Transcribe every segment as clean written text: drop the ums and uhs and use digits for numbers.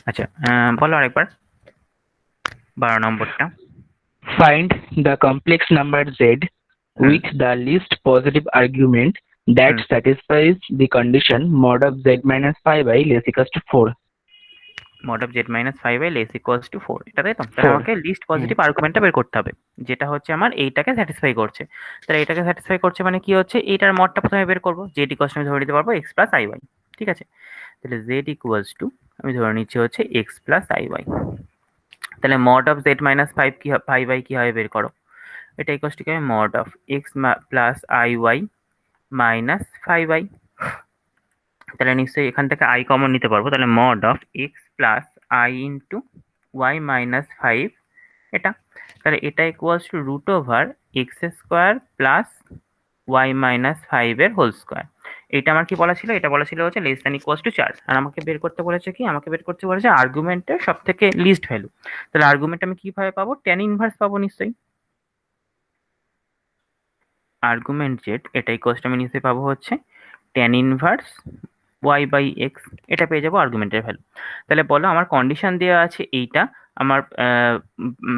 আচ্ছা, বলো আরেকবার 12 নম্বরটা। Find the complex number z hmm with the least positive argument that hmm satisfies the condition mod of z minus 5 less equals to 4. Mod of z minus five A less equals to four, এটা তাই তো? তাহলে 4. আমাকে list হুম positive আর্গুমেন্টটা বের করতে হবে, যেটা হচ্ছে আমার এইটাকে স্যাটিসফাই করছে। তাহলে এটাকে স্যাটিসফাই করছে মানে কি হচ্ছে, এইটার মডটা প্রথমে বের করবো। জেড ইকুয়ালস আমি ধরে নিতে পারবো এক্স প্লাস আই ওয়াই। ঠিক আছে, তাহলে জেড ইকুয়ালস টু আমি ধরে নিচ্ছি হচ্ছে এক্স প্লাস আই ওয়াই। তাহলে mod of z minus five কি ফাইভ ওয়াই কি হবে বের করো। এটা ইকুয়ালস টু কি হবে, mod of x plus i y minus five y. তাহলে নিশ্চয়ই এখান থেকে আই কমন নিতে পারবো, তাহলে mod of x plus I into y minus five, এটা। তাহলে এটা equals to root over x square plus y minus five এর হোল স্কোয়ার। এটা আমার কি বলা ছিল, এটা বলা ছিল হচ্ছে লেস দ্যান ইকুয়ালস টু 4। আর আমাকে বের করতে বলেছে কি, আমাকে বের করতে বলেছে আর্গুমেন্টের সব থেকে লিস্ট ভ্যালু। তাহলে আর্গুমেন্ট আমি কিভাবে পাবো, ট্যান ইনভার্স পাবো নিশ্চয়ই। আর্গুমেন্ট জেড এটা ইকুয়ালস টু আমি নিশ্চয়ই পাবো হচ্ছে tan inverse y by x, এটা পেয়ে যাবো আর্গুমেন্টের ভ্যালু। তাহলে বলো আমার কন্ডিশন দেওয়া আছে এইটা, আমার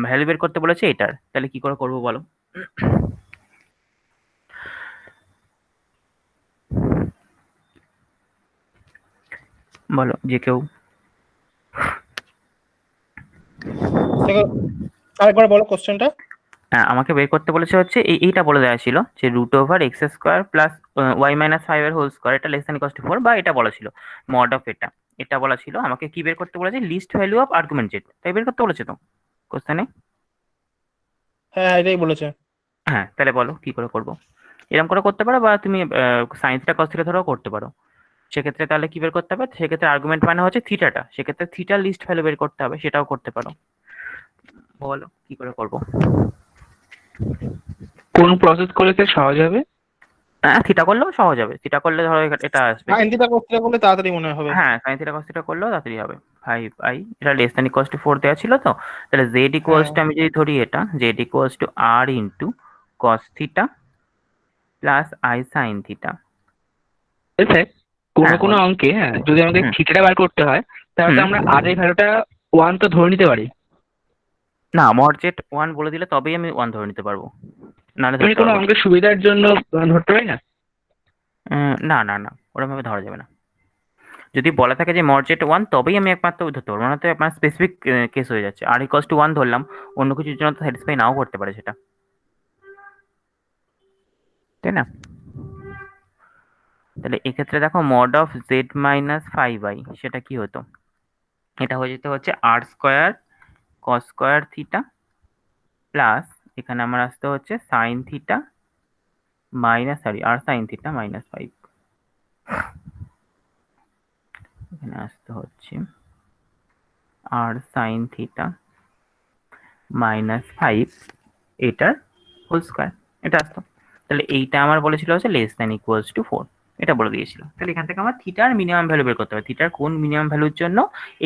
ভ্যালু বের করতে বলেছে এটার, তাহলে কি করে করবো বলো। বলো যে কেউ। দেখো, আরেকবার বলো কোশ্চেনটা। হ্যাঁ, আমাকে বের করতে বলেছে হচ্ছে এইটা বলে দেওয়া ছিল যে root over x square plus y minus five এর হোল স্কোয়ার, এটা less than equals to four, বা এটা বলা ছিল মড অফ এটা, এটা বলা ছিল। আমাকে কি বের করতে বলেছে, least value of argument z, তাই বের করতে বলেছে তো কোশ্চেনে। হ্যাঁ, এটাই বলেছে। হ্যাঁ, তাহলে বলো কি করে করবো। এরকম করে করতে পারো, বা তুমি সায়েন্সটা কস থেকে ধরেও করতে পারো। সেক্ষেত্রে তাহলে কি বের করতে হবে, সেক্ষেত্রে আর্গুমেন্ট মানে হচ্ছে থিটাটা, সেক্ষেত্রে থিটার লিস্ট ভ্যালু বের করতে হবে, সেটাও করতে পারো। বলো কি করে করবো। কোন প্রসেস করলে স্যার সহজ হবে? হ্যাঁ, থিটা করলেও সহজ হবে, থিটা করলে ধরো এটা আসবে। সাইন থিটা কোস থিটা করলে তাড়াতাড়ি মনে হবে। হ্যাঁ, সাইন থিটা কস থিটা করলেও তাড়াতাড়ি হবে। ফাইভ আই, এটা less than equals to four দেওয়া ছিল তো। তাহলে জেড ইকুয়ালস হ্যাঁ, টু আমি যদি ধরি এটা, z equals to r into cos theta plus I sine theta. Sir কোনো হ্যাঁ কোনো বলো। অঙ্কে যদি আমাদের হুম থিটাটা বার করতে হয় তাহলে তো হুম আমরা আর এর ভ্যালুটা 1 তো ধরে নিতে পারি। না, মড জেড ওয়ান বলে দিলে তবেই আমি ওয়ান ধরে নিতে পারবো, নাহলে এমনি ধরতে কোনো পারবো না। অঙ্কের সুবিধার জন্য ধরতে পারি না? না না না, ওরকম ভাবে ধরা যাবে না। যদি বলা থাকে যে মড জেড ওয়ান, তবেই আমি একমাত্র ধরতে পারবো, না তো আপনার স্পেসিফিক কেস হয়ে যাচ্ছে। আর ইকুয়ালস টু ওয়ান ধরলাম, অন্য কিছুর জন্য তো স্যাটিসফাই নাও করতে পারে সেটা, তাই না? তাহলে এক্ষেত্রে দেখো mod of z minus five i, সেটা কি হতো, এটা হয়ে যেতে হচ্ছে আর square cos square theta plus, এখানে আমার আসতে হচ্ছে sine theta minus, sorry r sine theta minus five, এখানে আসতে হচ্ছে r sine theta minus five, এটার হোল স্কোয়ার, এটা আসতো। তাহলে এইটা আমার বলেছিল হচ্ছে less than equals to four, এটা বলে দিয়েছিল। তাহলে এখান থেকে আমার থিটার মিনিমাম ভ্যালু বের করতে হবে, থিটার কোন মিনিমাম ভ্যালুর জন্য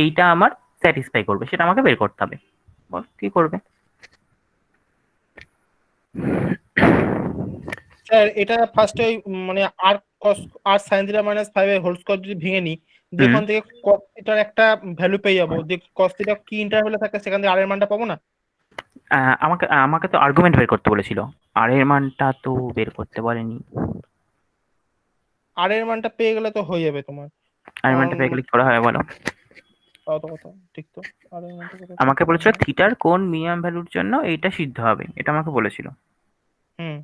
এইটা আমার স্যাটিসফাই করবে, সেটা আমাকে বের করতে হবে। বল কি করবে। স্যার এটা ফার্স্টে মানে আর কস আর সাইন থিটা মাইনাস ফাইভ এর হোল স্কয়ার যদি ভেঙে নিই, দিয়ে হুম ওখান থেকে কস থিটার একটা ভ্যালু পেয়ে যাবো, যে কস থিটা কি ইন্টারভ্যালে থাকে সেখান থেকে আর এর মানটা পাবো না। আমাকে আমাকে তো আর্গুমেন্ট বের করতে বলেছিল, আর এর মানটা তো বের করতে বলেনি। আর এর মানটা পেয়ে গেলে তো হয়ে যাবে তোমার। আর এর মানটা কারণ পেয়ে গেলে কি করা হয় বলো। তাও তো কথা ঠিক তো। আর এর মানটা কোথায় ছিল আমাকে বলেছিল আমার? থিটার কোন মিনিমাম ভ্যালুর জন্য এইটা সিদ্ধ হবে, এটা আমাকে বলেছিল। হুম,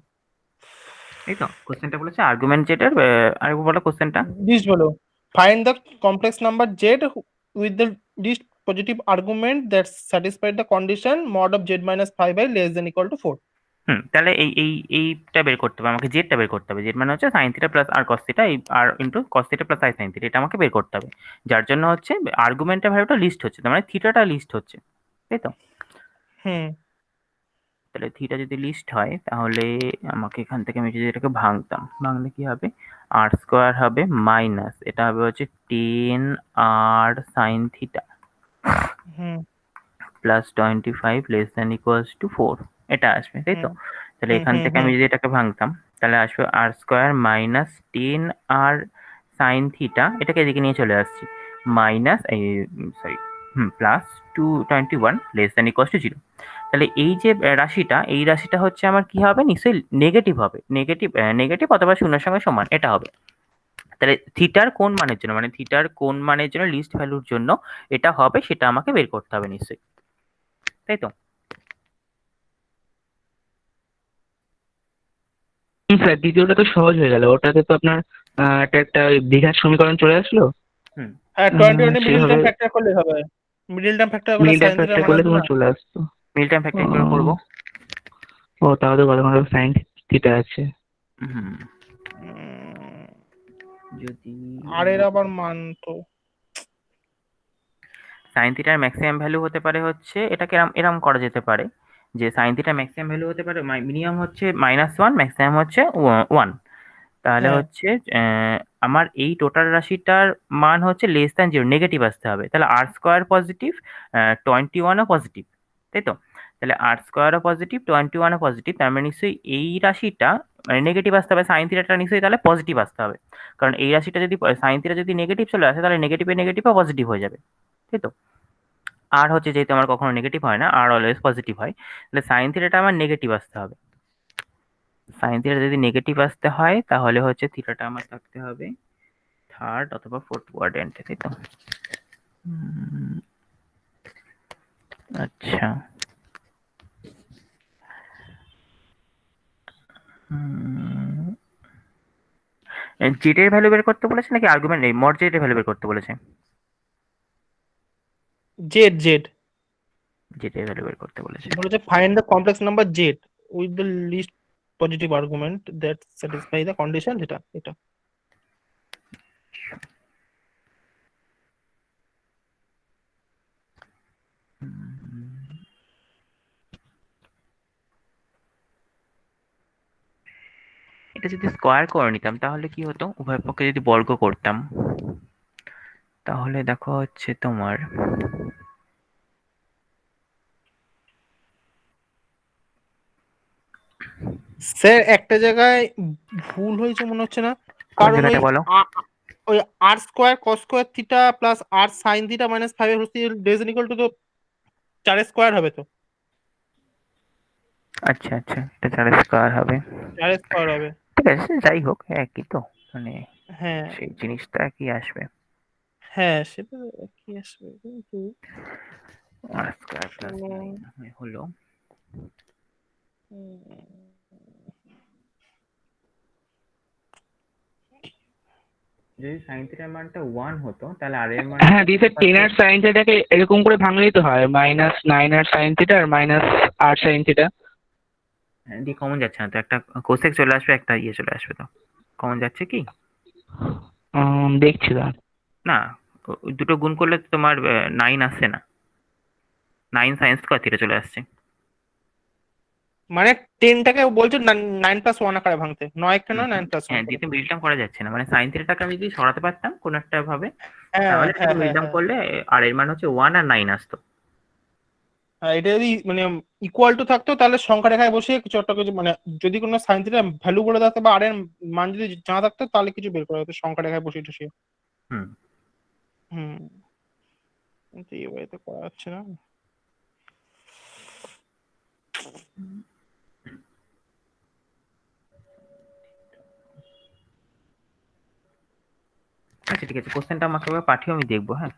এই তো কোশ্চেনটা বলেছে আর্গুমেন্ট যেটার, আরেকবার বলো কোশ্চেনটা। লিস্ট বলো। Find the complex number z with the least positive argument that satisfied the condition mod of z minus five by less than equal to four. তাহলে এইটা বের করতে হবে আমাকে, জেডটা বের করতে হবে। জেড মানে হচ্ছে sine theta plus r cos theta, এই r into cos theta plus I sine theta, এটা আমাকে বের করতে হবে। যার জন্য হচ্ছে আর্গুমেন্টের ভ্যালুটা লিস্ট হচ্ছে, তার মানে থিটাটা লিস্ট হচ্ছে, তাই তো? হুম তাহলে থিটা যদি লিস্ট হয়, তাহলে আমাকে এখান থেকে আমি যদি এটাকে ভাঙতাম, ভাঙলে কি হবে, আর স্কোয়ার হবে মাইনাস, এটা হবে হচ্ছে ten r sine theta hmm plus 25 less than equals to four, এটা আসবে, তাই তো? হুম তাহলে হুম এখান হুম থেকে আমি হুম যদি এটাকে ভাঙতাম, তাহলে আসবে আর square minus ten r sine theta, এটাকে এদিকে নিয়ে চলে আসছি, মাইনাস এই, sorry, plus 221 less than equals to 0। তাহলে এই যে রাশিটা, এই রাশিটা হচ্ছে আমার কি হবে, নিশ্চয়ই নেগেটিভ হবে, নেগেটিভ অথবা শূন্যের সঙ্গে সমান এটা হবে। তাহলে থিটার কোন মানের জন্য, মানে থিটার কোন মানের জন্য লিস্ট ভ্যালুর জন্য এটা হবে, সেটা আমাকে বের করতে হবে নিশ্চয়ই, তাই তো? স্যার দ্বিতীয়টা তো সহজ হয়ে গেল, ওটাতে তো আপনার একটা ওই দ্বিঘাত সমীকরণ চলে আসলো। হুম হ্যাঁ 20 মিডিল সেভাবে টার্ম ফ্যাক্টর করলে হবে, মিডিল টার্ম ফ্যাক্টর করলে মিড সাইন থিটা ফ্যাক্টর মান করলে আসবে তোমার না। চলে আসতো। মিল টাইম ফ্যাক্টর কি করে ও করবো? ও, তাহলে তো কত কোনো সাইন থিটা আছে। হুম, উম, যদি আর এর আবার মান তো সাইন থিটার ম্যাক্সিমাম ভ্যালু হতে পারে হচ্ছে, এটাকে এরম এরম করা যেতে পারে যে সাইন থিটার ম্যাক্সিমাম ভ্যালু হতে পারে, মিনিমাম হচ্ছে -1, ম্যাক্সিমাম হচ্ছে 1। তাহলে হ্যাঁ হচ্ছে আমার এই টোটাল রাশিটার মান হচ্ছে লেস দ্যান 0, নেগেটিভ আসতে হবে। তাহলে আর স্কোয়ার পজিটিভ, 21ও পজিটিভ, তাই তো? তাহলে আর স্কোয়ারও পজিটিভ, 21ও পজিটিভ, তার মানে নিশ্চয়ই এই রাশিটা মানে নেগেটিভ আসতে হবে, সাইন থিটাটা নিশ্চয়ই তাহলে পজিটিভ আসতে হবে। কারণ এই রাশিটা যদি সাইন থিটা যদি নেগেটিভ চলে আসে, তাহলে নেগেটিভে নেগেটিভও পজিটিভ হয়ে যাবে, তাই তো? আর হচ্ছে যেহেতু আমার কখনো নেগেটিভ হয় না, আর অলওয়েজ পজিটিভ হয়, তাহলে সাইন থিটাটা আমার নেগেটিভ আসতে হবে। সাইন থিটা যদি নেগেটিভ আসতে হয়, তাহলে হচ্ছে থিটাটা আমার থাকতে হবে থার্ড অথবা ফোর্থ কোয়াড্র্যান্টে, তাই তো? উম, আচ্ছা, জেড এর ভ্যালু বের করতে বলেছে নাকি আর্গুমেন্ট নেই, মড জেড এর ভ্যালু বের করতে বলেছে? জেড জেড জেড এর ভ্যালু বের করতে বলেছে। বলেছে find the complex number z with the least positive argument that satisfy the condition, যেটা এটা উম, এটা যদি স্কোয়ার করে নিতাম তাহলে কি হতো, উভয় পক্ষে যদি বর্গ করতাম, তাহলে দেখো হচ্ছে তোমার স্যার একটা জায়গায় ভুল হয়েছে মনে হচ্ছে না, কোন কারণ ওই জায়গাটা বলো? ওই r square cos square theta plus r sine theta minus 5 এর লেস ইকুয়াল টু তো 4 স্কোয়ার হবে তো, আচ্ছা আচ্ছা, এটা 4 স্কোয়ার হবে। 4 স্কোয়ার হবে। ঠিক আছে, যাই হোক একই তো, মানে হ্যাঁ সেই জিনিসটা একই আসবে। হ্যাঁ সেটা কি আসবে কিন্তু আর স্কোয়ার প্লাস উম, 9 হলো। যদি সাইন থিটার মানটা 1 হতো, তাহলে আর এর মানটা হ্যাঁ দিদি, টেন আর সাইন থিটাকে এরকম করে ভাঙলেই তো হয়, -9 আর সাইন থিটা আর -8 সাইন থিটা। দিয়ে কমন যাচ্ছে না তো, একটা কোসেক চলে আসবে, একটা ইয়ে চলে আসবে, তো কমন যাচ্ছে কি দেখছি দাঁড়ান। না? ওই দুটো গুণ করলে তো তোমার 9 আসছে না, 9 সাইন স্কোয়ার থিটা চলে আসছে। মানে 10টাকে বলছো 9+1 আকারে ভাঙতে, 9 কেন হুম, হুম। 9+1 হ্যাঁ, করে। দিতে মিল টার্ম করা যাচ্ছে না, মানে সাইন থিটাটাকে আমি যদি সরাতে পারতাম কোনো একটা ভাবে, হ্যাঁ তাহলে হ্যাঁ এটাকে মিল হ্যাঁ টার্ম হ্যাঁ করলে আর এর মান হচ্ছে 1 আর 9 আসতো। হ্যাঁ, এটা যদি মানে ইকুয়াল টু থাকতো তাহলে সংখ্যা রেখায় বসে কিছু একটা কিছু মানে যদি কোনো সাইন থিটা ভ্যালু বলে থাকতো বা আর এর মান যদি জানা থাকতো তাহলে কিছু বের করা হতো সংখ্যা রেখায় বসে টসে। হুম। হুম, কিন্তু এবারে তো করা যাচ্ছে না। আচ্ছা ঠিক আছে, কোশ্চেনটা আমাকে একবার পাঠিও, আমি দেখবো। হ্যাঁ,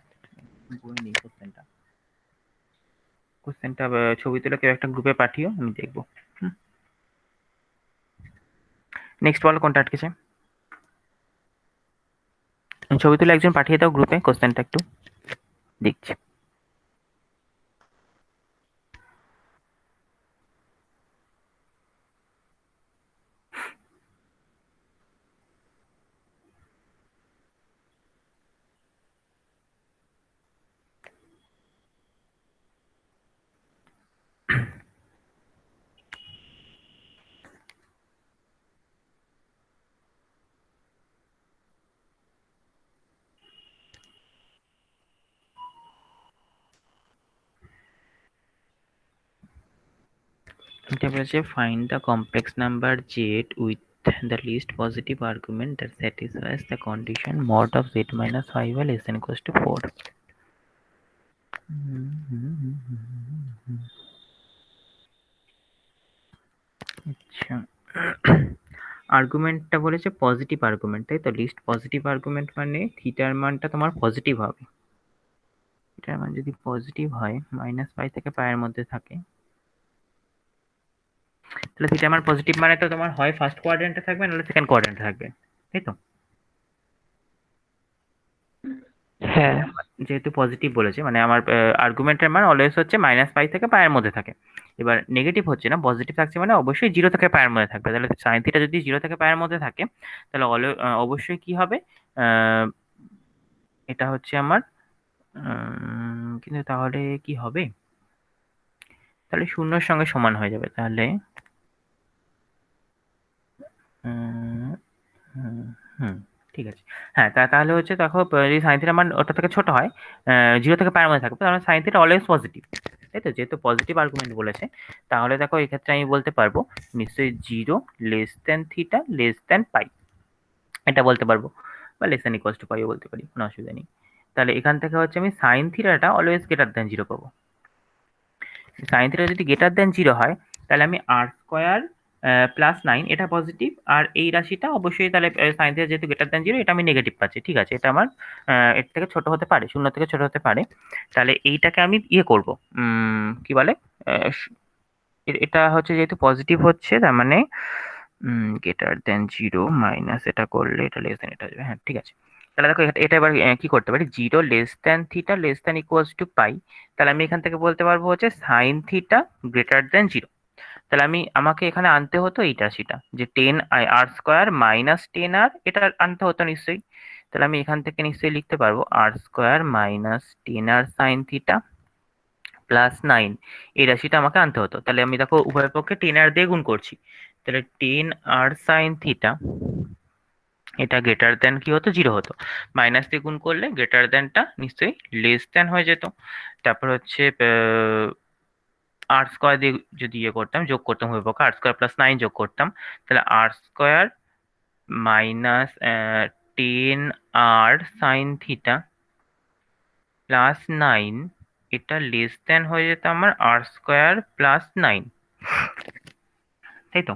বই নেই কোশ্চেনটা, কোশ্চেনটা ছবি তুলে কেউ একটা গ্রুপে পাঠিও, আমি দেখবো। নেক্সট বলো কোনটা আটকেছে, ছবি তুলে একজন পাঠিয়ে দাও গ্রুপে, কোশ্চেনটা একটু দেখছি। এটা বলেছে find the complex number z with the least positive argument that satisfies the condition mod of z minus 5 less than equals to 4. আচ্ছা, আর্গুমেন্টটা বলেছে পজিটিভ আর্গুমেন্ট, তাই তো? লিস্ট পজিটিভ আর্গুমেন্ট মানে থিটার মানটা তোমার পজিটিভ হবে। থিটার মান যদি পজিটিভ হয়, -π থেকে π-এর মধ্যে থাকে, তাহলে থিটার মান পজিটিভ মানে তো তোমার হয় ফার্স্ট কোয়াড্রেন্টে থাকবে, নাহলে সেকেন্ড কোয়াড্রেন্টে থাকবে, তাই তো? হ্যাঁ যেহেতু পজিটিভ বলেছে মানে আমার আর্গুমেন্টের মান অলওয়েজ হচ্ছে -π থেকে π-এর মধ্যে থাকে। এবার নেগেটিভ হচ্ছে না, পজিটিভ থাকছে মানে অবশ্যই 0 থেকে π-এর মধ্যে থাকবে। তাহলে sin থিটা যদি 0 থেকে π-এর মধ্যে থাকে, তাহলে অবশ্যই কি হবে? আ এটা হচ্ছে আমার কিন্তু তাহলে কি হবে? তাহলে 0 এর সঙ্গে সমান হয়ে যাবে। তাহলে উম হুম, হুম, ঠিক আছে। হ্যাঁ, তাহলে হচ্ছে দেখো যদি sin থিটার মান ওটা থেকে ছোট হয়, 0 থেকে π-এর মধ্যে থাকবে, তাহলে sin থিটা অলওয়েজ পজিটিভ। তাই তো? যেহেতু পজিটিভ আর্গুমেন্ট বলেছে, তাহলে দেখো এক্ষেত্রে আমি বলতে পারবো নিশ্চয়ই 0 less than theta less than π। এটা বলতে পারবো। বা লেস দ্যান ইকুয়ালস টু π ও বলতে পারি। কোনো অসুবিধা নেই। তাহলে এখান থেকে হচ্ছে আমি sin থিটাটা অলওয়েজ গ্রেটার দ্যান 0 পাবো। sin থিটা যদি গ্রেটার দ্যান 0 হয়, তাহলে আমি r² +9 এটা পজিটিভ, আর এই রাশিটা অবশ্যই তাহলে sin থিটা যেহেতু গ্রেটার দ্যান 0 এটা আমি নেগেটিভ পাচ্ছি। ঠিক আছে? এটা আমার এর থেকে ছোট হতে পারে, 0 থেকে ছোট হতে পারে। তাহলে এইটাকে আমি ইয়ে করব। কি বলে? আ স এটা হচ্ছে যেহেতু পজিটিভ হচ্ছে, তার মানে গ্রেটার দ্যান 0 মাইনাস এটা করলে এটা লেস দ্যান এটা আসবে। হ্যাঁ, ঠিক আছে। তাহলে দেখো এটা এবার কি করতে পারি? 0 less than theta less than equals to π। তাহলে আমি এখান থেকে বলতে পারবো হচ্ছে sin থিটা গ্রেটার দ্যান 0। তাহলে আমাকে এখানে আনতে হতো এই রাশিটা, যে 10r² মাইনাস 10r, এটা আনতে হতো নিশ্চয়ই। তাহলে আমি এখান থেকে নিশ্চয়ই লিখতে পারবো r² minus 10r sin theta plus 9, এই রাশিটা আমাকে আনতে হতো। তাহলে আমি দেখো উভয় পক্ষে 10r দিয়ে গুণ করছি। তাহলে 10r sin থিটা এটা গ্রেটার দ্যান কি হতো? 0 হতো। মাইনাস দিয়ে গুণ করলে গ্রেটার দ্যানটা নিশ্চয়ই লেস দ্যান হয়ে যেত। তারপর হচ্ছে r² দিয়ে যদি ইয়ে করতাম, যোগ করতাম উভয় পক্ষে, r² প্লাস 9 যোগ করতাম, তাহলে r² minus 10r sin theta plus 9 এটা লেস দ্যান হয়ে যেত আমার r² প্লাস 9, তাই তো?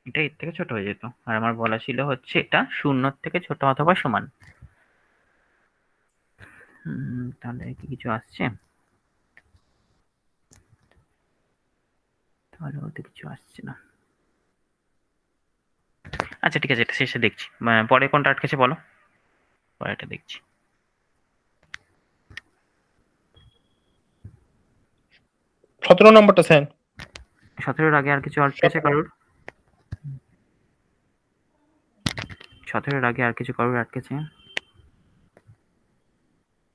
এটা এর থেকে ছোট হয়ে যেত। আর আমার বলা ছিল হচ্ছে এটা 0 থেকে ছোট অথবা সমান। তাহলে কি কিছু আসছে? তাহলে ওতে কিছু আসছে না। আচ্ছা, ঠিক আছে, এটা শেষে দেখছি। পরে কোনটা আটকেছে বলো? পরেরটা দেখছি। 17 নম্বরটা স্যার। 17-এর আগে আর কিছু আটকেছে কারোর? 17-এর আগে আর কিছু কারোর আটকেছে?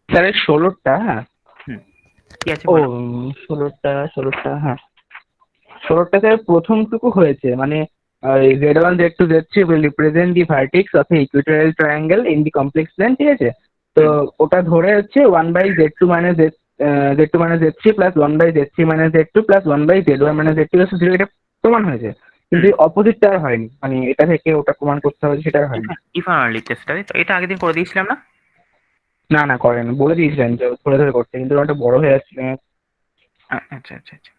স্যার 16টা। হ্যাঁ হুম, কি আছে ও বলো? 16টা হ্যাঁ 16টা স্যার প্রথমটুকু হয়েছে মানে z1 z2 z3 will represent the vertex of a equilateral triangle in the complex plane, ঠিক আছে? তো হুম, ওটা ধরে হচ্ছে 1/z2 minus z2 minus z3 plus 1/z3 minus z2 plus 1/z1 minus z2 plus 0, এটা প্রমাণ হয়েছে। কিন্তু হুম। অপোজিটটা আর হয়নি, মানে এটা থেকে ওটা প্রমাণ করতে হবে সেটা আর হয়নি। ইফানার টেস্টটা, তাই তো? এটা আগের দিন করে দিয়েছিলাম না? না না করেন, বলে দিয়েছিলেন যে ধরে ধরে করতে, কিন্তু ওটা বড় হয়ে যাচ্ছে। আচ্ছা, আচ্ছা, আচ্ছা।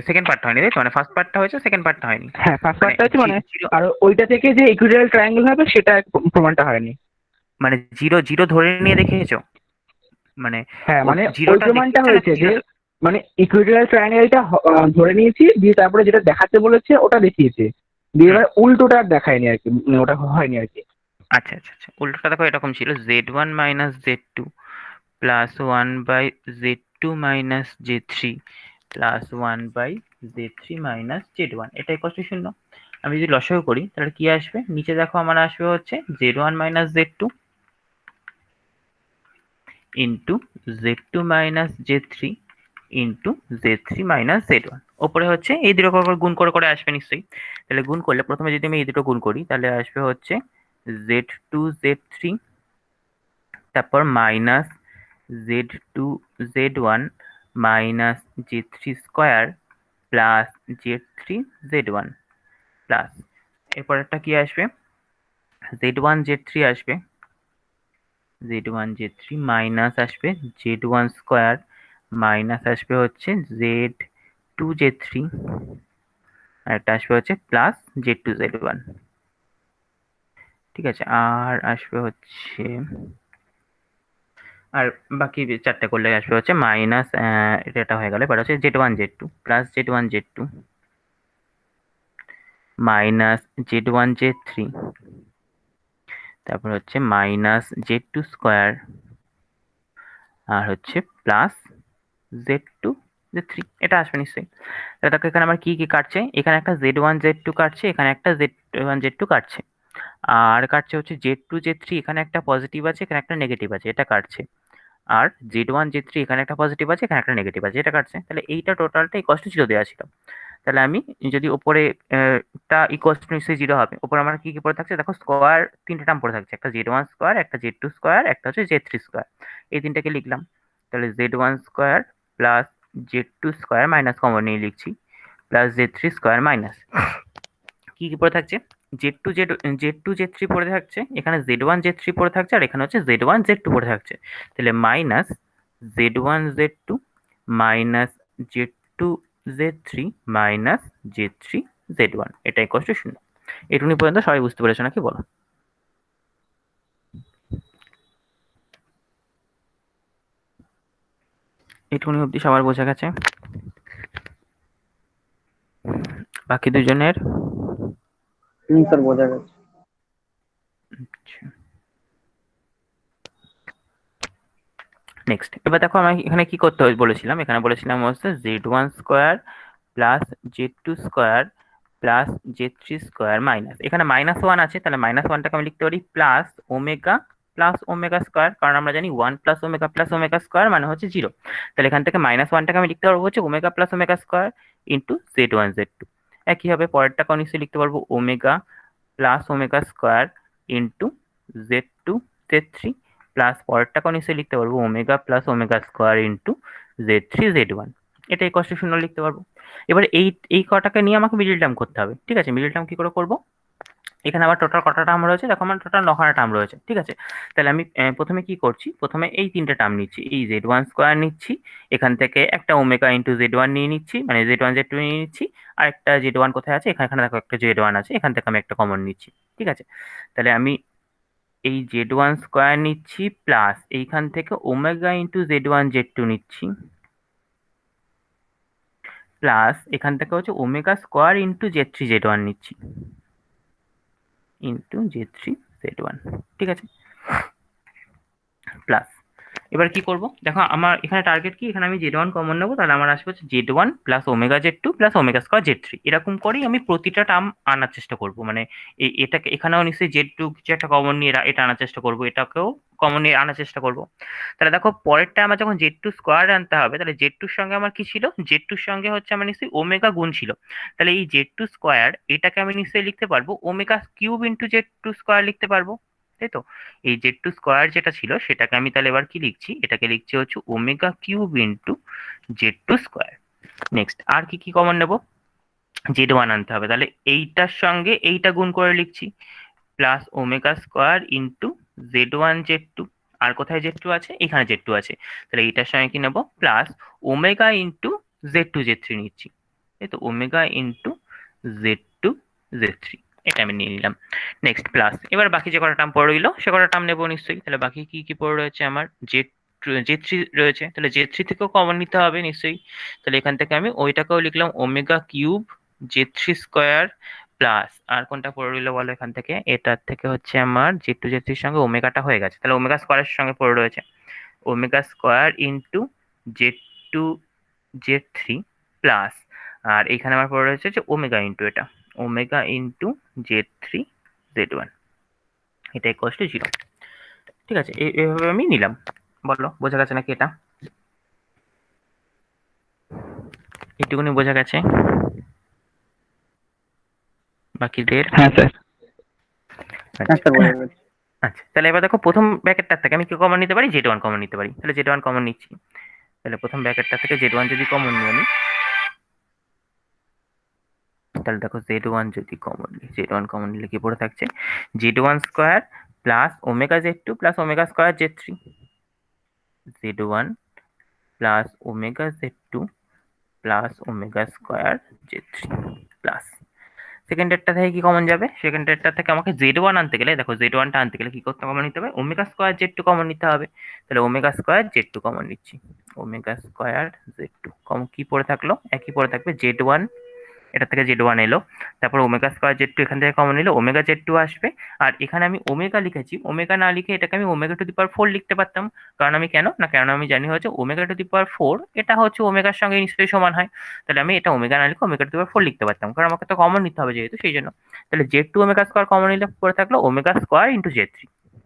সেকেন্ড পার্টটা হয়নি, তাই তো? মানে ফার্স্ট পার্টটা হয়েছে, সেকেন্ড পার্টটা হয়নি। হ্যাঁ ফার্স্ট মানে পার্টটা হচ্ছে মানে, জিরো, আর ওইটা থেকে যে ইকুইলাটারাল ট্রায়াঙ্গেল হবে সেটা প্রমাণটা হয়নি। মানে জিরো জিরো ধরে নিয়ে দেখেছো? মানে হ্যাঁ মানে ওই জিরোটা প্রমাণটা দেখিয়েছে নাকি হয়েছে যে জিরোটা? মানে ইকুইলাটারাল ট্রায়াঙ্গেলটা ধরে নিয়েছি, দিয়ে তারপরে যেটা দেখাতে বলেছে ওটা দেখিয়েছে, দিয়ে হুম, এবার উল্টোটা আর দেখায়নি আর কি, মানে ওটা হয়নি আর কি। আচ্ছা, আচ্ছা, আচ্ছা। উল্টোটা দেখো এরকম ছিল, z1 minus z2 plus 1/z2 minus z3 plus 1/z3 minus z1, এটা ইকুয়াল টু 0। আমি যদি লসাগু করি তাহলে কি আসবে? নিচে দেখো আমার আসবে হচ্ছে z1 minus z2 into z2 minus z3 into z3 minus z1। ওপরে হচ্ছে এই দুটো করে গুণ করে করে আসবে নিশ্চয়ই। তাহলে গুণ করলে প্রথমে যদি আমি এই দুটো গুণ করি তাহলে আসবে হচ্ছে z2 z3, তারপর minus z2 z1 minus z3 square plus z3 z1 plus এরপরেরটা কি আসবে? z1 z3 আসবে, z1 z3 মাইনাস আসবে z1 স্কোয়ার মাইনাস আসবে হচ্ছে Z2Z3, আর একটা আসবে হচ্ছে প্লাস Z2Z1। ঠিক আছে, আর আসবে হচ্ছে, আর বাকি চারটে করলে আসবে হচ্ছে মাইনাস, এটা হয়ে গেল। এবার হচ্ছে Z1Z2 plus Z1Z2 minus Z1Z3, তারপর হচ্ছে মাইনাস Z2 স্কোয়ার, আর হচ্ছে প্লাস Z2Z3। এটা আসবে নিশ্চয়ই। তাহলে দেখো এখানে আমার কি কি কাটছে, এখানে একটা Z1Z2 কাটছে, এখানে একটা Z1Z2 কাটছে, আর কাটছে হচ্ছে Z2Z3, এখানে একটা পজিটিভ আছে, এখানে একটা নেগেটিভ আছে, এটা কাটছে। আর Z1Z3 এখানে একটা পজিটিভ আছে, এখানে একটা নেগেটিভ আছে, এটা কাটছে। তাহলে এইটা টোটালটা ইকুয়ালস টু 0 দেওয়া ছিল। তাহলে আমি যদি উপরে টা ইকুয়ালস টু নিশ্চয়ই 0 হবে, উপরে আমার কি কি পড়ে থাকছে দেখো, স্কোয়ার তিনটে টার্ম পড়ে থাকছে, একটা Z1 স্কোয়ার, একটা Z2 স্কোয়ার, একটা হচ্ছে Z3 স্কোয়ার। এই তিনটাকে লিখলাম। তাহলে Z1 square plus Z2 square minus common নিয়ে লিখছি, প্লাস Z3 স্কোয়ার মাইনাস কি কি পড়ে থাকছে, Z2 Z3 পড়ে থাকছে, এখানে Z1 Z3 পড়ে থাকছে, আর এখানে হচ্ছে Z1 Z2 পড়ে থাকছে। তাহলে minus Z1 Z2 minus Z2 Z3 minus Z3 Z1, এটা ইকুয়াল টু 0। এটুকুনি পর্যন্ত সবাই বুঝতে পেরেছো নাকি বলো? এটুকুনি অবধি সবার বোঝা গেছে? বাকি দুজনের? স্যার বোঝা গেছে। আচ্ছা, নেক্সট। এবার দেখো আমি এখানে কি করতে বলেছিলাম, এখানে বলেছিলাম হচ্ছে Z1 square plus Z2 square plus Z3 square minus, এখানে -1 আছে, তাহলে -1টাকে আমি লিখতে পারি প্লাস ওমেগা স্কোয়ার, কারণ আমরা জানি 1 প্লাস ওমেগা স্কোয়ার মানে হচ্ছে 0। তাহলে এখান থেকে -1টাকে আমি লিখতে পারবো হচ্ছে omega plus omega square into Z1 Z2। একইভাবে পরেরটাকে নিশ্চয়ই লিখতে পারবো omega plus omega square into Z2 Z3, plus পরেরটাকেও নিশ্চয়ই লিখতে পারবো omega plus omega square into Z3 Z1। এটা এই কষ্ট শূন্য লিখতে পারবো। এবার এই কটাকে নিয়ে আমাকে মিডিল টার্ম করতে হবে। ঠিক আছে, মিডিল টার্ম কি করে করবো, এখানে আবার টোটাল কটা টার্ম রয়েছে দেখো, আমার টোটাল 9খানা টার্ম রয়েছে। ঠিক আছে, তাহলে আমি প্রথমে কি করছি, প্রথমে এই তিনটে টার্ম নিচ্ছি, এই Z1 স্কোয়ার নিচ্ছি, এখান থেকে একটা ওমেগা ইন্টু Z1 নিয়ে নিচ্ছি, মানে Z1 Z2 নিয়ে নিচ্ছি, আর একটা Z1 কোথায় আছে, এখানে এখানে দেখো একটা Z1 আছে, এখান থেকে আমি একটা কমন নিচ্ছি। ঠিক আছে, তাহলে আমি এই Z1 স্কোয়ার নিচ্ছি, প্লাস এইখান থেকে ওমেগা ইন্টু Z1 Z2 নিচ্ছি, প্লাস এখান থেকে হচ্ছে omega square into Z3 Z1 নিচ্ছি, ইন্টু Z3 Z1। ঠিক আছে, প্লাস এবার কি করব দেখো, আমার এখানে টার্গেট কি, এখানে আমি Z1 কমন নেবো, তাহলে আমার আসবে হচ্ছে Z1 plus omega Z2 plus omega square Z3। এরকম করেই আমি প্রতিটা টার্ম আনার চেষ্টা করব, মানে এটাকে এখানেও নিশ্চয়ই Z2 কিছু একটা কমন নিয়ে এটা আনার চেষ্টা করব, এটাকেও কমন নিয়ে আনার চেষ্টা করব। তাহলে দেখো পরেরটা আমার যখন Z2 স্কোয়ার আনতে হবে, তাহলে Z2 এর সঙ্গে আমার কি ছিল, Z2 এর সঙ্গে হচ্ছে আমার নিশ্চয়ই ওমেগা গুণ ছিল, তাহলে এই Z2 স্কোয়ার এটাকে আমি নিশ্চয়ই লিখতে পারবো omega cube into Z2 square লিখতে পারবো, তাই তো? এই Z2 স্কোয়ার যেটা ছিল সেটাকে আমি তাহলে এবার কি লিখছি, এটাকে লিখছি হচ্ছে omega cube into Z2 square. Next আর কি কি কমন নেব, Z1 আনতে হবে, তাহলে এইটার সঙ্গে এইটা গুণ করে লিখছি, plus omega square into Z1 Z2। আর কোথায় Z2 আছে, এখানে Z2 আছে, তাহলে এইটার সঙ্গে কি নেব, plus omega into Z2 Z3 নিচ্ছি, এই তো ওমেগা ইন্টু Z2 Z3, এটা আমি নিয়ে নিলাম। নেক্সট প্লাস, এবার বাকি যে কটা টার্ম পড়ে রইলো সে কটা টার্ম নেবো নিশ্চয়ই। তাহলে বাকি কি কি পড়ে রয়েছে, আমার Z3 রয়েছে, তাহলে Z3 থেকেও কমন নিতে হবে নিশ্চয়ই। তাহলে এখান থেকে আমি ওইটাকেও লিখলাম omega cube Z3 square, plus আর কোনটা পড়ে রইলো বলো, এখান থেকে এটার থেকে হচ্ছে আমার Z2 Z3 এর সঙ্গে ওমেগাটা হয়ে গেছে, তাহলে ওমেগা স্কোয়ারের সঙ্গে পড়ে রয়েছে omega square into Z2 Z3 plus, আর এইখানে আমার পড়ে রয়েছে যে ওমেগা ইন্টু এটা ওমেগা ইন্টু Z3 Z1, এটা ইকুয়ালস টু 0। ঠিক আছে, এইভাবে আমি নিলাম। বলো বোঝা গেছে নাকি এটা? এইটুকুনি বোঝা গেছে বাকিদের? হ্যাঁ স্যার। হ্যাঁ স্যার বোঝা গেছে। আচ্ছা, তাহলে এবার দেখো প্রথম ব্র্যাকেটটার থেকে আমি কি কমন নিতে পারি, Z1 কমন নিতে পারি, তাহলে Z1 কমন নিচ্ছি। তাহলে প্রথম ব্র্যাকেটটা থেকে Z1 যদি কমন নিই আমি, তাহলে দেখো Z1 যদি কমন নিই, Z1 কমন নিলে কি পড়ে থাকছে, Z1 square plus omega Z2 plus omega square Z3, Z1 plus omega z2 plus omega square z3 plus সেকেন্ডেরটা থেকে কি কমন যাবে? সেকেন্ডেরটা থেকে আমাকে z1 আনতে গেলে, দেখো z1টা আনতে গেলে কি করতে কমন নিতে হবে? ওমেগা স্কোয়ার z2 কমন নিতে হবে। তাহলে ওমেগা স্কোয়ার z2 কমন নিচ্ছি। ওমেগা স্কোয়ার z2 কমন কি পড়ে থাকলো? একই পড়ে থাকবে z1, এটা থেকে z1 এলো। তারপর ওমেগা স্কোয়ার z2 এখান থেকে কমন নিলে ওমেগা z2 আসবে। আর এখানে আমি ওমেগা লিখেছি, ওমেগা না লিখে এটাকে আমি ওমেগা টু দি পাওয়ার 4 লিখতে পারতাম। কারণ আমি কেন না, কারণ আমি জানি হচ্ছে ওমেগা টু দি পাওয়ার 4 এটা হচ্ছে ওমেগার সঙ্গে নিশ্চয়ই সমান হয়। তাহলে আমি এটা ওমেগা না লিখে ওমেগা টু দি পাওয়ার 4 লিখতে পারতাম, কারণ আমাকে তো কমন নিতে হবে যেহেতু, সেই জন্য। তাহলে z2 ওমেগা স্কোয়ার কমন নিলে পড়ে থাকলো ওমেগা স্কোয়ার ইন্টু z3।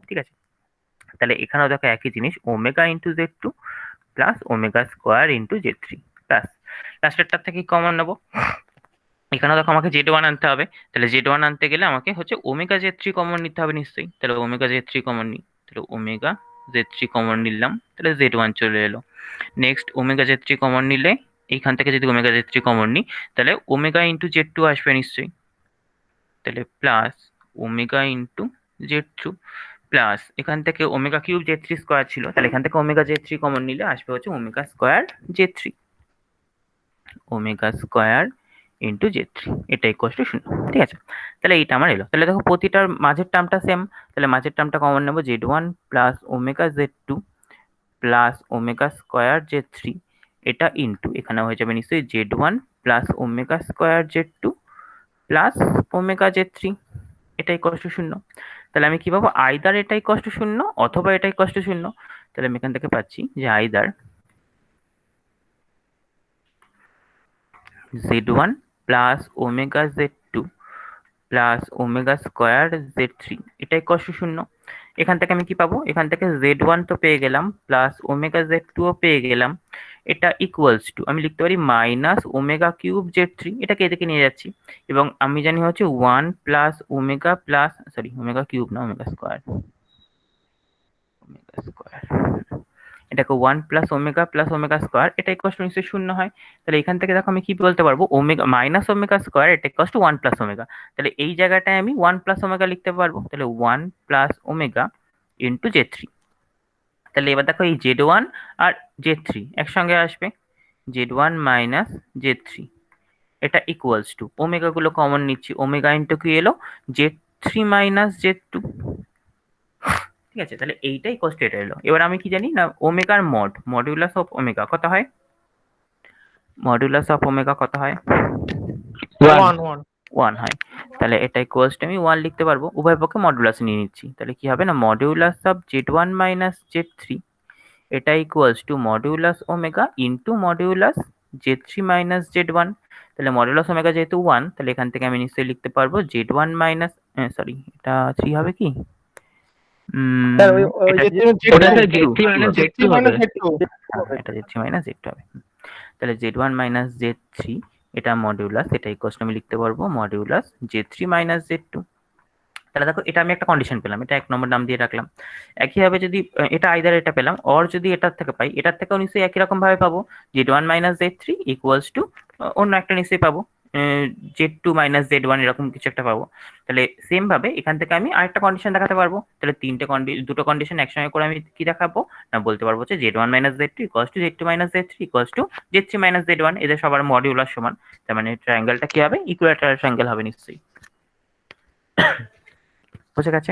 ঠিক আছে, তাহলে এখানেও দেখো একই জিনিস, omega into z2 plus omega square into z3 plus লাস্টেরটার থেকে কমন নেবো। এখানেও দেখো আমাকে z1 আনতে হবে। তাহলে z1 আনতে গেলে আমাকে হচ্ছে ওমেগা z3 কমন নিতে হবে নিশ্চয়ই। তাহলে ওমেগা z3 কমন নিই। তাহলে ওমেগা z3 কমন নিলাম, তাহলে z1 চলে এলো। নেক্সট ওমেগা z3 কমন নিলে এইখান থেকে যদি ওমেগা z3 কমন নিই তাহলে ওমেগা ইন্টু z2 আসবে নিশ্চয়ই। তাহলে plus omega into z2 plus এখান থেকে ওমেগা কিউব z3 স্কোয়ার ছিল, তাহলে এখান থেকে ওমেগা z3 কমন নিলে আসবে হচ্ছে omega square z3, omega square into z3, এটা ইকুয়াল টু 0। ঠিক আছে, তাহলে এইটা আমার এলো। তাহলে দেখো প্রতিটার মাঝের টার্মটা সেম, তাহলে মাঝের টার্মটা কমন নেবো, z1 plus omega z2 plus omega square z3, এটা ইন্টু এখানে হয়ে যাবে নিশ্চয়ই z1 plus omega square z2 plus omega z3, এটা ইকুয়াল টু 0। তাহলে আমি কি পাবো? আইদার এটা ইকুয়াল টু 0 অথবা এটা ইকুয়াল টু 0। তাহলে আমি এখান থেকে পাচ্ছি যে either z1 plus omega z2 plus omega square z3, এটা ইকুয়াল টু 0। এখান থেকে আমি কি পাবো? এখান থেকে z1 তো পেয়ে গেলাম, প্লাস ওমেগা z2 ও পেয়ে গেলাম, এটা ইকুয়ালস টু আমি লিখতে পারি মাইনাস ওমেগা কিউব z3, এটাকে এদিকে নিয়ে যাচ্ছি। এবং আমি জানি হচ্ছে 1 plus omega plus sorry omega cube না ওমেগা স্কোয়ার, ওমেগা স্কোয়ার এটাকে 1 প্লাস ওমেগা স্কোয়ার, এটা ইকুয়াল টু নিশ্চয়ই 0 হয়। তাহলে এখান থেকে দেখো আমি কি বলতে পারবো? ওমেগা মাইনাস ওমেগা স্কোয়ার এটা ইকুয়াল টু 1 প্লাস ওমেগা। তাহলে এই জায়গাটায় আমি 1 প্লাস ওমেগা লিখতে পারবো। তাহলে 1 প্লাস ওমেগা ইন্টু z3। তাহলে এবার দেখো এই z1 আর z3 একসঙ্গে আসবে, z1 মাইনাস z3, এটা ইকুয়ালস টু ওমেগা গুলো কমন নিচ্ছি, ওমেগা ইন্টু কি এলো z3 মাইনাস z2। ঠিক আছে, তাহলে এইটাই ইকুয়ালস টু এটা এলো। এবার আমি কি জানি না, ওমেগার মডুলাস অফ ওমেগা কত হয়? মডুলাস অফ ওমেগা কত হয়? 1 1 1 হয়। তাহলে এটা ইকুয়ালস টু আমি 1 লিখতে পারবো, উভয় পক্ষে মডুলাস নিয়ে নিচ্ছি। তাহলে কি হবে না, modulus of z1 minus z3, এটা equals two modulus omega into modulus z3 minus z1। তাহলে মডুলাস ওমেগা যেহেতু 1, তাহলে এখান থেকে আমি নিশ্চয়ই লিখতে পারবো z1 মাইনাস সরি এটা 3 হবে কি? স্যার ওই ওই এটা ওটা স্যার z3 মাইনাস z2 হবে। এটা z3 মাইনাস z2 হবে। তাহলে z1 মাইনাস z3 এটা মডিউলাস, এটা ইকুয়ালস আমি লিখতে পারবো মডিউলাস z3 মাইনাস z2। তাহলে দেখো এটা আমি একটা কন্ডিশন পেলাম, এটা 1 নম্বর নাম দিয়ে রাখলাম। একইভাবে যদি এটা আইদার এটা পেলাম, অর যদি এটার থেকে পাই, এটার থেকেও নিশ্চয়ই একই রকম ভাবে পাবো, z1 minus z3 equals to অন্য একটা নিশ্চয়ই পাবো z2 মাইনাস z1, এরকম কিছু একটা পাবো। তাহলে সেম ভাবে এখান থেকে আমি আরেকটা কন্ডিশন দেখাতে পারবো। তাহলে দুটো কন্ডিশন একসঙ্গে করে আমি কি দেখাবো না, বলতে পারবো যে z1 minus z2 equals to z2 minus z3 equals to z3 minus z1, এদের সবার মডিউলার সমান। তার মানে ট্রায়াঙ্গেলটা কি হবে? ইকুইল্যাটারাল ট্রায়াঙ্গেল হবে নিশ্চয়ই। বুঝে গেছে?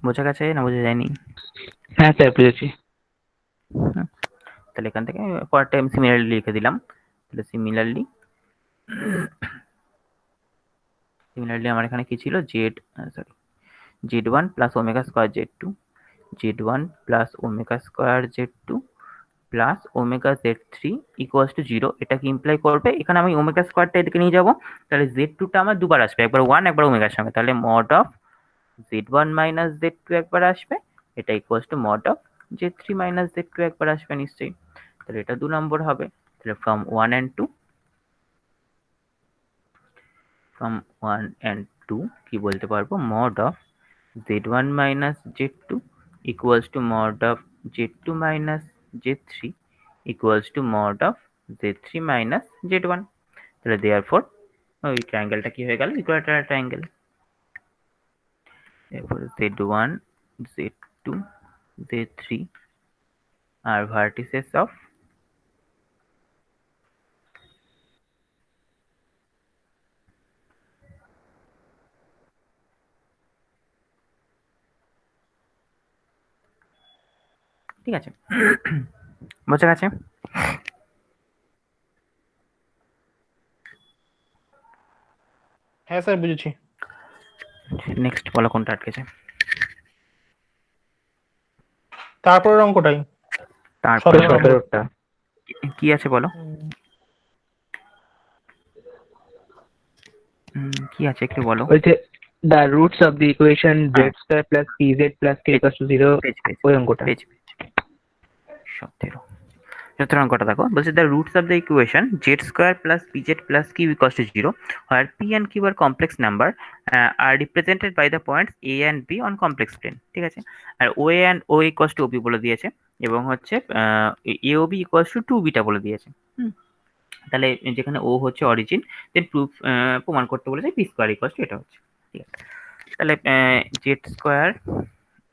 বোঝা গেছে না বোঝা যায়নি? হ্যাঁ স্যার বুঝেছি। তাহলে এখান থেকে পরেরটা আমি সিমিলারলি লিখে দিলাম। তাহলে সিমিলারলি আমার এখানে কি ছিল? z1 plus omega square z2, z1 plus omega square z2 plus omega z3 equals to 0। এটা কি ইমপ্লাই করবে? এখানে আমি ওমেগা স্কোয়ারটা এদিকে নিয়ে যাবো, তাহলে z2টা আমার দুবার আসবে, একবার 1 একবার ওমেগার সঙ্গে। তাহলে mod of z1 minus z2 একবার আসবে, এটা equals two mod of z3 minus z2 একবার আসবে নিশ্চয়ই। তাহলে এটা 2 নম্বর হবে। তাহলে ফ্রম 1 and 2 কি বলতে পারবো? Mod of z1 minus z2 equals to mod of z2 minus z3 equals to mod of z3 minus z1। তাহলে দেয়ারফর ওই ট্রায়াঙ্গেলটা কি হয়ে গেল? Equilateral triangle. এরপর z1 z2 z3 R vertices of ঠিক আছে বোঝা গেছে হ্যাঁ স্যার বুঝেছি। নেক্সট বলো কোনটা আটকেছে তারপরের অঙ্কটাই তারপরে 17টা কি আছে বলো কি আছে একটু বলো বলছে the roots of the equation z square plus p z plus k equals to 0 page page ওই অঙ্কটা। পেজ 17 অঙ্কটা দেখো বলছে the roots of the equation z square plus p z plus q equals to 0 where p and q are complex number are represented by the points a and b on complex plane ঠিক আছে আর OA and o equals to OB বলে দিয়েছে এবং হচ্ছে A O B equals to 2 beta বলে দিয়েছে তাহলে যেখানে ও হচ্ছে অরিজিন দেন প্রুফ প্রমাণ করতে বলেছে পি স্কোয়ার ইকুয়ালস টু এটা হচ্ছে ঠিক আছে তাহলে জেড স্কোয়ার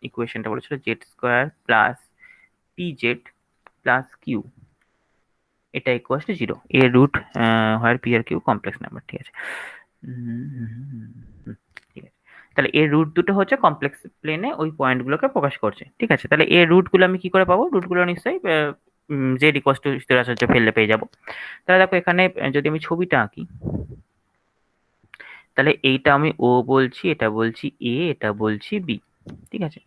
ইকুয়েশনটা বলেছিল z square plus p z plus q এটা ইকুয়ালস টু 0 এর রুট হোয়ার পি আর কিউ কমপ্লেক্স নাম্বার ঠিক আছে ঠিক আছে তাহলে এর রুট দুটো হচ্ছে কমপ্লেক্স প্লেনে ওই পয়েন্টগুলোকে প্রকাশ করছে ঠিক আছে তাহলে এর রুটগুলো আমি কি করে পাবো রুটগুলো নিশ্চয়ই জেড ইকুয়ালস টু স্থিরাচর্য ফেললে পেয়ে যাবো তাহলে দেখো এখানে যদি আমি ছবিটা আঁকি তাহলে এইটা আমি ও বলছি এটা বলছি এ এটা বলছি বি ঠিক আছে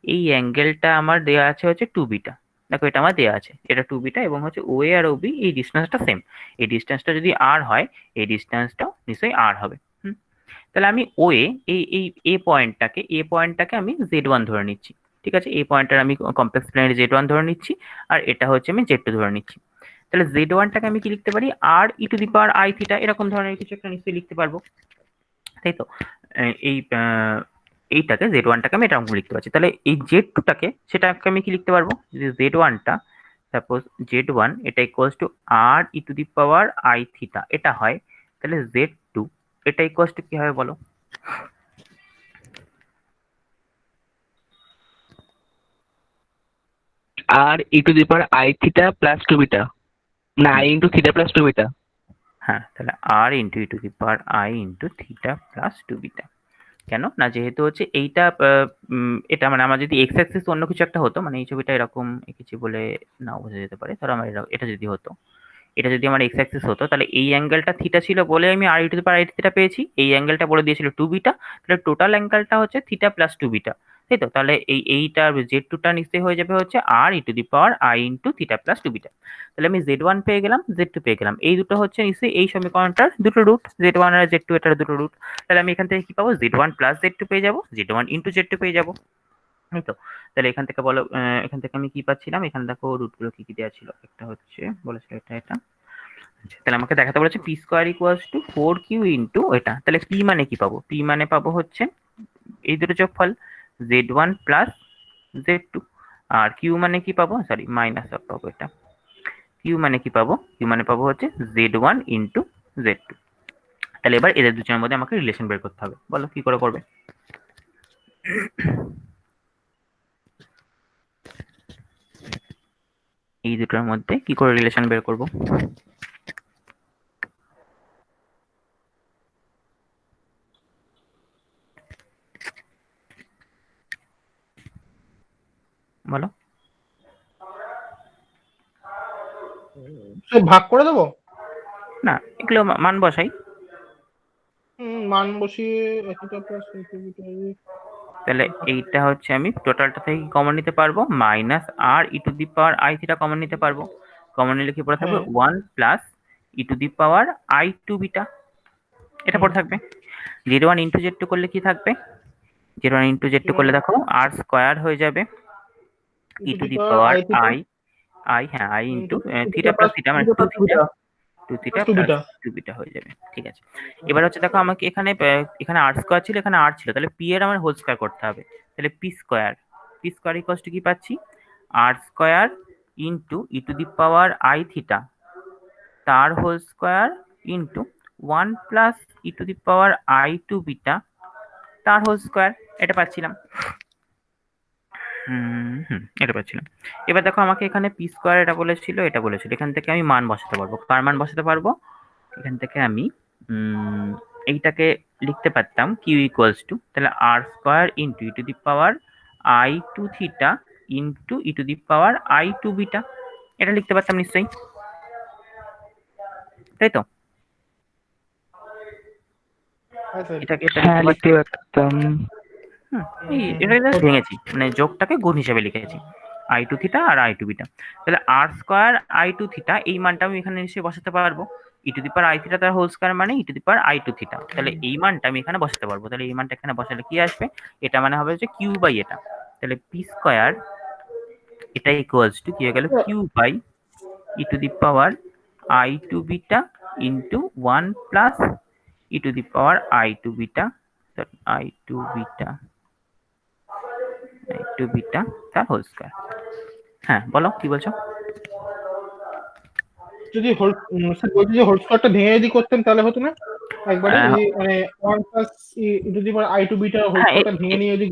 এই অ্যাঙ্গেলটা আমার দেওয়া আছে হচ্ছে 2 বিটা দেখো এটা আমার দেওয়া আছে এটা 2 বিটা এবং হচ্ছে ও এ আর ও বি এই ডিস্টেন্সটা সেম এই ডিস্টেন্সটা যদি আর হয় এই ডিস্টেন্সটাও নিশ্চয়ই আর হবে তাহলে আমি ও এ এই পয়েন্টটাকে আমি z1 ধরে নিচ্ছি ঠিক আছে এই পয়েন্টটার আমি কমপ্লেক্স প্লেনের z1 ধরে নিচ্ছি আর এটা হচ্ছে আমি z2 ধরে নিচ্ছি তাহলে z1টাকে আমি কি লিখতে পারি r E to the power I theta এরকম ধরনের কিছু একটা নিশ্চয়ই লিখতে পারবো তাই তো এই এইটাকে z1টাকে আমি এরকম লিখতে পারছি তাহলে এই z2টাকে সেটাকে আমি কি লিখতে পারবো যে z1টা সাপোজ z1 এটা equals to r E to the power I theta এটা হয় তাহলে z2 এটা ইকুয়ালস টু কি হবে বলো r E to the power I theta plus 2 beta না i into theta plus 2 beta হ্যাঁ তাহলে r into E to the power I into theta plus 2 beta কেন না যেহেতু হচ্ছে এইটা এটা মানে আমার যদি এক্স অ্যাক্সিস অন্য কিছু একটা হতো মানে এই ছবিটা এরকম এঁকেছি বলে নাও বোঝা যেতে পারে ধরো আমার এটা যদি হতো এটা যদি আমার এক্স অ্যাক্সিস হতো তাহলে এই অ্যাঙ্গেলটা থিটা ছিল বলে আমি r E to the power I theta পেয়েছি এই অ্যাঙ্গেলটা বলে দিয়েছিল 2 বিটা তাহলে টোটাল অ্যাঙ্গেলটা হচ্ছে থিটা প্লাস 2 বিটা তাই তো তাহলে এইটার জেড টুটা নিশ্চয়ই হয়ে যাবে হচ্ছে r E to the power I into theta plus 2 beta তাহলে আমি z1 পেয়ে গেলাম z2 পেয়ে গেলাম এই দুটো হচ্ছে নিশ্চয়ই এই সমীকরণটার দুটো রুট z1 আর z2 এটার দুটো রুট তাহলে আমি এখান থেকে কি পাবো z1 প্লাস z2 পেয়ে যাবো z1 ইন্টু z2 পেয়ে যাবো এই তো তাহলে এখান থেকে বলো এখান থেকে আমি কি পাচ্ছিলাম এখানে দেখো রুটগুলো কি কি দেওয়া ছিল একটা হচ্ছে বলেছিল এটা তাহলে আমাকে দেখাতে বলেছে P square equals two 4q into এটা তাহলে পি মানে কি পাবো পি মানে পাবো হচ্ছে এই দুটো যোগফল z1 প্লাস z2 আর কিউ মানে কি পাবো সরি মাইনাস অফ পাবো এটা কিউ মানে কি পাবো কিউ মানে পাবো হচ্ছে z1 ইন্টু z2 তাহলে এবার এদের দুজনের মধ্যে আমাকে রিলেশন বের করতে হবে বলো কি করে করবে এই দুটোর মধ্যে কি করে রিলেশন বের করব বলো ভাগ করে দেবো না এগুলো মান বসাই মান বসিয়ে তাহলে এইটা হচ্ছে আমি টোটালটা থেকে কমন নিতে পারবো minus r E to the power I theta common নিতে পারবো কমন নিলে কি পড়ে থাকবে 1 plus E to the power I two beta এটা পড়ে থাকবে z1 ইন্টু z2 করলে কি থাকবে z1 ইন্টু z2 করলে দেখো আর স্কোয়ার হয়ে যাবে ই টু দি পাওয়ার আই হ্যাঁ I into theta plus theta মানে 2 থিটা প্লাস 2 বিটা হয়ে যাবে ঠিক আছে এবার হচ্ছে দেখো আমাকে এখানে আর স্কোয়ার ছিল এখানে আর ছিল তাহলে পি এর আমার হোল স্কোয়ার করতে হবে তাহলে পি স্কোয়ার ইকুয়ালস টু কি পাচ্ছি r square into E to the power I theta তার whole square into 1 plus E to the power I two beta তার হোল স্কোয়ার, এটা পাচ্ছিলাম। এটা পাচ্ছিলাম। এবার দেখো আমাকে এখানে পি স্কোয়ার এটা বলেছিল, এটা বলেছিল, এখান থেকে আমি মান বসাতে পারবো। কার মান বসাতে পারবো? এখান থেকে আমি এইটাকে লিখতে পারতাম কিউ ইকুয়ালস টু, তাহলে r square into E to the power I two theta into E to the power I two beta, এটা লিখতে পারতাম নিশ্চয়ই, তাই তো? হ্যাঁ স্যার। এটাকে এটা হ্যাঁ, লিখতে লিখতে পারতাম। পারতাম। এটা just ভেঙেছি, মানে যোগটাকে গুণ হিসেবে লিখেছি, আই টু থিটা আর আই টু বিটা। তাহলে r square i two theta এই মানটা আমি এখানে নিশ্চয়ই বসাতে পারবো। ই to the power I theta তার হোল স্কোয়ার মানে ই to the power I two theta, তাহলে এই মানটা আমি এখানে বসাতে পারবো। তাহলে এই মানটা এখানে বসালে কি আসবে? এটা মানে হবে যে কিউ বাই এটা, তাহলে পি স্কোয়ার এটা ইকুয়ালস টু কি হয়ে গেল, q by e to the power I two beta into 1 plus E to the power I two beta, i two beta two beta তার হোল স্কয়ার। হ্যাঁ বলো কি বলছো? যদি হোল স্যার বলছি যে হোল স্কোয়ারটা ভেঙে যদি করতেন তাহলে হতো না একবারে, আহ, যদি মানে 1 plus E to the power I two beta whole হ্যাঁ স্কোয়ারটা ভেঙে নিয়ে যদি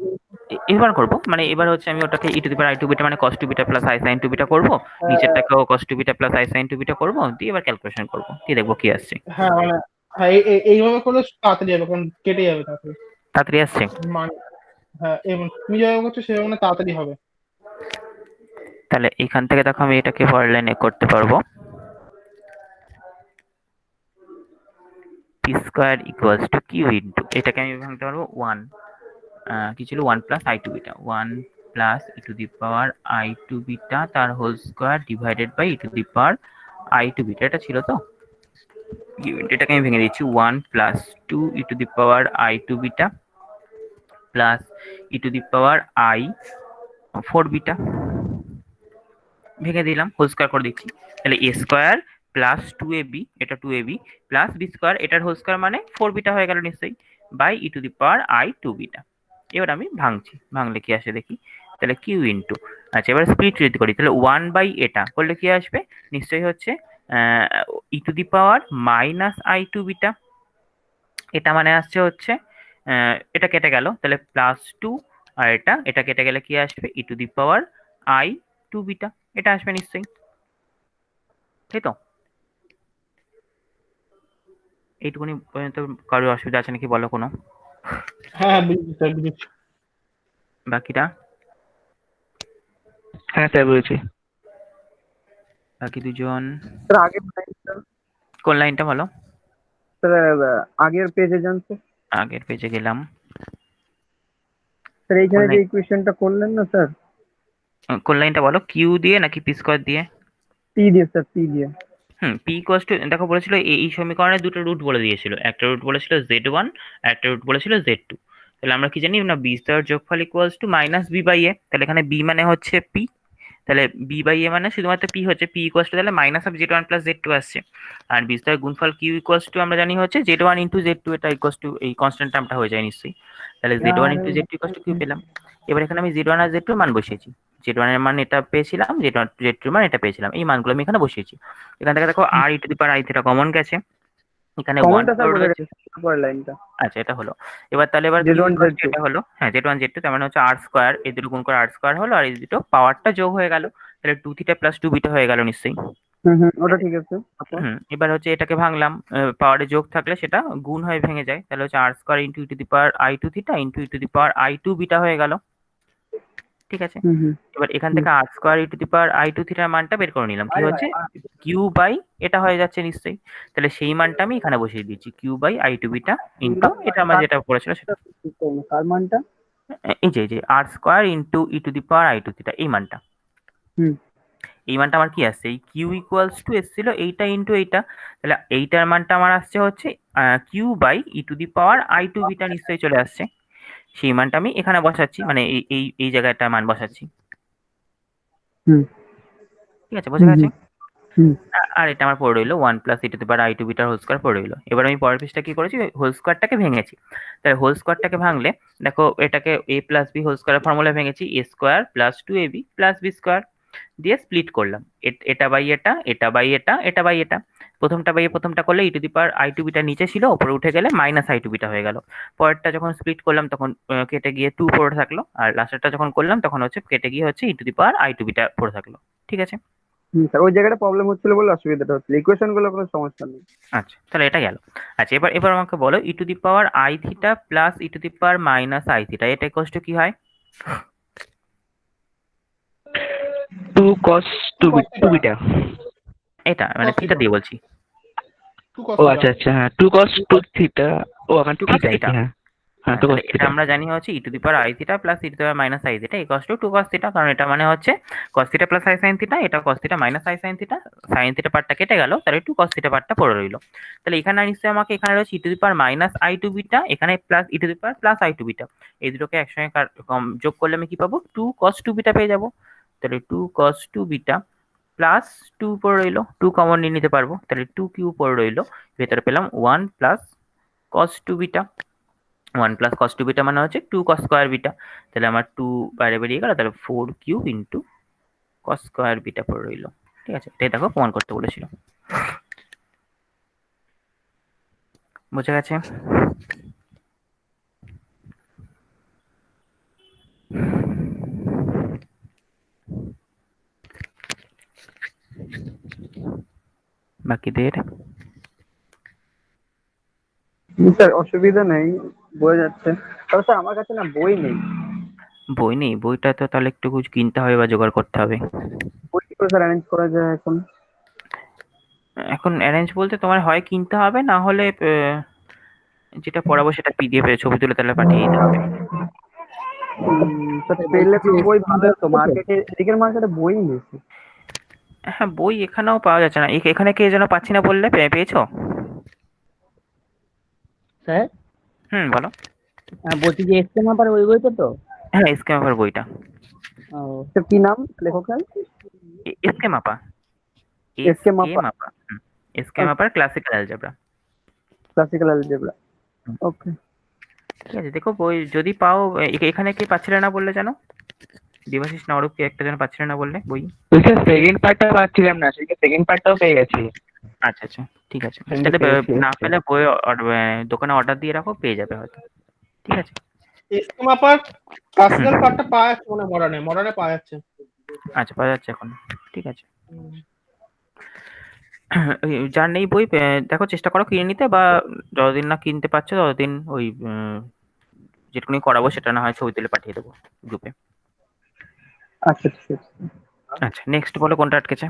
এবার করবো, মানে এবার হচ্ছে আমি ওটাকে e to the power I two beta মানে cos two beta plus I sine two beta করবো, নিচেরটাকেও cos two beta plus I sine two beta করবো, দিয়ে এবার ক্যালকুলেশন করবো, দিয়ে দেখবো কি আসছে। হ্যাঁ মানে হ্যাঁ এইভাবে করলে তাড়াতাড়ি যাবে, কারণ কেটে যাবে তাড়াতাড়ি তাড়াতাড়ি আসছে। মান। হ্যাঁ এবং তুমি যেভাবে করছো সেভাবে মানে তাড়াতাড়ি হবে। তাহলে এখান থেকে দেখো আমি এটাকে পরের লাইনে করতে পারবো, p square equals to q into, এটাকে আমি ভাঙতে পারবো 1 কি ছিল 1 plus I two beta, 1 plus E to the power I two beta তার whole square divided by e to the power I two beta, এটা ছিল তো? এটাকে আমি ভেঙে দিচ্ছি, 1 plus 2 e to the power I two beta plus E to the power i 4 beta, ভেঙে দিলাম, হোল স্কোয়ার করে দিচ্ছি। তাহলে এ স্কোয়ার প্লাস 2ab, এটা 2ab প্লাস বি স্কোয়ার এটার হোল স্কোয়ার মানে 4 বিটা হয়ে গেল নিশ্চয়ই, by e to the power i 2 beta. এবার আমি ভাঙছি, ভাঙলে কি আসে দেখি। তাহলে কিউ ইন্টু, আচ্ছা এবার স্প্লিট যদি করি তাহলে 1 বাই এটা করলে কি আসবে, নিশ্চয়ই হচ্ছে ই to the power minus I two beta, এটা মানে আসছে হচ্ছে এটা কেটে গেল, তাহলে প্লাস 2, আর এটা কেটে গেলে কি আসবে, e to the power I two beta, এটা আসবে নিশ্চয়ই, তাই তো? এইটুকুনি পর্যন্ত কারোর অসুবিধা আছে নাকি বলো কোনো? হ্যাঁ বুঝেছি স্যার, বুঝেছি। বাকিটা? হ্যাঁ স্যার, বুঝেছি। বাকি দুজন স্যার আগের লাইনটা, কোন লাইনটা বলো? স্যার আগের পেজে যান স্যার। আগের পেজে গেলাম। স্যার এইখানে কোন যে লাইন? ইকুয়েশনটা করলেন না স্যার, কোন লাইনটা বলো, কিউ দিয়ে নাকি পি স্কোয়ার দিয়ে? পি দিয়ে স্যার, পি দিয়ে। পি ইকুয়ালস টু, দেখো বলেছিল এই সমীকরণে দুটো রুট বলে দিয়েছিল, একটা রুট বলেছিল z1 আর একটা রুট বলেছিল z2। তাহলে আমরা কি জানি না, বি স্কয়ার যোগফল equals to minus b by a, তাহলে এখানে বি মানে হচ্ছে পি, তাহলে বি বাই এ মানে শুধুমাত্র পি হচ্ছে, পি ইকুয়ালস টু তাহলে minus of z1 plus z2 আসছে, আর বি স্কয়ার গুণফল কিউ ইকুয়ালস টু আমরা জানি হচ্ছে z1 ইন্টু z2, এটা ইকুয়ালস টু এই কনস্ট্যান্ট টার্মটা হয়ে যায় নিশ্চয়ই, তাহলে z1 into z2 equals to Q পেলাম। এবার এখানে আমি z1 আর z2 মান বসিয়েছি, z1 এর মান এটা পেয়েছিলাম, z2 এর মান এটা পেয়েছিলাম, এই মানগুলো আমি এখানে বসিয়েছি। এখান থেকে দেখো r E to the power I theta common গেছে, এখানে 1 কমনটা স্যার পাওয়ার বলে রয়েছে। রেখেছি পরের লাইনটা, আচ্ছা এটা হলো। এবার তাহলে এবার Z1 কিউ Z2। এটা হলো, হ্যাঁ z1 z2, তার মানে হচ্ছে আর স্কোয়ার, এই দুটো গুণ করে আর স্কোয়ার হলো, আর এই দুটো পাওয়ারটা যোগ হয়ে গেল, তাহলে 2 থিটা প্লাস 2 বিটা হয়ে গেল নিশ্চয়ই। ওটা ঠিক আছে। তারপর এবার হচ্ছে এটাকে ভাঙলাম, পাওয়ারে যোগ থাকলে সেটা গুণ হয়ে ভেঙে যায়, তাহলে হচ্ছে আর square into E to the power I two theta into E to the power I two beta হয়ে গেল, ঠিক আছে? এবার এখান থেকে R square E to the power I two থিটার মানটা বের করে নিলাম, কি হচ্ছে কিউ বাই এটা হয়ে যাচ্ছে নিশ্চয়ই, তাহলে সেই মানটা আমি এখানে বসিয়ে দিচ্ছি, Q by I two beta into এটা আমার যেটা পড়েছিল সেটা, কার মানটা? এই যে R square into E to the power I two theta, এই মানটা, হুম এই মানটা আমার কি আসছে, এই কিউ ইকুয়ালস টু এসেছিল এইটা ইন্টু এইটা, তাহলে এইটার মানটা আমার আসছে হচ্ছে q by e to the power I two beta নিশ্চয়ই চলে আসছে, সেই মানটা আমি এখানে বসাচ্ছি, মানে এই এই এই জায়গাটা মান বসাচ্ছি, হুম ঠিক আছে? বোঝা গেছে? হুম আর এটা আমার পড়ে রইলো 1 plus E to the power I two বিটার হোল স্কোয়ার পড়ে রইলো। এবার আমি পরের পৃষ্ঠা কি করেছি, হোল স্কোয়ারটাকে ভেঙেছি, তাহলে হোল স্কোয়ারটাকে ভাঙলে দেখো এটাকে এ প্লাস বি হোল স্কোয়ারের ফর্মুলা ভেঙেছি, A square plus 2ab plus B square দিয়ে স্প্লিট করলাম, এটা বাই এটা, এটা বাই এটা, এটা বাই এটা, প্রথমটা বাই প্রথমটা করলে E to the power I two beta নিচে ছিল, উপরে উঠে গেলে মাইনাস আই টু বিটা হয়ে গেল। পরেরটা যখন স্প্লিট করলাম তখন কেটে গিয়ে 2 পড়ে থাকলো, আর লাস্টেরটা যখন করলাম তখন হচ্ছে কেটে গিয়ে হচ্ছে ই to the power I two beta পড়ে থাকলো। ঠিক আছে, স্যার ওই জায়গাটা প্রবলেম হচ্ছিল বলে অসুবিধাটা হচ্ছিল, ইকুয়েশন গুলো কোনো সমস্যা নেই। আচ্ছা তাহলে এটা গেল। আচ্ছা এবার এবার আমাকে বলো E to the power I theta plus E to the power minus I theta এটা ইকুয়ালস টু কি হয়? 2 cos 2 বিটা। এটা মানে Cos থিটা theta। দিয়ে বলছি। 2 cos ও theta। আচ্ছা আচ্ছা, হ্যাঁ 2 cos 2 থিটা। ও এখন 2 cos থিটা theta। হ্যাঁ হ্যাঁ 2 তাহলে cos এটা থিটা। আমরা জানি হচ্ছে ই to the power I theta plus E to the power minus I theta equals to 2 cos theta, কারণ এটা মানে হচ্ছে cos theta plus I sin theta, এটা cos theta minus I sin theta, sin theta পার্টটা কেটে গেল, তাহলে 2 cos theta পার্টটা পড়ে রইলো। তাহলে এখানে নিশ্চয়ই আমাকে এখানে রয়েছে E to the power minus I two beta, এখানে plus E to the power plus I two beta, এই দুটোকে একসঙ্গে যোগ করলে আমি কি পাবো? 2 cos 2 বিটা পেয়ে যাবো। তাহলে 2 cos 2 বিটা প্লাস 2 পড়ে রইলো, 2 কমন নিয়ে নিতে পারবো, তাহলে 2 কিউ পড়ে রইলো, ভেতরে পেলাম 1 plus cos 2 beta. 1 plus cos 2 beta মানে হচ্ছে 2 cos স্কয়ার বিটা, তাহলে আমার 2 বাইরে বেরিয়ে গেল, তাহলে 4 cube into cos square beta পড়ে রইলো। ঠিক আছে, এটাই দেখো প্রমাণ করতে বলেছিল। বুঝে গেছে? বাকিদের স্যার অসুবিধা নেই, বোঝা যাচ্ছে। তবে স্যার আমার কাছে না বই নেই। বই নেই? বইটা তো তাহলে একটু কিনতে হবে বা জোগাড় করতে হবে। বই কি করে স্যার অ্যারেঞ্জ করা যায় এখন? এখন অ্যারেঞ্জ বলতে তোমার হয় কিনতে হবে, না হলে যেটা পড়াবো সেটা পিডিএফ এ ছবি তুলে তাহলে পাঠিয়ে দিতে হবে। স্যার পেলে তো বই ভালো হতো, মার্কেটে এদিকের মার্কেটে বই নেই স্যার। হ্যাঁ বই এখানেও পাওয়া যাচ্ছে না, এখানে কে যেন পাচ্ছি না বললে, পেয়েছো? স্যার বলো। বলছি যে এসকে মাপার ওই বইটা তো? হ্যাঁ এসকে মাপার বইটা। স্যার কি নাম লেখকের? এসকে মাপা, এসকে মাপা। মাপা। এসকে মাপার classical algebra. Classical algebra. Okay. ঠিক আছে, দেখো বই যদি পাও। এখানে কি পাচ্ছিলে না বললে জানো? দেবাশিস না অরূপ, কি একটা যেন পাচ্ছিলে না বললে বই? ওইটা সেকেন্ড পার্টটা পাচ্ছিলাম না, সেটা সেকেন্ড পার্টটাও পেয়ে গেছি। আচ্ছা আচ্ছা ঠিক আছে, আমি তাহলে পেয়েছি। না পেলে বই দোকানে অর্ডার দিয়ে রাখো, পেয়ে যাবে হয়তো। ঠিক আছে, এসকে মাপার ক্লাসিক্যাল পার্টটা পাওয়া যাচ্ছে মানে মডার্নে পাওয়া যাচ্ছে। আচ্ছা পাওয়া যাচ্ছে এখন। ঠিক আছে, যার নেই বই দেখো চেষ্টা করো কিনে নিতে, বা যতদিন না কিনতে পারছো ততদিন ওই যেটুকুনি করাবো সেটা না হয় ছবি তুলে পাঠিয়ে দেবো গ্রুপে। আচ্ছা ঠিক আছে। আচ্ছা নেক্সট বলো কোনটা আটকেছে?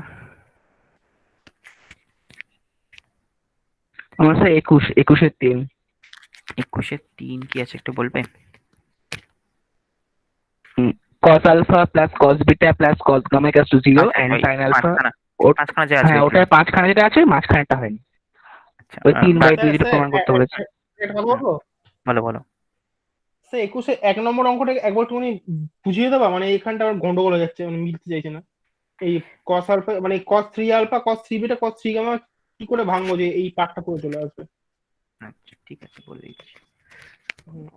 আমার স্যার 21-এর 3। 21-এর 3 কি আছে একটু বলবে? cos alpha plus cos beta plus cos gamma equals to 0 and sin alpha। পাঁচখানা যে আছে হ্যাঁ ওইখানে। ওটা 5খানা যেটা আছে, মাঝখানেটা হয়নি। আচ্ছা, ওই 3/2 স্যার, যেটা প্রমাণ করতে বলেছে। এটা বলবো বলো বলো। স্যার 21-এ 1 নম্বর অঙ্কটা একবার তুমি বুঝিয়ে দেবা, মানে এইখানটা আমার গন্ডগোল হয়ে যাচ্ছে, মানে মিলতে চাইছে না। এই cos আলফা মানে cos 3 alpha cos 3 beta cos 3 gamma কি করে ভাঙবো যে এই পার্টটা পুরো চলে আসবে? আচ্ছা ঠিক আছে বলে দিচ্ছি।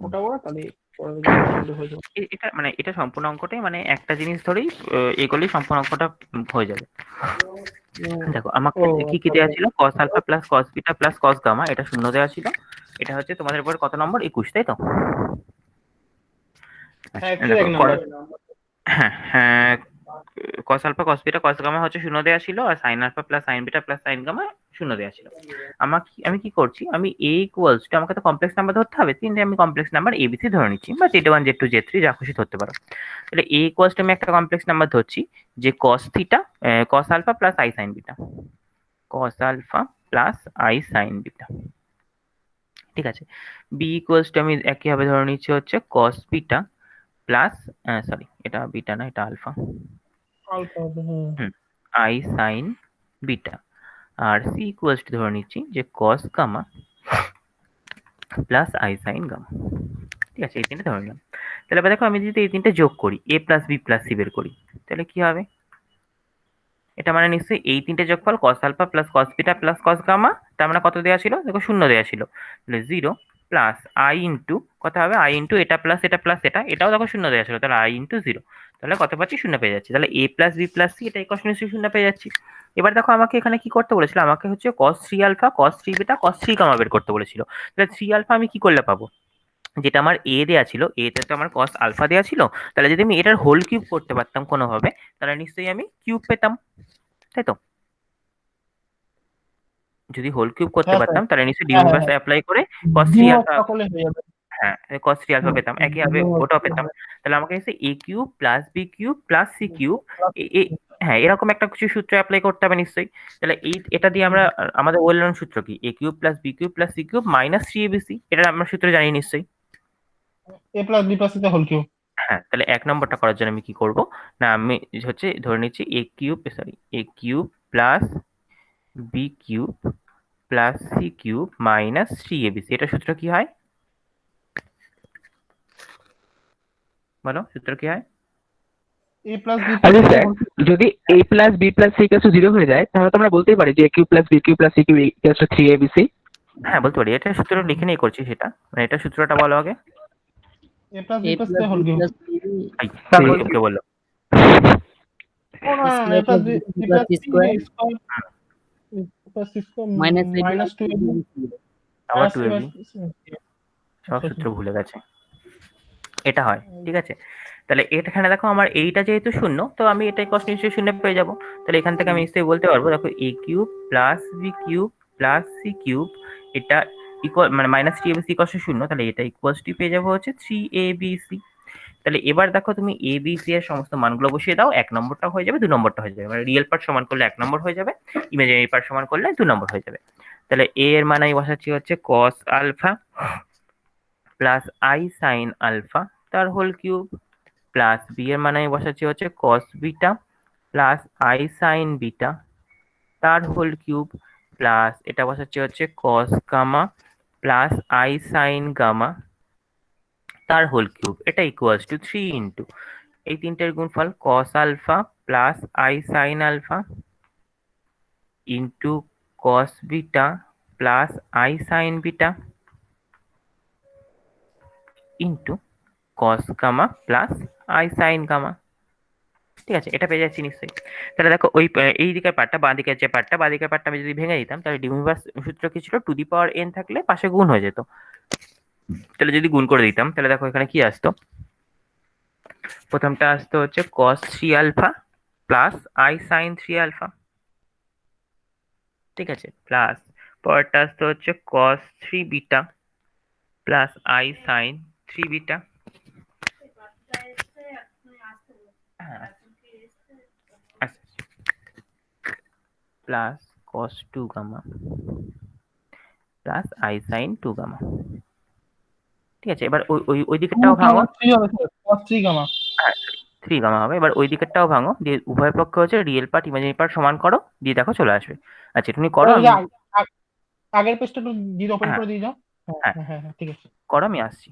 ওটা বলো তাহলে পরে দেখবো হয়ে যাবে। এটা মানে এটা সম্পূর্ণ অঙ্কটাই মানে একটা জিনিস ধরেই এগুলোই সম্পূর্ণ অঙ্কটা হয়ে যাবে। দেখো আমাকে কি কি দেওয়া ছিল? cos alpha plus cos beta plus cos gamma, এটা শূন্য দেওয়া ছিল। এটা হচ্ছে তোমাদের উপর কত নম্বর? 21, তাই তো? হ্যাঁ আচ্ছা, একটু এক দেখো, নম্বর। হ্যাঁ হ্যাঁ cos alpha cos beta cos gamma হচ্ছে শূন্য দেওয়া ছিল, আর sin alpha plus sin beta plus sin gamma শূন্য দেওয়া ছিল। আমি কি করছি, আমি a ইকুয়ালস টু, আমাকে তো কমপ্লেক্স নাম্বার ধরতে হবে, তিনটে আমি কমপ্লেক্স নাম্বার এবিসি ধরে নিচ্ছি, বা z1 z2 z3 যা খুশি ধরতে পারো। তাহলে a ইকুয়ালস টু আমি একটা কমপ্লেক্স নাম্বার ধরছি যে cos theta cos alpha plus i sin beta, cos alpha plus i sin beta. ঠিক আছে, b ইকুয়ালস টু আমি একইভাবে ধরে নিচ্ছি হচ্ছে cos বিটা প্লাস, সরি এটা বিটা না, এটা alpha, alpha i sin beta. আর c ইকুয়ালস টু ধরে নিচ্ছি যে cos gamma plus i sin gamma. ঠিক আছে, এই তিনটে ধরে নিলাম। তাহলে এবার দেখো আমি যদি এই তিনটে যোগ করি, a plus b plus c বের করি, তাহলে কি হবে? এটা মানে নিশ্চয়ই এই তিনটে যোগফল cos alpha plus cos beta plus cos gamma, তার মানে কত দেওয়া ছিল? দেখো শূন্য দেওয়া ছিল, তাহলে 0 প্লাস i ইন্টু কত হবে? i ইন্টু এটা প্লাস এটা প্লাস এটাও দেখো শূন্য দেওয়া ছিল, তাহলে i ইন্টু 0, তাহলে কত পাচ্ছি? শূন্য পেয়ে যাচ্ছি। তাহলে a plus b plus c এটা ইকুয়াল নিশ্চয়ই শূন্য পেয়ে যাচ্ছি। এবার দেখো আমাকে এখানে কি করতে বলেছিল, আমাকে হচ্ছে cos 3 alpha cos 3 beta cos 3 gamma বের করতে বলেছিল। তাহলে 3 আলফা আমি কি করলে পাবো, যেটা আমার এ দেয়া ছিল, এ তে তো আমার cos আলফা দেয়া ছিল, তাহলে যদি আমি এটার হোল কিউব করতে পারতাম কোনোভাবে, তাহলে নিশ্চয়ই আমি কিউব পেতাম, তাই তো? যদি হোল কিউব করতে হ্যাঁ স্যার, পারতাম তাহলে নিশ্চয়ই হ্যাঁ হ্যাঁ ডিউভার্স হ্যাঁ, অ্যাপ্লাই করে cos 3 দ্বিমত আলফা, সকলে হয়ে যাবে। হ্যাঁ cos 3 আলফা হুম, পেতাম, একইভাবে দ্বিমত ওটাও সকলে পেতাম। হয়ে তাহলে আমাকে এসে a cube plus b cube plus c cube, যাবে। হ্যাঁ এরকম একটা কিছু সূত্র অ্যাপ্লাই করতে হবে নিশ্চয়ই। তাহলে এটা দিয়ে আমরা আমাদের ওয়েল সূত্র কি, a cube plus b cube plus c cube minus 3abc, এটা আমরা সূত্র জানি নিশ্চয়ই। এ প্লাস বি প্লাস সিতে হোল কিউব। হ্যাঁ, তাহলে ১ নম্বরটা করার জন্য আমি কি করব? না আমি হচ্ছে ধরে নিচ্ছি a cube plus b cube plus c cube minus 3abc, এটা সূত্র কি হয় বলো, সূত্র কি হয়? এ প্লাস বি প্লাস আচ্ছা সিতে স্যার, হোল কিউব। যদি a plus b plus c equal to 0 হয়ে যায় তাহলে তো আমরা বলতেই পারি যে a cube plus b cube plus c cube equal to 3abc। হ্যাঁ বলতে পারি, এটা সূত্র লিখে নিয়ে করছি সেটা, মানে এটা সূত্রটা বলো আগে। A plus A B plus plus সিতে whole B cube. Plus C I, তারপর কে বললো? ও না না, A square plus plus B B B plus plus C C square square plus C square minus A minus plus two B A আবার minus 2ab, সব আচ্ছা সূত্র ভুলে গেছে, এটা হয়, ঠিক আছে? তাহলে এখানে দেখো আমার এইটা যেহেতু শূন্য, তো আমি এটাই কষ্ট নিশ্চয়ই শূন্য পেয়ে যাবো। তাহলে এখান থেকে আমি নিশ্চয়ই বলতে পারবো, দেখো a cube plus b cube plus c cube, এটা ইকুয়াল মানে মাইনাস 3abc ইকুয়াল শূন্য, তাহলে এটা ইকুয়ালস টু পেয়ে যাবো হচ্ছে 3abc। তাহলে এবার দেখো তুমি এ বি সি এর সমস্ত মানগুলো বসিয়ে দাও, ১ নম্বরটা হয়ে যাবে, ২ নম্বরটা হয়ে যাবে, মানে রিয়েল পার্ট সমান করলে ১ নম্বর হয়ে যাবে, ইমাজিনারি পার্ট সমান করলে ২ নম্বর হয়ে যাবে। তাহলে এ এর মান আমি বসাচ্ছি হচ্ছে cos alpha plus I sine alpha তার হোল কিউব, প্লাস বি এর মান আমি বসাচ্ছি হচ্ছে cos beta plus I sine beta তার হোল কিউব, প্লাস এটা বসাচ্ছি হচ্ছে cos gamma plus I sine gamma তার হোল কিউব, এটা ইকুয়ালস টু 3 ইন্টু এই তিনটের গুণফল cos alpha plus I sine alpha into cos beta plus I sine beta into cos gamma plus I sine gamma. ঠিক আছে, এটা পেয়ে যাচ্ছি নিশ্চয়ই। তাহলে দেখো ওই এই দিকের পার্টটা, বাঁ দিকের যে পার্টটা, বাঁ দিকের পার্টটা আমি যদি ভেঙে দিতাম, তাহলে ডিমিভার্স সূত্র কি ছিল, টু দি পাওয়ার এন থাকলে পাশে গুণ হয়ে যেত। তাহলে যদি গুণ করে দিতাম, তাহলে দেখো এখানে কি আসতো, প্রথমটা আসতো হচ্ছে cos 3 alpha plus I sine 3 alpha, ঠিক আছে, প্লাস পরেরটা আসতো হচ্ছে cos 3 beta plus I sine 3 beta, plus cos 2 gamma plus I sine 2 gamma. ঠিক আছে, এবার ওই ওই ওই টু দিকেরটাও ভাঙো, গামা থ্রি হবে স্যার, cos 3 গামা। হ্যাঁ 3 গামা হবে। এবার ওই দিকেরটাও ভাঙো, দিয়ে উভয় পক্ষে হচ্ছে রিয়েল পার্ট ইমাজিনারি পার্ট সমান করো, দিয়ে দেখো চলে আসবে। আচ্ছা তুমি করো, ওই যে আমি আগের পেজটা একটু দিয়ে ওপেন হ্যাঁ করে দিয়ে যাও। হ্যাঁ হ্যাঁ হ্যাঁ হ্যাঁ হ্যাঁ, ঠিক আছে। করো, আমি আসছি।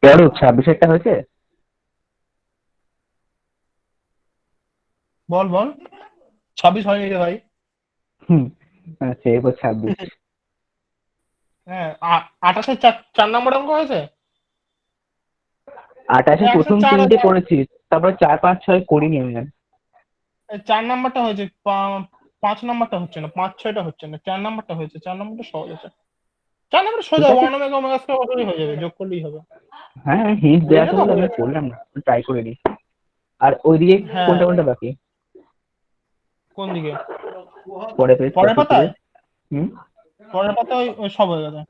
কেন 26-এরটা হয়েছে? বল বল, 26 হয়নি রে ভাই। হুম, আচ্ছা এরপর 26। হ্যাঁ 28-এর 4 নম্বর অঙ্ক হয়েছে। 28-এ প্রথম 104 তিনটে আছে, করেছি, তারপরে 4, 5, 6 করিনি আমি আর। 4 নাম্বারটা হয়েছে, 5 নাম্বারটা হচ্ছে না, 5-6টা হচ্ছে না, 4 নাম্বারটা হয়েছে, 4 নাম্বারটা সহজ আছে। 4 নাম্বারটা সোজা, ঠিক আছে, 1 ওমেগা ওমেগা স্কয়ার বসালেই হয়ে যাবে, যোগ করলেই হবে। হ্যাঁ হিন্ট দেওয়া এটা আছে তো বলে হয়ে আমি যাবে। করলাম না, ট্রাই করে নিই। আর ওইদিকে হ্যাঁ, কোনটা কোনটা বাকি? কোন দিকে? পরে পেজ পরের 34 পাতায়, পেজ। হুম, পরের পাতায় ওই সব হয়ে গেছে।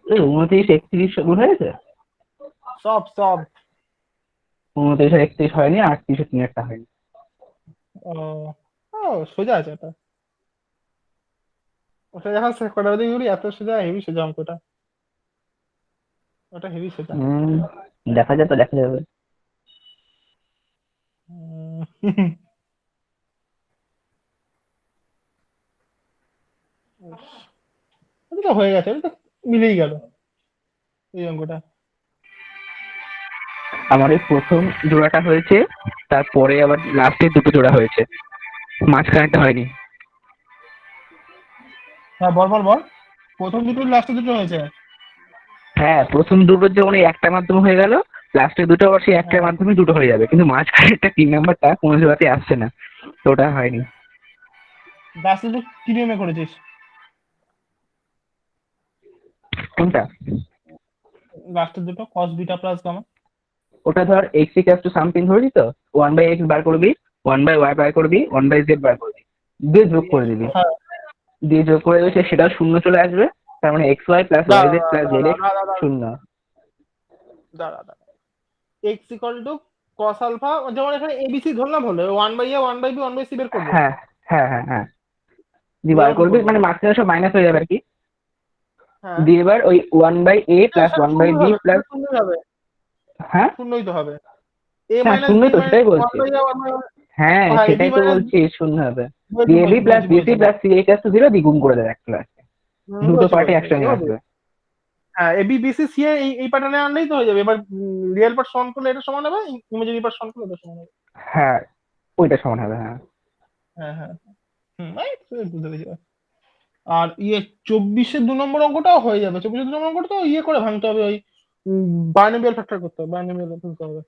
এই 29, 31 গুণ হয়ে গেছে। সব সব 29 আর 31 হয়নি, 38 আর 3 একটা হয়নি। ও, ও সোজা আছে এটা। ওটা যখন কটা দিকে বলি এত সোজা, হেভি সোজা অঙ্কটা, ওটা হেভি সোজা। হুম, দেখা যাবে, দেখা যাবে। উম, এটা তো হয়ে গেছে, এটা তো মিলেই গেল এই অঙ্কটা। আমার এই প্রথম জোড়াটা হয়েছে, তারপরে আবার লাস্টে দুটো জোড়া হয়েছে, মাঝখানেরটা হয়নি। হ্যাঁ বল বল বল, প্রথম দুটো লাস্টে দুটো হয়েছে। হ্যাঁ, প্রথম দুটোর যেমন এই একটা মাধ্যমে হয়ে গেল, লাস্টে দুটো আবার সেই একটার হ্যাঁ মাধ্যমে দুটো হয়ে যাবে, কিন্তু মাঝখানেরটা 3 নাম্বারটা কোনো জোড়াতে আসছে না, তো ওটা হয়নি। লাস্টে দুটো কি নিয়মে করেছিস? কোনটা? লাস্টের দুটো কস বিটা প্লাস গামা। ওটা ধর এক্স ইকুয়ালস টু সামথিং ধরবি তো, 1/x বার করবি, 1/y বার করবি, 1/z বার করবি, দিয়ে যোগ করে দিবি, হ্যাঁ দিয়ে যোগ করে দিবি, সেটাও শূন্য চলে আসবে, তার মানে xy প্লাস দাঁড়া yz প্লাস দাঁড়া zx দাঁড়া দাঁড়া শূন্য। দাঁড়া দাঁড়া, x equal to cos alpha, যেমন এখানে এবিসি ধরলাম, হলো 1/a 1/b 1/c বের করবো। হ্যাঁ হ্যাঁ হ্যাঁ হ্যাঁ, দিয়ে দিয়ে বার আবার কি করবি, করবো? মানে মাঝখানে সব মাইনাস হয়ে যাবে আর কি। হ্যাঁ দিয়ে এবার ওই 1/a প্লাস সেটা শূন্যই 1/b হবে, প্লাস, সেটা শূন্যই হবে, হ্যাঁ শূন্যই তো হবে। এ হ্যাঁ মাইনাস বি শূন্যই তো, মাইনাস সেটাই ওয়ান বলছি। বাই ওয়ান বাই, হ্যাঁ হ্যাঁ এবি সেটাই তো মাইনাস বলছি, শূন্য হবে। বলছি দিয়ে এবি বলছি প্লাস বলছি বিসি বলছি প্লাস সি ইকুয়ালস টু 0 দ্বিগুণ করে দেবে একটা ক্লাসে, দুটো বলছি পার্টি বলছি একসঙ্গে এবার আসবে। হ্যাঁ এবি বিসি সি এই প্যাটার্নে আনলেই তো হয়ে যাবে। এবার রিয়েল পার্ট সমান করলে এটা সমান হবে, ইমেজিনারি পার্ট সমান করলে এটা সমান হবে। হ্যাঁ ওইটা সমান হবে, হ্যাঁ। হ্যাঁ হ্যাঁ বুঝতে পেরেছি এবার। আর 24-এর 2 নম্বর অঙ্কটাও হয়ে যাবে। 24-এর 2 নম্বর অঙ্কটা তো করে ভাঙতে হবে, ওই বাইনোমিয়াল ফ্যাক্টর করতে হবে, বাইনোমিয়াল তুলতে হবে।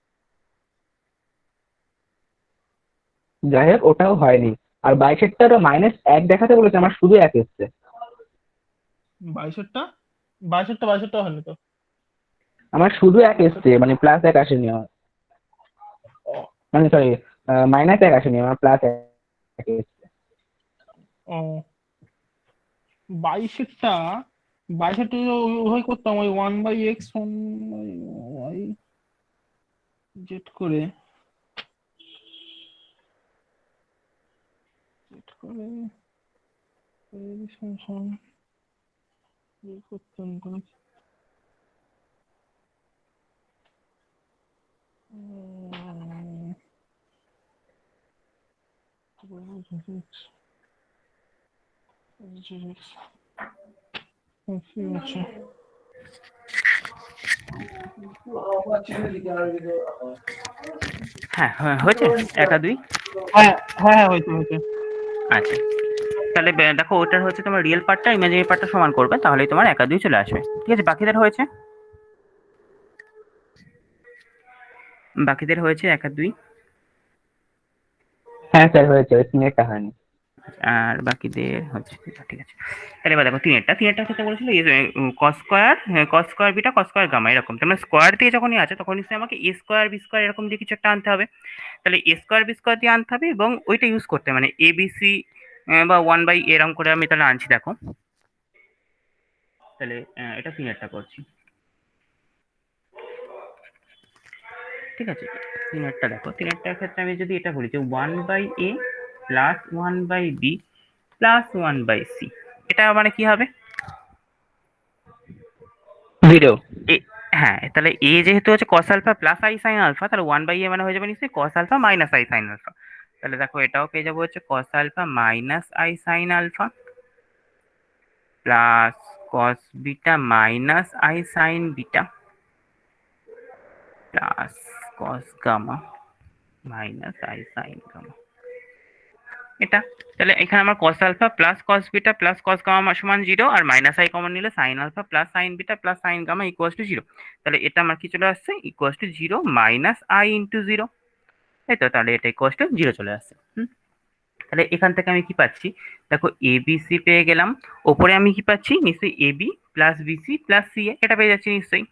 যাই হোক, ওটাও হয়নি। আর 22-এরটা ওটা -1 দেখাতে বলেছে, আমার শুধু 1 এসছে। 22-এরটা 22-এরটা হয়নি তো। আমার শুধু 1 এসছে, মানে +1 আসেনি আমার, ও মানে সরি, -1 আসেনি আমার, +1 এসছে। ও 22-এরটা 22-এরটা ওই করতাম, ওই 1/x 1/y জেড করে জেড করে সমান ইয়ে করতাম তাহলে। উম, আচ্ছা হ্যাঁ হয়েছে 1 আর 2। হ্যাঁ হ্যাঁ হ্যাঁ হয়েছে হয়েছে। আচ্ছা, তাহলে দেখো ওটার হচ্ছে তোমার রিয়েল পার্টটা ইমাজিনারি পার্টটা সমান করবে, তাহলেই তোমার 1 আর 2 চলে আসবে। ঠিক আছে, বাকিদের হয়েছে 1 আর 2, হ্যাঁ স্যার হয়েছে, ওই 3-এরটা হয়নি। আর বাকিদের হচ্ছে। ঠিক আছে, তাহলে এবার দেখো তিনেরটা ক্ষেত্রে বলেছিল cos square beta cos square gamma এরকম, তার মানে স্কোয়ার দিয়ে যখনই আছে তখন নিশ্চয়ই আমাকে এ স্কোয়ার বি স্কোয়ার এরকম দিয়ে কিছু একটা আনতে হবে। তাহলে এ স্কোয়ার বি স্কোয়ার দিয়ে আনতে হবে এবং ওইটা ইউজ করতে হবে, মানে এ বি সি বা 1/a এরকম করে আমি তাহলে আনছি। দেখো তাহলে এটা তিনেরটা করছি। ঠিক আছে, তিনেরটার ক্ষেত্রে আমি যদি এটা বলি যে 1/a plus 1/b plus 1/c, এটা মানে কি হবে? 0। এ হ্যাঁ, তাহলে এ যেহেতু হচ্ছে cos alpha plus I sine alpha, তাহলে 1/a মানে হয়ে যাবে নিশ্চয়ই cos alpha minus I sine alpha. তাহলে দেখো এটাও পেয়ে যাবো হচ্ছে cos alpha minus I sine alpha plus cos beta minus I sine beta plus cos gamma minus I sine gamma. এটা তাহলে এখানে আমার cos alpha plus cos beta plus cos gamma সমান 0, আর মাইনাস আই কমন নিলে sine alpha plus sine beta plus sine gamma equals to 0। তাহলে এটা আমার কি চলে আসছে, equals to 0 minus i into 0। তাই তো, তাহলে এটা ইকুয়ালস টু 0 চলে আসছে। তাহলে এখান থেকে আমি কি পাচ্ছি, দেখো এ বি সি পেয়ে গেলাম, ওপরে আমি কি পাচ্ছি নিশ্চয়ই A B plus BC plus C A, এটা পেয়ে যাচ্ছি নিশ্চয়ই,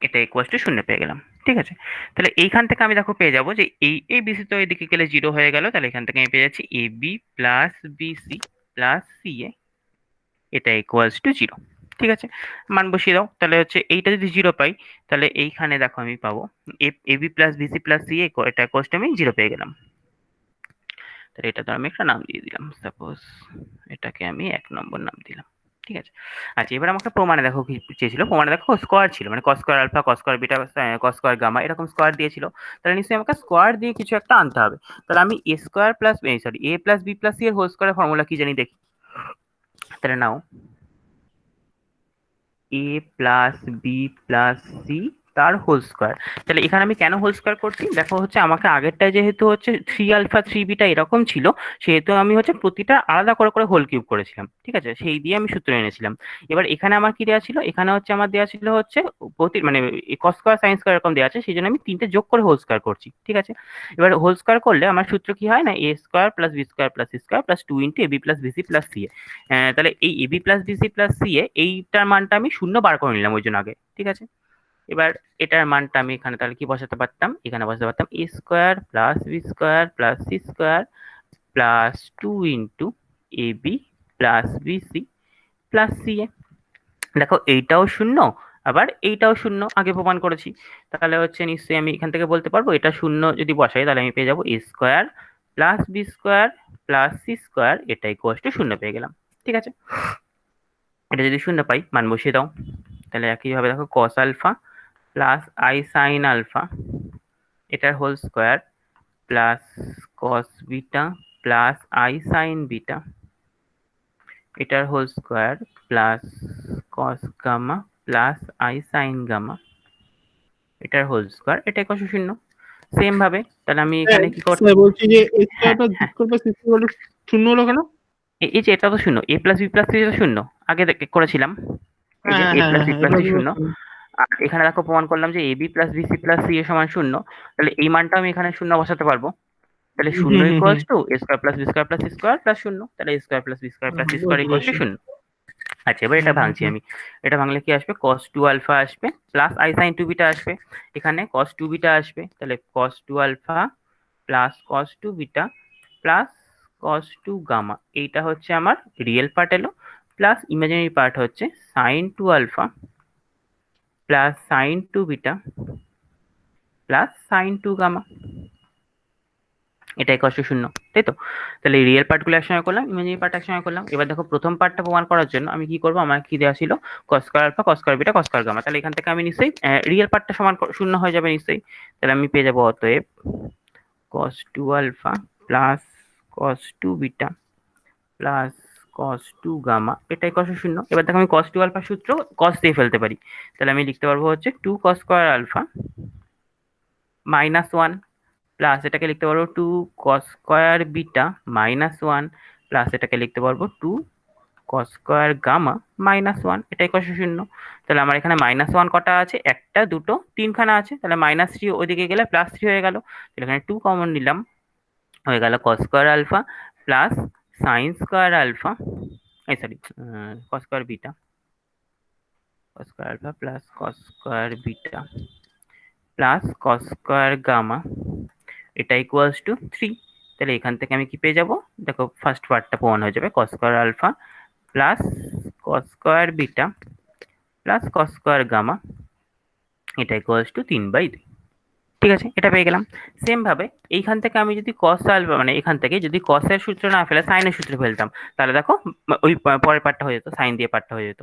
এটা ইকুয়ালস টু 0 পেয়ে গেলাম। ঠিক আছে, তাহলে এইখান থেকে আমি দেখো পেয়ে যাবো যে এই এ বিসি তো এদিকে গেলে 0 হয়ে গেল, তাহলে এখান থেকে আমি পেয়ে যাচ্ছি A B plus BC plus C A, এটা ইকুয়ালস টু 0। ঠিক আছে, মান বসিয়ে দাও, তাহলে হচ্ছে এইটা যদি 0 পাই, তাহলে এইখানে দেখো আমি পাবো A B plus BC plus C A, এটা ইকুয়ালস টু আমি 0 পেয়ে গেলাম। তাহলে এটা তো আমি একটা নাম দিয়ে দিলাম, সাপোজ এটাকে আমি 1 নম্বর নাম দিলাম। ঠিক আছে, আচ্ছা এবার আমাকে প্রমাণে দেখো কি চেয়েছিল, প্রমাণে দেখো স্কোয়ার ছিল, মানে cos square alpha cos square beta cos square gamma এরকম স্কোয়ার দিয়েছিল, তাহলে নিশ্চয়ই আমাকে স্কোয়ার দিয়ে কিছু একটা আনতে হবে। তাহলে আমি এ স্কোয়ার প্লাস সরি এ প্লাস বি প্লাস সি এর হোল স্কোয়ারের ফর্মুলা কি জানি দেখি। তাহলে নাও এ প্লাস বি প্লাস সি তার হোল স্কোয়ার। তাহলে এখানে আমি কেন হোল স্কোয়ার করছি দেখো, হচ্ছে আমাকে আগেরটায় যেহেতু হচ্ছে 3 আলফা 3 বিটা এরকম ছিল, সেহেতু আমি হচ্ছে প্রতিটা আলাদা করে করে হোল কিউব করেছিলাম, ঠিক আছে, সেই দিয়ে আমি সূত্র এনেছিলাম। এবার এখানে আমার কি দেওয়া ছিল, এখানে হচ্ছে আমার দেওয়া ছিল হচ্ছে প্রতি মানে কস স্কোয়ার সাইন স্কোয়ার এরকম দেওয়া আছে, সেই জন্য আমি 3টে যোগ করে হোল স্কোয়ার করছি, ঠিক আছে। এবার হোল স্কোয়ার করলে আমার সূত্র কি হয় না, A square plus B square plus C square plus 2 AB plus BC plus C A. তাহলে এই AB plus BC plus C A এইটার মানটা আমি শূন্য বার করে নিলাম ওই জন্য আগে, ঠিক আছে। এবার এটার মানটা আমি এখানে তাহলে কি বসাতে পারতাম, এখানে বসাতে পারতাম A square plus B square plus C square plus 2 AB plus BC plus C A. দেখো এইটাও শূন্য, আবার এইটাও শূন্য, আগে প্রমাণ করেছি। তাহলে হচ্ছে নিশ্চয়ই আমি এখান থেকে বলতে পারবো এটা শূন্য যদি বসাই তাহলে আমি পেয়ে যাবো A square plus B square plus C square, এটা ইকুয়ালস টু শূন্য পেয়ে গেলাম, ঠিক আছে। এটা যদি শূন্য পাই মান বসিয়ে দাও, তাহলে একইভাবে দেখো cos alpha plus I sine alpha এটার whole square plus cos beta plus I sine beta এটার whole square plus cos gamma plus I sine gamma এটার হোল স্কোয়ার, এটা ইকুয়াল শূন্য। সেম ভাবে তাহলে আমি এখানে কি করছি, স্যার বলছি যে এ হ্যাঁ স্কোয়ারটা যোগ করবে সি স্কোয়ার শূন্য হলো কেন? এই যে এটা তো শূন্য, এ প্লাস বি প্লাস সি শূন্য, আগে করেছিলাম, এই যে হ্যাঁ এ হ্যাঁ প্লাস হ্যাঁ বি হ্যাঁ, প্লাস এটা সি শূন্য। আর এখানে দেখো প্রমাণ করলাম যে AB plus BC plus C এর সমান শূন্য, তাহলে এই মানটা আমি এখানে শূন্য বসাতে পারবো। তাহলে শূন্য hmm hmm hmm equals to A square plus B square plus C square plus শূন্য, তাহলে A square plus B square plus C square বুঝতে ইকুয়ালস টু পেরেছি। শূন্য। আচ্ছা এবার এটা ভাঙছি আমি, এটা ভাঙলে কি আসবে, cos 2 আলফা আসবে প্লাস আই সাইন 2 বিটা আসবে, এখানে cos 2 বিটা আসবে, তাহলে cos 2 alpha plus cos 2 beta plus cos 2 gamma, এইটা হচ্ছে আমার রিয়েল পার্ট এলো, প্লাস ইমাজিনারি পার্ট হচ্ছে sin 2 alpha plus sin 2 beta plus sin 2 gamma, এটা ইকুয়াল টু শূন্য, তাই তো। তাহলে রিয়েল পার্টগুলো একসঙ্গে করলাম, ইমাজিনারি পার্ট একসঙ্গে করলাম। এবার দেখো প্রথম পার্টটা প্রমাণ করার জন্য আমি কি করবো, আমার কি দেওয়া ছিল cos square alpha cos square beta cos square gamma, তাহলে এখান থেকে আমি নিশ্চয়ই রিয়েল পার্টটা সমান শূন্য হয়ে যাবে নিশ্চয়ই। তাহলে আমি পেয়ে যাবো অতএব cos 2 alpha plus cos 2 beta plus cos 2 gamma, এটা ইকুয়াল টু শূন্য। এবার দেখো আমি cos 2 আলফা সূত্র cos দিয়ে ফেলতে পারি, তাহলে আমি লিখতে পারবো হচ্ছে 2 cos square alpha minus 1 plus এটাকে লিখতে পারবো 2 cos square beta minus 1 plus এটাকে লিখতে পারবো 2 cos স্কয়ার গামা মাইনাস 1, এটা ইকুয়াল টু শূন্য। তাহলে আমার এখানে মাইনাস 1 কটা আছে, একটা দুটো তিনখানা আছে, তাহলে মাইনাস 3 ওইদিকে গেলে প্লাস 3 হয়ে গেল, তাহলে এখানে 2 কমন নিলাম, হয়ে গেল cos square alpha plus sin square alpha, এই sorry cos square beta, cos square alpha plus cos square beta plus cos square gamma, এটা ইকুয়ালস টু 3। তাহলে এখান থেকে আমি কি পেয়ে যাব, দেখো ফার্স্ট পার্টটা প্রমাণ হয়ে যাবে, cos square alpha plus cos square beta plus cos square gamma, এটা ইকুয়ালস টু 3/2, ঠিক আছে, এটা পেয়ে গেলাম। সেম ভাবে এইখান থেকে আমি যদি cos আলফা মানে এখান থেকে যদি cos এর সূত্র না ফেলে sin এর সূত্র ফেলতাম, তাহলে দেখো ওই পরের পার্টটা হয়ে যেত, sin দিয়ে পার্টটা হয়ে যেত,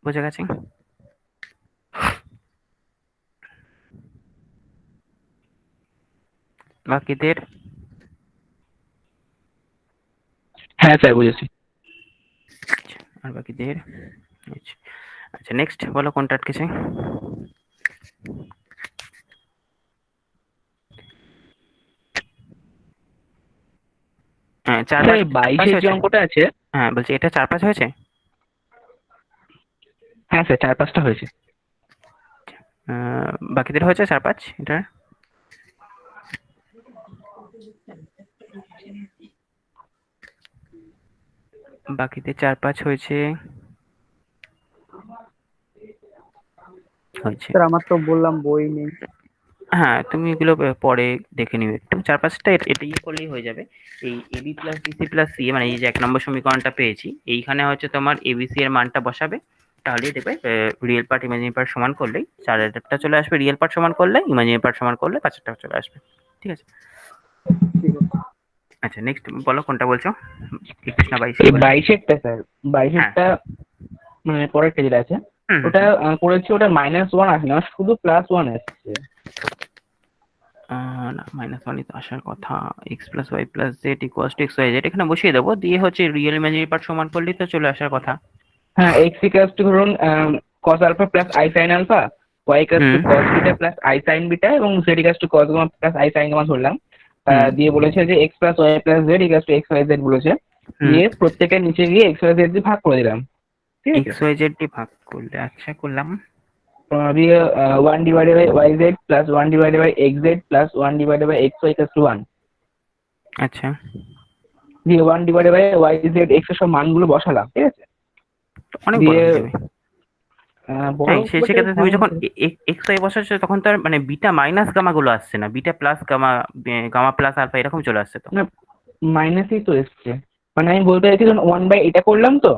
বুঝে গেছে। বাকিদের হ্যাঁ স্যার বুঝেছি। আর বাকিদের আচ্ছা, আচ্ছা নেক্সট বলো কোনটা আটকেছে। হ্যাঁ চার স্যার পাঁচ এই পাঁচ 22-এর যে হয়েছে, অঙ্কটা আছে, হ্যাঁ বলছি এটা 4-5 হয়েছে। হ্যাঁ স্যার 4-5টা হয়েছে। বাকিদের হয়েছে 4-5 এটা, বাকিদের 4-5 হয়েছে হয়েছে। স্যার আমার তো বললাম বই নেই। হ্যাঁ তুমি এগুলো পরে দেখে নিও একটু, 4-5টা এটা ইয়ে করলেই হয়ে যাবে। এই AB plus BC plus C মানে এই যে 1 নম্বর সমীকরণটা পেয়েছি, এইখানে হচ্ছে তোমার এবিসি এর মানটা বসাবে, তাহলেই দেখবে রিয়েল পার্ট ইমাজিনারি পার্ট সমান করলেই 4টা চলে আসবে, রিয়েল পার্ট সমান করলে ইমাজিনারি পার্ট সমান করলে 5টা চলে আসবে, ঠিক আছে। ঠিক আছে। আচ্ছা নেক্সট বলো কোনটা বলছো, 21 না 22 এই 22-এরটা স্যার, 22-এরটা মানে পরেরটা যেটা আছে ওটা করেছি, ওটা -1 আসে না, শুধু +1 আসছে। না -1ই তো আসার কথা, x plus Y plus Z equals to X Y Z এখানে বসিয়ে দেবো, দিয়ে হচ্ছে রিয়েল ইমাজিনারি পার্ট সমান করলেই তো চলে আসার কথা। হ্যাঁ, x ইকুয়ালস টু ধরুন cos alpha plus i sin alpha, y equals to hmm cos beta plus i sin beta এবং z equals to cos gamma plus i sin gamma ধরলাম। হুম দিয়ে বলেছে যে x plus y plus z equals to x y z বলেছে। হুম দিয়ে প্রত্যেকের নিচে গিয়ে x y z দিয়ে ভাগ করে দিলাম, ঠিক আছে? এক্স ওয়াই জেড দিয়ে ভাগ করলে আচ্ছা করলাম। দিয়ে 1 divided by y z plus 1 divided by x z plus 1 divided by x y equals to 1। আচ্ছা দিয়ে 1 divided by y z x এর সব মানগুলো বসালাম, ঠিক আছে? অনেক বড় দিয়ে হয়ে যাবে। বড় হ্যাঁ সেক্ষেত্রে তুমি যখন বলতে এক্স ওয়াই বসাচ্ছ তখন তো আর মানে বিটা মাইনাস গামা গুলো আসছে না, beta plus gamma, gamma plus alpha এরকম চলে আসছে তো। না, মাইনাসই তো এসছে। মানে আমি বলতে চাইছি ধরুন 1 বাই এটা করলাম তো,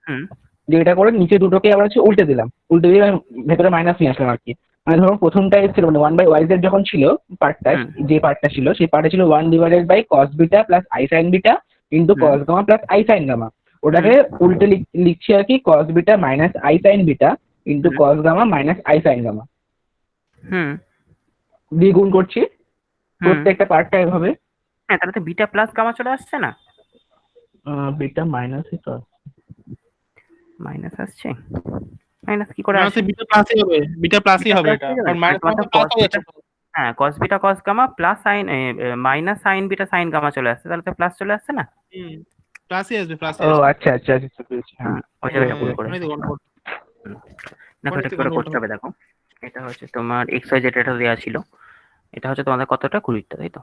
হুম যে এটা করে নিচে দুটোকে আবার হচ্ছে উল্টে দিলাম, উল্টে দিয়ে আমি ভেতরে মাইনাস নিয়ে আসলাম আর কি। মানে ধরুন প্রথমটা এসেছিল মানে 1 বাই ওয়াই জেড যখন ছিল পার্টটা, হুম যে পার্টটা ছিল সেই পার্টে ছিল 1 divided by cos beta plus I sine beta into hmm cos gamma plus I sine gamma. ওটাকে উল্টে লিখছি আর কি, cos beta minus I sine beta into hmm cos gamma minus I sine gamma hmm দিয়ে গুণ করছি হুম প্রত্যেকটা পার্টটা এভাবে। হ্যাঁ তাহলে তো বিটা প্লাস গামা চলে আসছে না, বিটা মাইনাসই তো। মাইনাস আসছে। মাইনাস কি করে না, আসে? সে বিটা প্লাসই হবে, বিটা প্লাসই বিটা হবে প্লাস এটা, হয়ে যাবে, কারণ মাইনাস তোমার তো প্লাস কস হয়ে বিটা, যাচ্ছে। হ্যাঁ cos beta cos gamma plus sine minus sine beta sine gamma চলে আসছে, তাহলে তো প্লাস চলে আসছে না। হুম, প্লাসই আসবে, প্লাসই ও আসবে। আচ্ছা আচ্ছা আচ্ছা পেরেছি, হ্যাঁ। ওই জায়গাটা ভুল ওখানেই করেছে। তো গন্ডগোল, হুম। দেখো ওখানেই এটা তো কি করে গন্ডগোলটা করতে হবে, দেখো এটা হচ্ছে তোমার এক্স ওয়াই জেড এটা দেওয়া ছিল, এটা হচ্ছে তোমাদের কতটা 20টা তাই তো,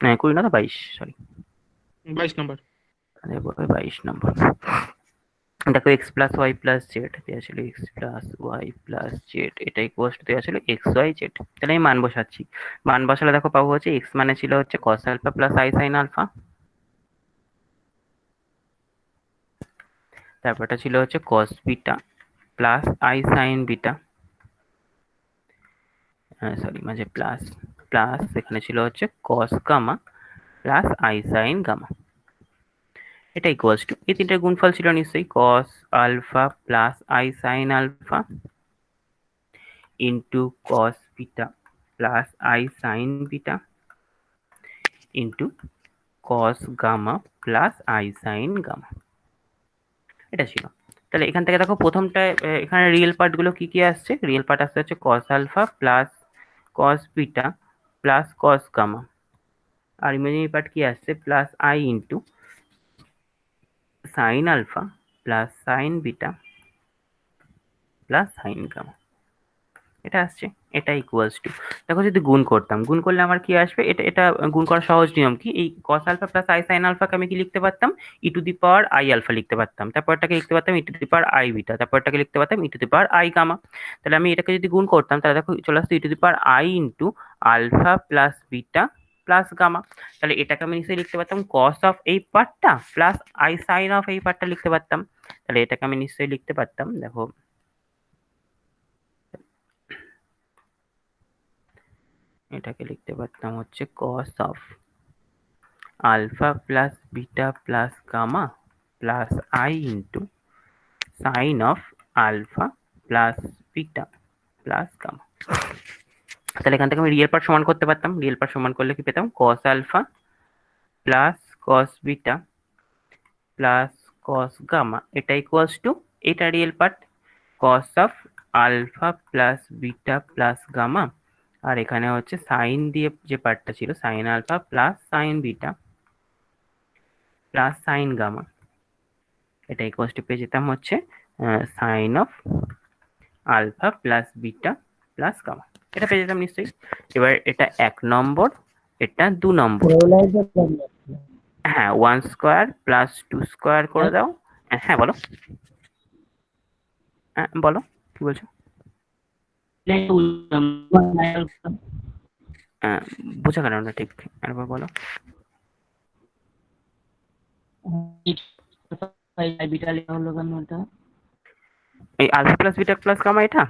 হ্যাঁ 20 না তো 22, সরি 22 নম্বর। 22 নম্বর। দেখো X plus Y plus Z দেওয়া ছিল, X plus Y plus Z এটা ইকুয়াল টু দেওয়া ছিল এক্স ওয়াই জেড। তাহলে আমি মান বসাচ্ছি, মান বসালে দেখো পাবো হচ্ছে এক্স মানে ছিল হচ্ছে cos alpha plus I sine alpha, তারপরটা ছিল হচ্ছে cos beta plus I sine beta, sorry মাঝে প্লাস, প্লাস এখানে ছিল হচ্ছে cos gamma plus I sine gamma. এটা ইকুয়ালস টু এই তিনটার গুণফল ছিল নিশ্চয়ই cos alpha plus I sine alpha into cos beta plus I sine beta into cos gamma plus I sine gamma, এটা ছিল। তাহলে এখান থেকে দেখো প্রথমটা এখানে রিয়েল পার্টগুলো কি কি আসছে, রিয়েল পার্ট আসছে হচ্ছে cos alpha plus cos beta plus cos gamma, আর ইমাজিনারি পার্ট কি আসছে plus I into sine alpha plus sine beta plus sine gamma, এটা আসছে। এটা ইকুয়ালস টু, দেখো যদি গুণ করতাম, গুণ করলে আমার কি আসবে, এটা এটা গুণ করার সহজ নিয়ম কি, এই cos alpha plus I sine আলফাকে আমি কি লিখতে পারতাম, E to the power I alpha লিখতে পারতাম, তারপরটাকে লিখতে পারতাম E to the power I beta, তারপরটাকে লিখতে পারতাম E to the power I gamma. তাহলে আমি এটাকে যদি গুণ করতাম তাহলে দেখো চলে আসতো E to the power I into alpha plus beta plus gamma. তাহলে এটাকে আমি নিশ্চয়ই লিখতে পারতাম কস অফ এই পার্টটা প্লাস আই সাইন অফ এই পার্টটা লিখতে পারতাম। তাহলে এটাকে আমি নিশ্চয়ই লিখতে পারতাম, দেখো এটাকে লিখতে পারতাম হচ্ছে cos of alpha plus beta plus gamma plus I into sine of alpha plus beta plus gamma. তাহলে এখান থেকে আমি রিয়েল পার্ট সমান করতে পারতাম, রিয়েল পার্ট সমান করলে কি পেতাম cos alpha plus cos beta plus cos gamma, এটা ইকুয়ালস টু এটা real part cos of alpha plus beta plus gamma, আর এখানে হচ্ছে সাইন দিয়ে যে পার্টটা ছিল sine alpha plus sine beta plus sine gamma, এটা ইকুয়ালস টু পেয়ে যেতাম হচ্ছে sine of alpha plus beta plus gamma, এটা পেয়ে যেতাম নিশ্চয়ই। এবার এটা 1 নম্বর, এটা 2 নম্বর। হ্যাঁ 1 স্কোয়ার প্লাস 2 স্কোয়ার করে দাও। হ্যাঁ বলো, হ্যাঁ বলো কি বলছো, বোঝা গেল না ঠিক, আরেকবার বলো। বিটা লেখা হলো কেন ওটা? এই alpha plus beta plus gamma এটা,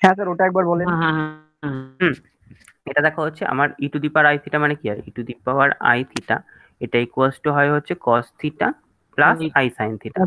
হ্যাঁ স্যার, ওটা একবার বলেন। হুম এটা দেখো হচ্ছে আমার E to the power I theta মানে কি, আর ই to the power I theta এটা ইকুয়ালস টু হয় হচ্ছে cos theta plus I sine theta.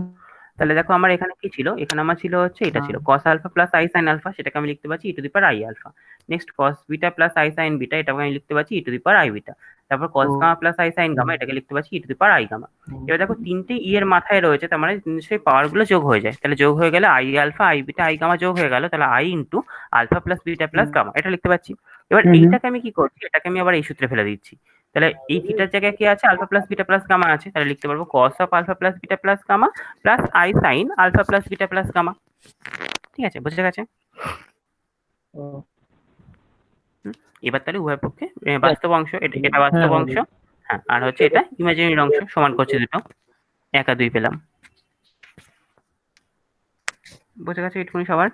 তাহলে দেখো আমার এখানে কি ছিল, এখানে আমার ছিল হচ্ছে এটা ছিল হ্যাঁ। cos alpha plus I sine alpha, সেটাকে আমি লিখতে পারছি E to the power I alpha. Next cos beta plus I sine beta, এটাকে আমি লিখতে পারছি E to the power I beta. তারপর cos ও gamma plus I sine gamma, এটাকে লিখতে পারছি E to the power I gamma. এবার দেখো তিনটে ই এর মাথায় রয়েছে, তার মানে নিশ্চয়ই পাওয়ার গুলো যোগ হয়ে যায়, তাহলে যোগ হয়ে গেলে i alpha i beta i gamma যোগ হয়ে গেল, তাহলে i into alpha plus beta plus gamma, এটা লিখতে পাচ্ছি। এবার হুম হুম এইটাকে আমি কি করছি, এটাকে আমি আবার এই সূত্রে ফেলে দিচ্ছি। তাহলে এই থিটার জায়গায় কি আছে, alpha plus beta plus gamma আছে, তাহলে লিখতে পারবো cos of alpha plus beta plus gamma plus I sine alpha plus beta plus gamma. ঠিক আছে, বুঝে গেছে? ও, হুম, এবার তাহলে উভয় পক্ষে বাস্তব অংশ, এটা হ্যাঁ বাস্তব হ্যাঁ অংশ, হ্যাঁ, আর হচ্ছে এটা ইমাজিনারি অংশ, সমান করছি দুটো, 1 আর 2 পেলাম। বুঝে গেছে এটুকুনি সবার?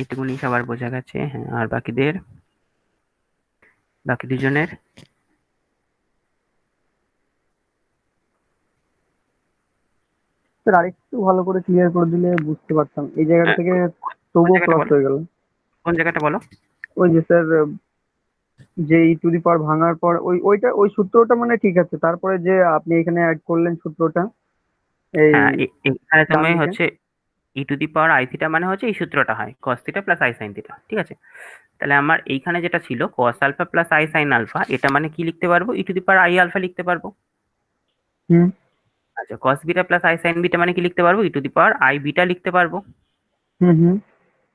এটুকুনি সবার বোঝা গেছে? হ্যাঁ, আর বাকি দুজনের? স্যার আরেকটু ভালো করে ক্লিয়ার করে দিলে বুঝতে পারতাম, এই জায়গাটা হ্যাঁ, থেকে কোন তবুও জায়গাটা ক্রস বলো, হয়ে গেল। কোন জায়গাটা বলো? ওই যে স্যার, যে ই টু দি পাওয়ার ভাঙার পর ওই সূত্রটা মানে ঠিক আছে, তারপরে যে আপনি এখানে অ্যাড করলেন সূত্রটা এই হ্যাঁ, এখানে ডান তুমি দিকে। হচ্ছে ই to the power I theta মানে হচ্ছে এই সূত্রটা হয় cos theta plus I sine theta, ঠিক আছে? তাহলে আমার এইখানে যেটা ছিল cos alpha plus I sine alpha, এটা মানে কি লিখতে পারবো, ই to the power I alpha লিখতে পারবো। হুম আচ্ছা, cos beta plus I sine beta মানে কি লিখতে পারবো, ই to the power I beta লিখতে পারবো। হুম হুম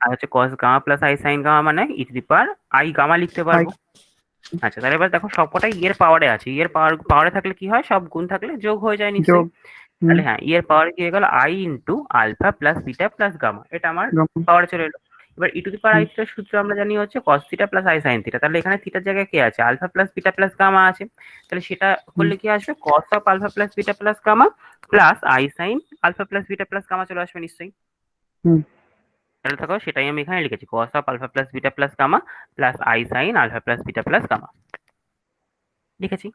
আর হচ্ছে cos gamma plus I sine gamma মানে ই to the power I gamma লিখতে আই পারবো। আচ্ছা, তাহলে এবার দেখো সবকটাই ইয়ের পাওয়ারে আছে, ইয়ের পাওয়ারে থাকলে কি হয়, সব গুণ থাকলে যোগ হয়ে যায় নিশ্চয়ই। যোগ। হুম তাহলে হ্যাঁ, ইয়ের পাওয়ার কি হয়ে গেল, i into alpha plus beta plus gamma, এটা আমার গামা। পাওয়ারে চলে এলো। এবার ই টু দি পাওয়ার আই হুম থিটার সূত্র আমরা জানি হচ্ছে cos theta plus I sine theta, তাহলে এখানে থিটার জায়গায় কি আছে, alpha plus beta plus gamma আছে, তাহলে সেটা হুম করলে কি আসবে, cos of alpha plus beta plus gamma plus I sine alpha plus beta plus gamma চলে আসবে নিশ্চয়ই। হুম তাহলে থাকো সেটাই আমি এখানে লিখেছি, cos of alpha plus beta plus gamma plus I sine alpha plus beta plus gamma লিখেছি।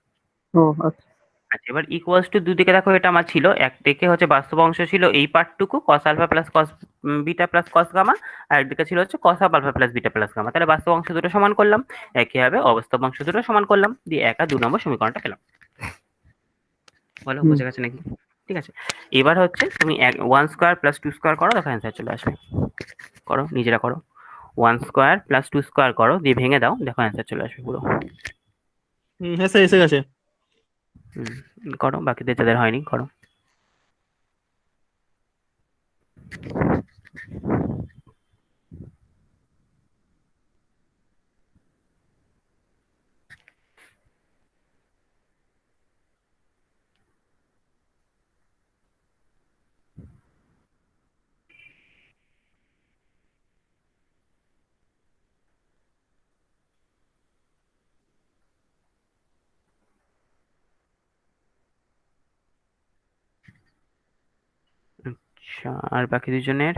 ও আচ্ছা। আচ্ছা, এবার ইকুয়ালস টু দুদিকে দেখো, এটা আমার ছিল একদিকে হচ্ছে বাস্তব অংশ ছিল এই পার্টটুকু cos alpha plus cos beta plus cos gamma, আর একদিকে ছিল হচ্ছে cos of alpha plus beta plus gamma. তাহলে বাস্তব অংশ দুটো সমান করলাম, একইভাবে অবাস্তব অংশ দুটো সমান করলাম, দিয়ে 1 আর 2 নম্বর সমীকরণটা পেলাম। বলো, হুম বুঝে গেছে নাকি? ঠিক আছে, এবার হচ্ছে তুমি 1 স্কোয়ার প্লাস 2 স্কোয়ার করো, দেখো অ্যান্সার চলে আসবে। করো, নিজেরা করো, 1 স্কোয়ার প্লাস 2 স্কোয়ার করো, দিয়ে ভেঙে দাও, দেখো অ্যান্সার চলে আসবে পুরো। হ্যাঁ স্যার এসে গেছে। করো, বাকিদের যাদের হয়নি করো। আচ্ছা, আর বাকি দুজনের?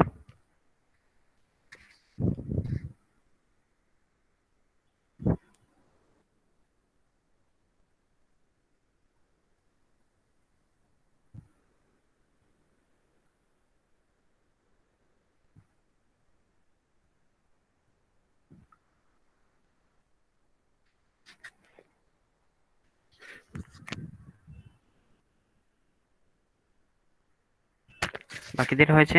বাকিদের হয়েছে?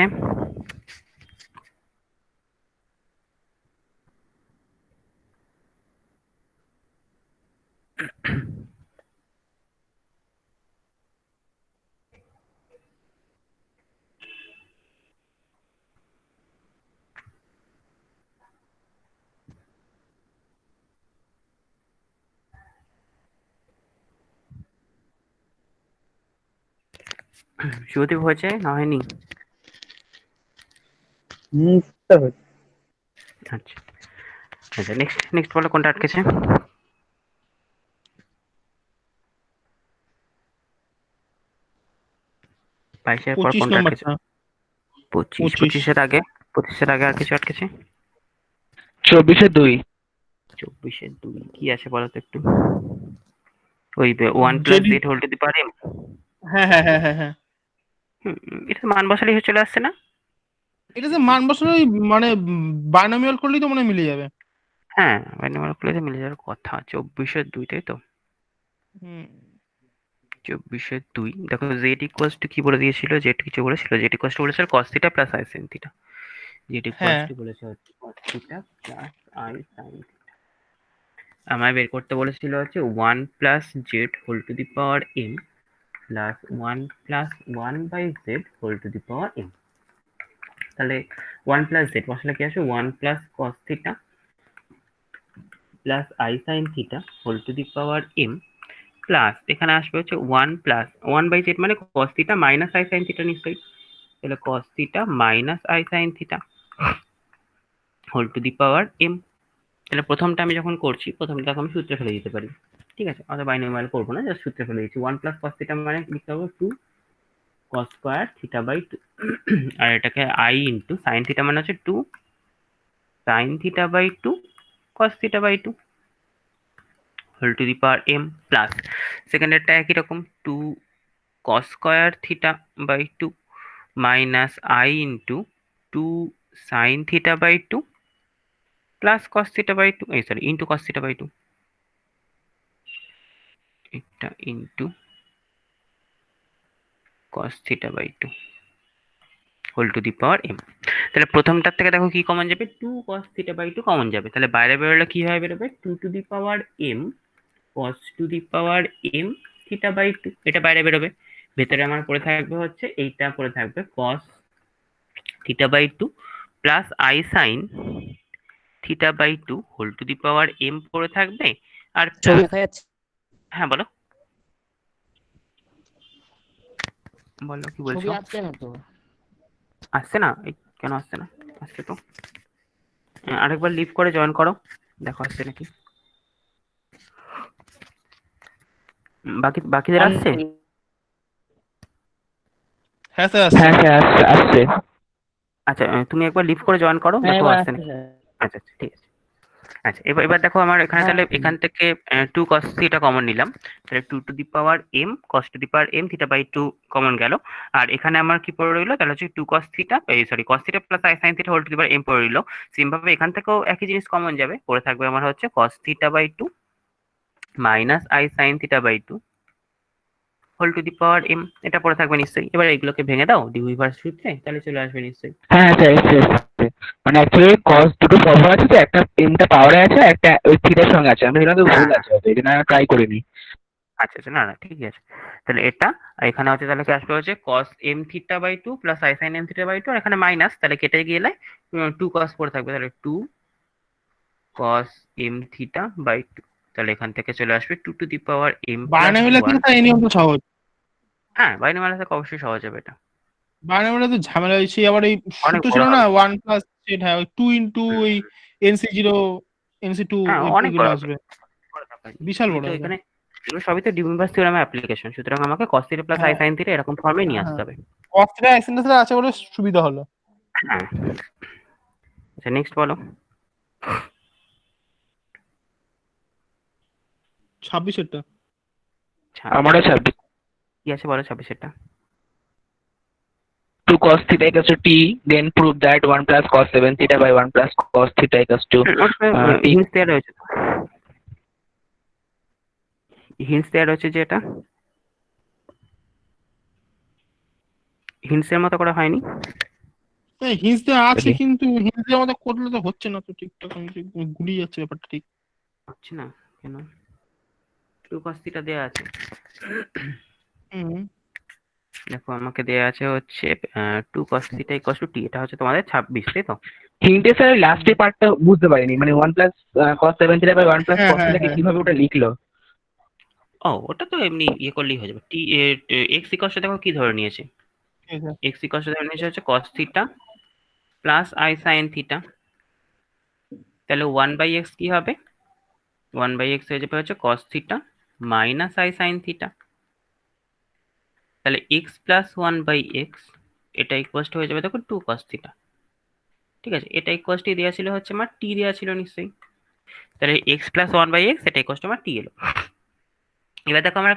শুভদীপ হয়েছে না হয়নি? হুম স্যার, আচ্ছা, আচ্ছা, নেক্সট বলো কোনটা আটকেছে? 22-এর পর 25 কোনটা আটকেছে? নম্বরটা। 25, 25। 25-এর আগে আর কিছু আটকেছে? 24-2। 24-এর 2 কি আছে বলো তো একটু? ওই 1 প্লাস যদি Z whole to the power M. হ্যাঁ হ্যাঁ হ্যাঁ হ্যাঁ হ্যাঁ, এটা মান বসালেই চলে আসছে না? এটা যে মান বসালে ওই মানে বাইনোমিয়াল করলেই তো মনে হয় মিলে যাবে। হ্যাঁ, বাইনোমিয়াল করলে মিলে যাওয়ার কথা। 24/2 তাই তো? 24/2 দেখো z ইকুয়ালস টু কি বলে দিয়েছিল? z কিছু বলেছিল? z ইকুয়ালস টু বলেছিল cos theta plus i sin theta. z equals হ্যাঁ টু বলেছে হচ্ছে cos theta plus i sin theta. আমায় বের করতে বলেছিল হচ্ছে 1 plus z whole to the power m plus 1 plus 1 by z whole to the power m। তাহলে 1 plus z বসালে কি আসবে? 1 plus cos theta plus i sin theta whole to the power m plus এখানে আসবে হচ্ছে 1 plus 1 by z মানে cos theta minus i sin theta নিশ্চয়ই। তাহলে cos theta minus i sin theta whole to the power m। তাহলে প্রথমটা আমি যখন করছি প্রথমটা আমি সূত্রে ফেলে দিতে পারি। ঠিক আছে, অথবা বাইনোমিয়াল করবো না, জাস্ট সূত্রে ফেলে দিচ্ছি। 1 প্লাস cos থিটা মানে লিখতে হবে 2 cos স্কয়ার থিটা বাই 2 আর এটাকে i ইনটু sin থিটা মানে হচ্ছে 2 sin theta by 2 cos theta by 2 whole to the power m plus সেকেন্ডেরটা একই রকম 2 cos square theta by 2 minus i into 2 sin theta by 2 plus cos theta by 2 এই sorry into cos theta by 2 এটা into cos theta by 2 whole to the power m। তাহলে প্রথমটার থেকে দেখো কি কমন যাবে? 2 cos থিটা বাই 2 কমন যাবে। তাহলে বাইরে বেরোলে কি হয় বেরোবে? 2 to the power m cos to the power m theta by 2 এটা বাইরে বেরোবে। ভেতরে আমার পড়ে থাকবে হচ্ছে এইটা পড়ে থাকবে cos theta by 2 plus i sin theta by 2 whole to the power m পড়ে থাকবে। আর ছবি প্লাস দেখা যাচ্ছে? হ্যাঁ বলো বলো কি ছবি বলছো? আসছে না তো। আসছে না? এই কেন আসছে না? আসছে তো। আরেকবার লিভ করে জয়েন করো, দেখো আসছে নাকি। বাকিদের আসছে? হ্যাঁ স্যার আসছে। হ্যাঁ স্যার আসছে আসছে। আচ্ছা তুমি একবার লিভ করে জয়েন করো, হ্যাঁ দেখো এবার আসছে আসছে নাকি। স্যার। আচ্ছা আচ্ছা ঠিক আছে। আচ্ছা এবার দেখো আমার এখানে তাহলে এখান থেকে 2 cos থিটা কমন নিলাম। তাহলে 2 to the power m cos to the power m theta by 2 common গেল। আর এখানে আমার কি পড়ে রইলো? তাহলে হচ্ছে 2 cos থিটা এই sorry cos theta plus i sin theta whole to the power m পড়ে রইলো। সেম ভাবে এখান থেকেও একই জিনিস কমন যাবে, পড়ে থাকবে আমার হচ্ছে cos theta by 2 minus i sin theta by 2 whole to the power m এটা পড়ে থাকবে নিশ্চয়ই। এবার এগুলোকে ভেঙে দাও ডিভিভার্স সূত্রে, তাহলে চলে আসবে নিশ্চয়ই। হ্যাঁ স্যার এসছে এসছে। মানে অ্যাকচুয়ালি কস দুটো ফর্মুলা আছে তো, একটা এমটা পাওয়ারে আছে একটা ওই থিটার সঙ্গে আছে। আমি এখানে তো ভুল আছে হয়তো, এই জন্য আমি ট্রাই করিনি। আচ্ছা আচ্ছা না না ঠিক আছে। তাহলে এটা আর এখানে হচ্ছে তাহলে কি আসবে হচ্ছে cos m theta by 2 plus i sin m theta by 2 আর এখানে মাইনাস, তাহলে কেটে গেলে 2 cos পড়ে থাকবে। তাহলে 2 cos m থিটা বাই 2 তাহলে এখান থেকে চলে আসবে 2 to the power m plus বাইনামিলা 1। থেকে স্যার এই নিয়মটা সহজ। হ্যাঁ বাইনোমিয়াল থেকে অবশ্যই সহজ হবে এটা, বাইনামিলা তো ঝামেলা হয়েছে, আবার এই অনেক সূত্র বড় ছিল না হবে। 1 প্লাস জেড, হ্যাঁ ওই 2 ইন্টু ওই NC0 NC2 হ্যাঁ অনেক এগুলো বড় হবে, আসবে, বড় ব্যাপার নেই। বিশাল এই বড় তো হবে। এখানে এগুলো সবই তো ডিভিভার্স থিওরেমের অ্যাপ্লিকেশন, সুতরাং আমাকে cos থিটা প্লাস i হ্যাঁ sin থিটা এরকম ফর্মে নিয়ে আসতে হ্যাঁ হবে। cos থিটা এক্সটেন্ডেড আছে বলে সুবিধা হলো। হ্যাঁ আচ্ছা নেক্সট বলো। 26 আমারও 26। কি আছে বলো 26 2 cos theta equals to t, then prove that 1 plus cos 7 theta by 1 plus cos theta equals to t. Hints দেওয়া রয়েছে তো, হিন্টস দেওয়া রয়েছে যে এটা হিন্টসের মতো করে হয়নি। হিন্স দেওয়া আছে Okay. কিন্তু হিন্স দেওয়া মতো করলে তো হচ্ছে না তো ঠিকঠাক, আমি ঠিক গুলিয়ে যাচ্ছে ব্যাপারটা ঠিক। হচ্ছে না কেন? 2 cos থিটা দেয়া আছে, হুম দেখো আমাকে দেয়া আছে হচ্ছে 2 cos theta equals two t, এটা হচ্ছে তোমাদের 26 তাই তো? হিন্টে স্যার লাস্টের পার্টটা বুঝতে পারিনি, মানে 1 plus cos 7 theta by 1 plus হ্যাঁ cos হ্যাঁ theta কে হ্যাঁ কিভাবে ওটা লিখলো? ও ওটা তো এমনি ইয়ে করলেই হয়ে যাবে। t x ইকুয়ালস টু দেখো কি ধরে নিয়েছে, ঠিক আছে। x ইকুয়ালস টু ধরে নিয়েছে হচ্ছে cos theta plus i sin theta. তাহলে 1 বাই x কি হবে? 1 বাই x হয়ে যাবে হচ্ছে cos theta minus i sin theta. তাহলে x প্লাস 1 বাই x এটা ইকুয়ালস টু হয়ে যাবে দেখো 2 cos থিটা। ঠিক আছে, এটা ইকুয়ালস টি দেওয়া ছিল হচ্ছে আমার t দেওয়া ছিল নিশ্চয়ই। তাহলে x প্লাস 1 বাই x এটা ইকুয়ালস টু আমার t এলো। এবার দেখো আমরা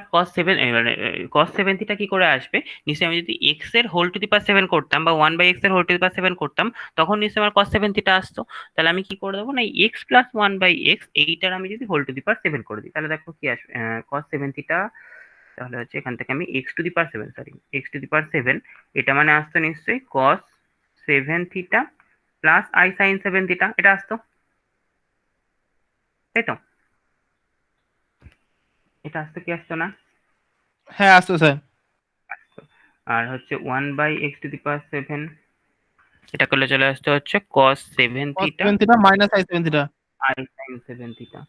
cos 7 থিটা কি করে আসবে, নিশ্চয়ই আমি যদি x এর হোল টু দি পাওয়ার 7 করতাম বা 1/x এর হোল টু দি পাওয়ার 7 করতাম, তখন নিশ্চয়ই আমার cos 7 থিটা আসতো। তাহলে আমি কি করে দেবো না, x প্লাস 1/x এইটার আমি যদি হোল টু দি পাওয়ার 7 করে দিই, তাহলে দেখো কি আসবে, cos 7 থিটা, তাহলে হচ্ছে এখান থেকে আমি x to the power 7, sorry x to the power 7, এটা মানে আসতো নিশ্চয়ই cos 7 theta plus i sin 7 theta, এটা আসতো, তাই তো? এটা আসতো কি আসতো না? হ্যাঁ আসতো স্যার। আর হচ্ছে 1/x টু দি পাওয়ার 7, এটা করলে চলে আসতে হচ্ছে cos 7 cos theta 7 theta minus i 7 theta. i sin 7 theta.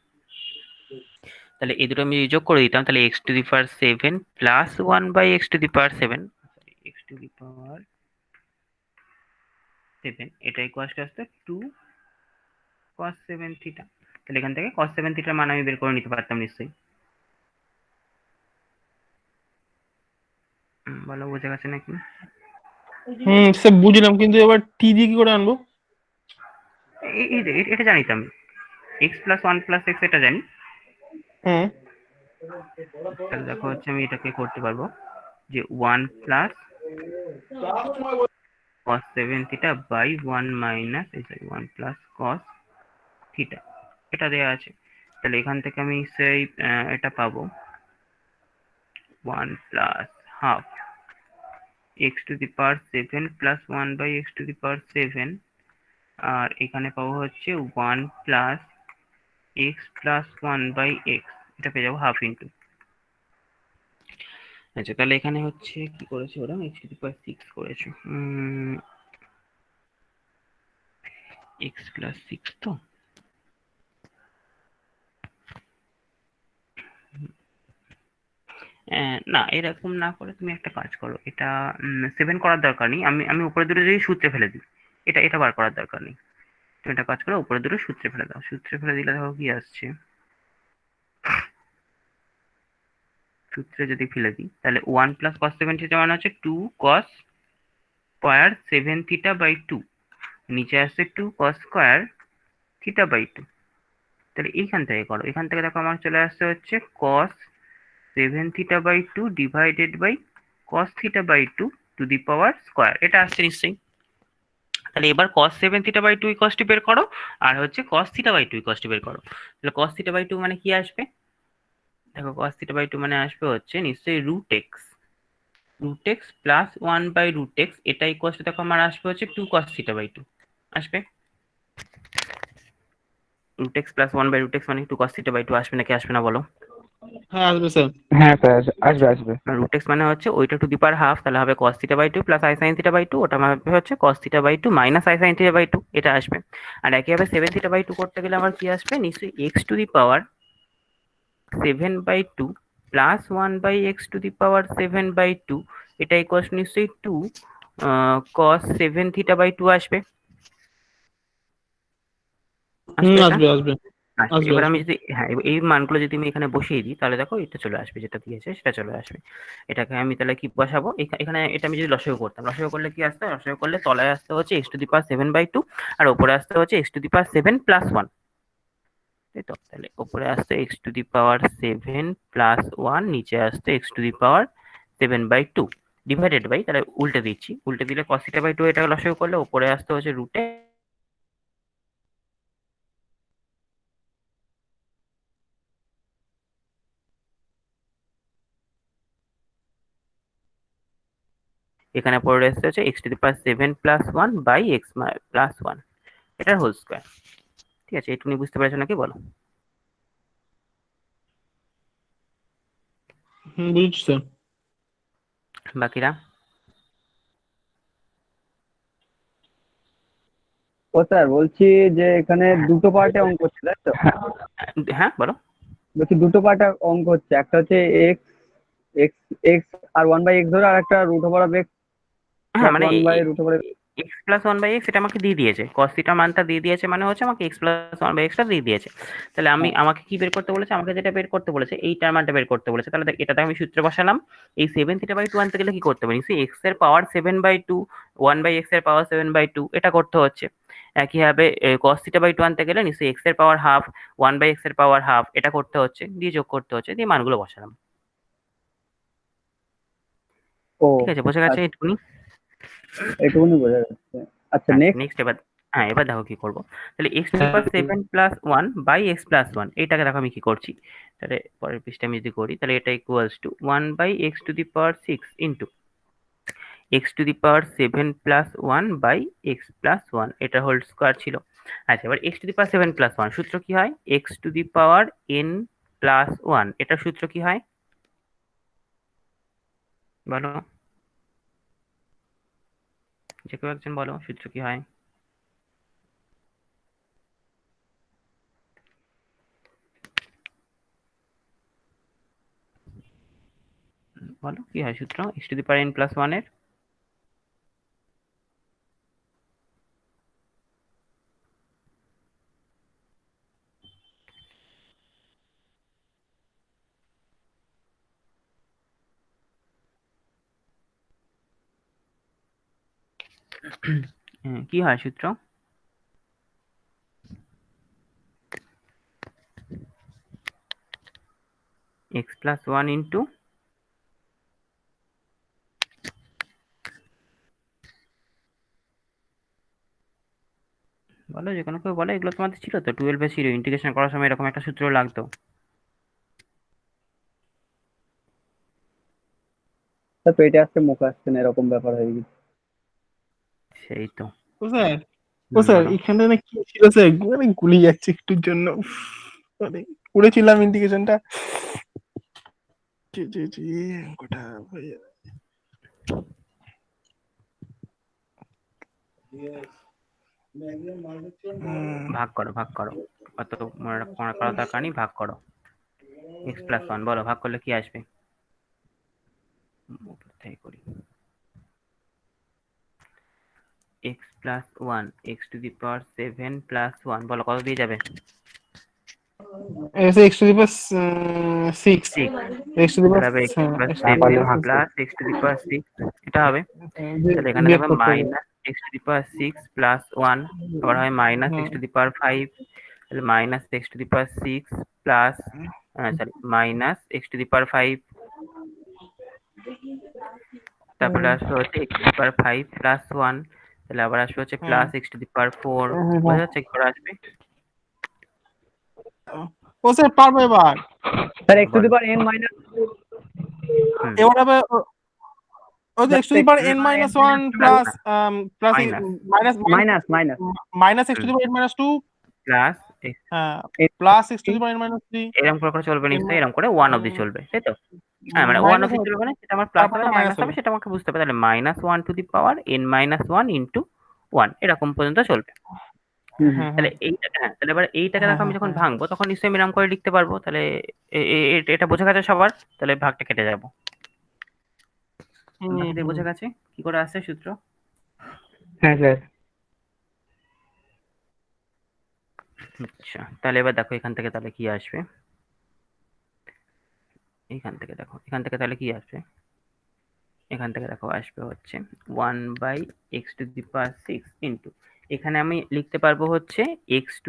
তাহলে এই দুটো আমি যোগ করে দিতাম, তাহলে x to the power 7 plus 1/x to the power 7, x to the power 7, এটা ইকুয়াল টু আসতো 2 cos 7 থিটা। তাহলে এখান থেকে cos 7 থিটার মান আমি বের করে নিতে পারতাম নিশ্চয়ই। বলো বোঝা গেছে নাকি? স্যার বুঝলাম, কিন্তু এবার টি দিয়ে কি করে আনবো? এটা জানি তো আমি, x প্লাস 1 প্লাস x এটা জানি। হুম তাহলে দেখো হচ্ছে আমি এটাকে করতে পারবো যে 1 plus cos 7 theta by 1 minus, sorry 1 plus cos theta, এটা দেওয়া আছে। তাহলে এখান থেকে আমি সেই এটা পাবো 1 plus half x to the power 7 plus 1/x to the power 7, আর এখানে পাবো হচ্ছে 1 প্লাস x প্লাস 1/x, এটা পেয়ে যাবো হাফ ইন্টু। আচ্ছা তাহলে এখানে হচ্ছে কি করেছে ওরা, x টু দি পাওয়ার 6 করেছে, x প্লাস 6 তো, না এরকম না করে তুমি একটা কাজ করো, এটা 7 করার দরকার নেই, আমি আমি উপরে দুটো যদি সূত্রে ফেলে দিই, এটা বার করার দরকার নেই। তুমি একটা কাজ করো, উপরে দুটো সূত্রে ফেলে দাও, সূত্রে ফেলে দিলে দেখো কি আসছে, সূত্রে যদি ফেলে দিই তাহলে 1 প্লাস cos 7 থিটা মানে হচ্ছে 2 cos স্কোয়ার 7 থিটা বাই 2, নিচে আসছে 2 cos স্কোয়ার থিটা বাই 2। তাহলে এইখান থেকে করো, এখান থেকে দেখো আমার চলে আসছে হচ্ছে cos 7 theta by 2 divided by cos theta by 2 to the power square, এটা আসছে নিশ্চয়ই। তাহলে এবার cos 7 theta by 2 equals to বের করো, আর হচ্ছে cos theta by 2 equals to বের করো। তাহলে cos থিটা বাই 2 মানে কি আসবে, দেখো cos থিটা বাই 2 মানে আসবে হচ্ছে নিশ্চয়ই রুট এক্স প্লাস 1/√x, এটা ইকুয়ালস টু দেখো আমার আসবে হচ্ছে 2 cos থিটা বাই 2 আসবে। রুট এক্স প্লাস 1/√x মানে 2 cos থিটা বাই 2 আসবে নাকি আসবে না বলো? হ্যাঁ আসবে স্যার। হ্যাঁ স্যার, আসবে আসবে। রুট এক্স মানে হচ্ছে ওইটা টু দি পাওয়ার হাফ, তাহলে হবে cos theta by 2 plus i sin theta by 2, ওটা হবে হচ্ছে cos theta by 2 minus i sin theta by 2, এটা আসবে। আর একইভাবে 7 থিটা বাই 2 করতে গেলে আমার কি আসবে, নিশ্চয়ই x to the power 7/2 plus 1/x to the power 7/2, এটা ইকুয়ালস নিশ্চয়ই 2 cos 7 থিটা বাই 2 আসবে। আসবে এটা? আসবে আসবে আসবে। আসবে এবার আমি আসবে। যদি এই মানগুলো যদি আমি এখানে বসিয়ে দিই, তাহলে দেখো এটা চলে আসবে, যেটা দিয়েছে সেটা চলে আসবে। এটাকে আমি তাহলে কি বসাবো, এখানে এটা আমি যদি লসাগু করতাম, লসাগু করলে কি আসতো, লসাগু করলে তলায় আসতে হচ্ছে x টু দি পাওয়ার 7/2 আর উপরে আসতে হচ্ছে x to the power 7 plus 1, তাই তো? তাহলে উপরে আসতে x to the power 7 plus 1, নিচে আসতে x to the power 7/2 divided by, তাহলে উল্টে দিচ্ছি, উল্টে দিলে cos থিটা বাই 2 এটা লসাগু করলে উপরে আসতে হচ্ছে রুটে, এখানে পড়ে আসতে হচ্ছে x to the power 7 plus 1 by x plus 1, এটার হোল স্কোয়ার। ঠিক আছে, এটুকুনি বুঝতে পেরেছো নাকি বলো? বুঝছি স্যার। বাকিরা? ও স্যার বলছি যে এখানে দুটো পার্টে অঙ্ক হচ্ছে তাই তো? হ্যাঁ বলো। বলছি দুটো পার্টে অঙ্ক হচ্ছে, একটা হচ্ছে এক্স এক্স এক্স আর 1/x ধরে, আর একটা রুট ওভার অফ এক্স হ্যাঁ প্লাস মানে 1/√। x প্লাস 1/x এটা আমাকে দিয়ে দিয়েছে, cos থিটা মানটা দিয়ে দিয়েছে, মানে হচ্ছে আমাকে x প্লাস 1/x টা দিয়ে দিয়েছে। তাহলে আমাকে কি বের করতে বলেছে, আমাকে যেটা বের করতে বলেছে এই টার মানটা বের করতে বলেছে। তাহলে এটাতে আমি সূত্রে বসালাম, এই 7 থিটা বাই 2 আনতে গেলে কি করতে পারি, x এর পাওয়ার 7/2 1/x এর পাওয়ার 7/2 এটা করতে হচ্ছে। একইভাবে cos থিটা বাই 2 আনতে গেলে নিশ্চয়ই x এর পাওয়ার হাফ 1/x এর পাওয়ার হাফ এটা করতে হচ্ছে, দিয়ে যোগ করতে হচ্ছে, দিয়ে মানগুলো বসালাম। ও ঠিক আছে, বোঝা গেছে এটুকুনি? এটুকুনি বোঝা যাচ্ছে। আচ্ছা আচ্ছা, নেক্সট। নেক্সট এবার এবার দেখো কি করব। তাহলে x⁴ এইটাকে দেখো আমি কি করছি। তাহলে পরের পৃষ্ঠা আমি যদি করি, তাহলে এটা equals two 1/x⁴ into x⁴ এটা হোল স্কোয়ার ছিল। আচ্ছা, এবার x⁴ সূত্র কি হয়? xn+1 এটার সূত্র কি হয় বলো, যে কেউ একজন বলো সূত্র কি হয়? বলো কি হয় সূত্র xn+1 এর? কি হয় সূত্র? x+1 ইন্টু বলো, যে কোনো কেউ বলো, এগুলো তোমাদের ছিল তো 12 ছিল, ইন্টিগ্রেশন করার সময় এরকম একটা সূত্র লাগতো। স্যার পেটে আসছে মুখে আসছে না, এরকম ব্যাপার হয়ে গেছে। ও সেই তো। স্যার বলো। এখানে না কি ছিল স্যার, মানে গুলি যাচ্ছে একটুর জন্য। মানে করেছিলাম ইন্ডিকেশনটা, জি জি জি গোটা হয়ে যাবে। ভাগ করো, ভাগ করো। অত মনে করার দরকার নেই, ভাগ করো। x+1 বলো, ভাগ করলে কি আসবে? উপর থেকে করি। x+1 x⁴ বলো কত দিয়ে যাবে? x⁴ 6 6। x⁴ তাহলে হবে পারলে x+7 ভাগ করো। প্লাস x⁴ 6 এটা হবে। তাহলে এখানে বিয়োগ দেখবে করতে হবে। মাইনাস x⁴ 6+1 আবার হয় মাইনাস হুম, x⁵। তাহলে minus x⁵ plus sorry minus x⁵, তারপরে আসবে হচ্ছে x⁵+1, তাহলে আবার আসবে হচ্ছে হুম, প্লাস x⁴। হুম, বোঝা যাচ্ছে কি করে আসবে? ও স্যার পারবো এবার। স্যার এক্স টু দি বলো। পাওয়ার এন মাইনাস হুম। এবার হবে ওই যে x⁴ n-1 plus plus minus minus minus minus minus x⁴ plus হ্যাঁ প্লাস x⁴ এরকম করে চলবে নিশ্চয়ই, এরকম করে 1 অবধি চলবে, তাই তো? হ্যাঁ, মানে 1 মাইনাস অবধি চলবে না, সেটা আমার প্লাস তারপর হবে তো না মাইনাস মাইনাস হবে হবে। সেটা আমাকে বুঝতে হবে। তাহলে -1n-1 ইন্টু 1 এরকম পর্যন্ত চলবে। হ্যাঁ তাহলে হ্যাঁ তাহলে এবার এইটাকে হ্যাঁ দেখো আমি হ্যাঁ যখন হ্যাঁ ভাঙবো তখন নিশ্চয়ই আমি এরকম করে লিখতে পারবো। তাহলে এটা বোঝা গেছে সবার? তাহলে ভাগটা কেটে যাবো। হুম বাকিদের হুম বোঝা গেছে কি করে আসছে সূত্র? হ্যাঁ স্যার। আচ্ছা, তাহলে এবার দেখো এখান থেকে তাহলে কি আসবে। এখান থেকে দেখো, এখান থেকে তাহলে কি আসবে? এখান থেকে দেখো আসবে হচ্ছে 1/x⁶ ইন্টু এখানে আমি লিখতে পারবো হচ্ছে x⁴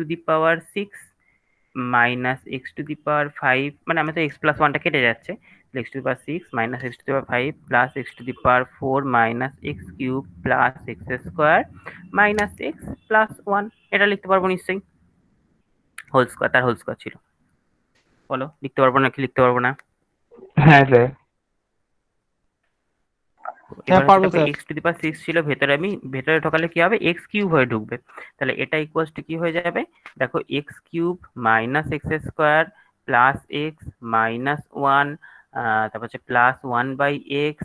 মাইনাস x⁵, মানে আমি তো x+1টা কেটে যাচ্ছে, x⁴ minus x⁵ plus x⁴ minus x³ plus x² minus x+1 এটা লিখতে পারবো নিশ্চয়ই। হোল স্কোয়ার, তার হোল স্কোয়ার ছিল। বলো লিখতে পারবো না কি লিখতে পারবো না? হ্যাঁ স্যার। হ্যাঁ এবার হচ্ছে পারবো দেখো স্যার। x⁴ ছিল, ভেতরে আমি ভেতরে ঢোকালে কি হবে, x³ হয়ে ঢুকবে। তাহলে এটা ইকুয়ালস টু কি হয়ে যাবে? দেখো x³ minus x² plus x minus 1, তারপর হচ্ছে প্লাস 1/x,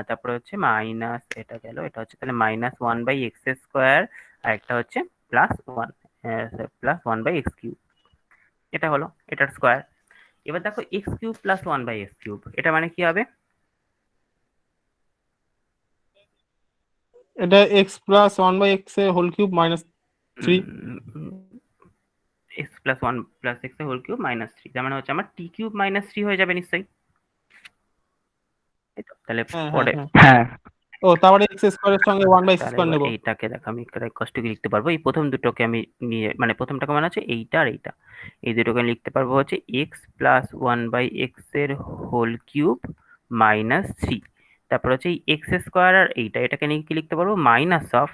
তারপরে হচ্ছে মাইনাস এটা গেল, এটা হচ্ছে তাহলে -1/x², আর একটা হচ্ছে +1/x³। এটা হলো এটার স্কোয়ার। এবার দেখো x³ প্লাস 1/x³ এটা মানে কি হবে? এটা x+1/x এর whole cube minus 3। x+1 plus x এর হোল কিউব মাইনাস 3, তার মানে হচ্ছে আমার t³ -3 হয়ে যাবে নিশ্চয়ই, তাই তো? তাহলে হ্যাঁ হ্যাঁ পরে হ্যাঁ হ্যাঁ ও তারপরে x² এর সঙ্গে 1/x² তাহলে এবার নেবো। এইটাকে দেখো আমি কষ্ট করে লিখতে পারবো। এই প্রথম দুটোকে আমি নিয়ে, মানে প্রথমটাকে মানে হচ্ছে এইটা আর এইটা, এই দুটোকে আমি লিখতে পারবো হচ্ছে x+1/x এর হোল কিউব -3 তারপর হচ্ছে এই এক্স স্কোয়ার আর এটাকে নিয়ে কি লিখতে পারবো, minus of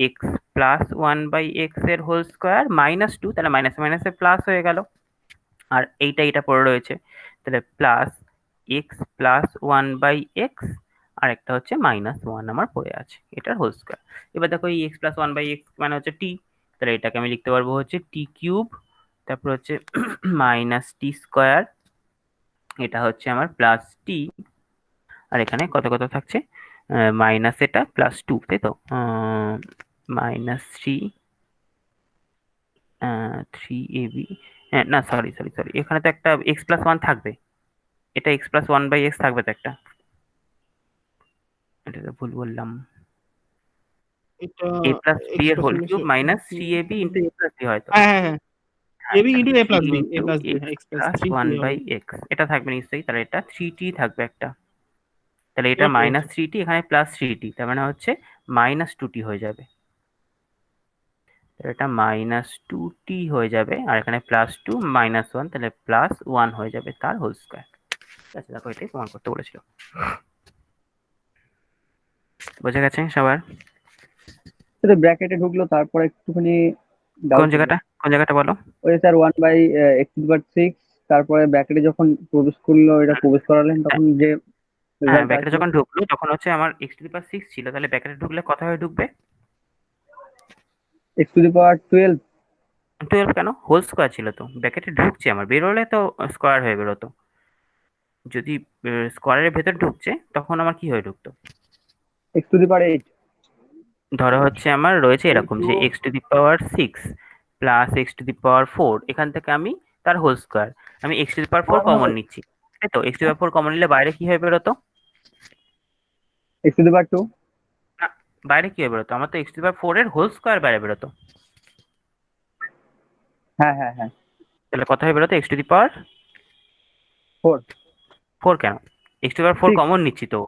x plus 1/x এর হোল স্কোয়ার মাইনাস 2, তাহলে মাইনাসে মাইনাসে প্লাস হয়ে গেল, আর এইটা পড়ে রয়েছে, তাহলে প্লাস এক্স প্লাস 1/x আর একটা হচ্ছে -1 আমার পড়ে আছে, এটার হোল স্কোয়ার। এবার দেখো এই এক্স প্লাস 1/x মানে হচ্ছে টি, তাহলে এটাকে আমি লিখতে পারবো হচ্ছে টি কিউব, তারপর হচ্ছে মাইনাস টি স্কোয়ার, এটা হচ্ছে আমার প্লাস টি, আর এখানে কত কত থাকছে, মাইনাস এটা প্লাস 2, তাই তো, -3 3ab, না সরি সরি সরি, এখানে তো একটা এক্স প্লাস 1 থাকবে, এটা এক্স প্লাস 1/x থাকবে তো একটা, এটা তো ভুল বললাম, এটা a প্লাস b এর whole cube expression minus 3ab into a plus b হয়তো, হ্যাঁ হ্যাঁ হ্যাঁ হ্যাঁ এবি ইন্টু তাহলে A plus 3 B, A into plus B, X হ্যাঁ এক্স প্লাস প্লাস 3 1/x এটা থাকবে নিশ্চয়ই, তাহলে এটা 3t থাকবে একটা, তাহলে এটা ওকে মাইনাস 3t এখানে প্লাস 3t, তার মানে হচ্ছে -2t হয়ে যাবে, তাহলে এটা -2t হয়ে যাবে, আর এখানে +2 -1, তাহলে +1 হয়ে যাবে তার হোল স্কোয়ার। আচ্ছা দেখো এটাই প্রমাণ করতে বলেছিল, বোঝা গেছে সবার? সেটা ব্র্যাকেটে ঢুকলো, তারপরে একটুখানি কোন ডাউট হলো। জায়গাটা কোন জায়গাটা বলো? ওই স্যার 1/x⁶, তারপরে ব্র্যাকেটে যখন প্রবেশ করলো, এটা প্রবেশ করালেন, তখন যে হ্যাঁ রেজাল্ট ব্যাকেটে আসলো যখন ঢুকলো তখন হচ্ছে আমার x⁶ ছিল, তাহলে ব্যাকেটে ঢুকলে কত হয়ে ঢুকবে, x⁻12। 12 কেন, হোল স্কোয়ার ছিল তো, ব্যাকেটে ঢুকছে আমার, বেরোলে তো স্কোয়ার হয়ে বেরোতো, যদি স্কোয়ারের ভেতর ঢুকছে তখন আমার কি হয়ে ঢুকতো, x⁸ ধরো হচ্ছে আমার রয়েছে এরকম যে x⁻6 প্লাস x⁴, এখান থেকে আমি তার হোল স্কোয়ার, আমি x⁴ কমন নিচ্ছি, তাই তো, x⁴ কমন নিলে বাইরে কি হয়ে বেরোতো, x⁻2। না বাইরে কি হয়ে বেরোতো, আমার তো x⁴ এর হোল স্কোয়ার বাইরে বেরোতো, হ্যাঁ হ্যাঁ হ্যাঁ, তাহলে কত হয়ে বেরোতো, x⁴ 4 4 কেন, x⁴ 6, কমন নিচ্ছি তো,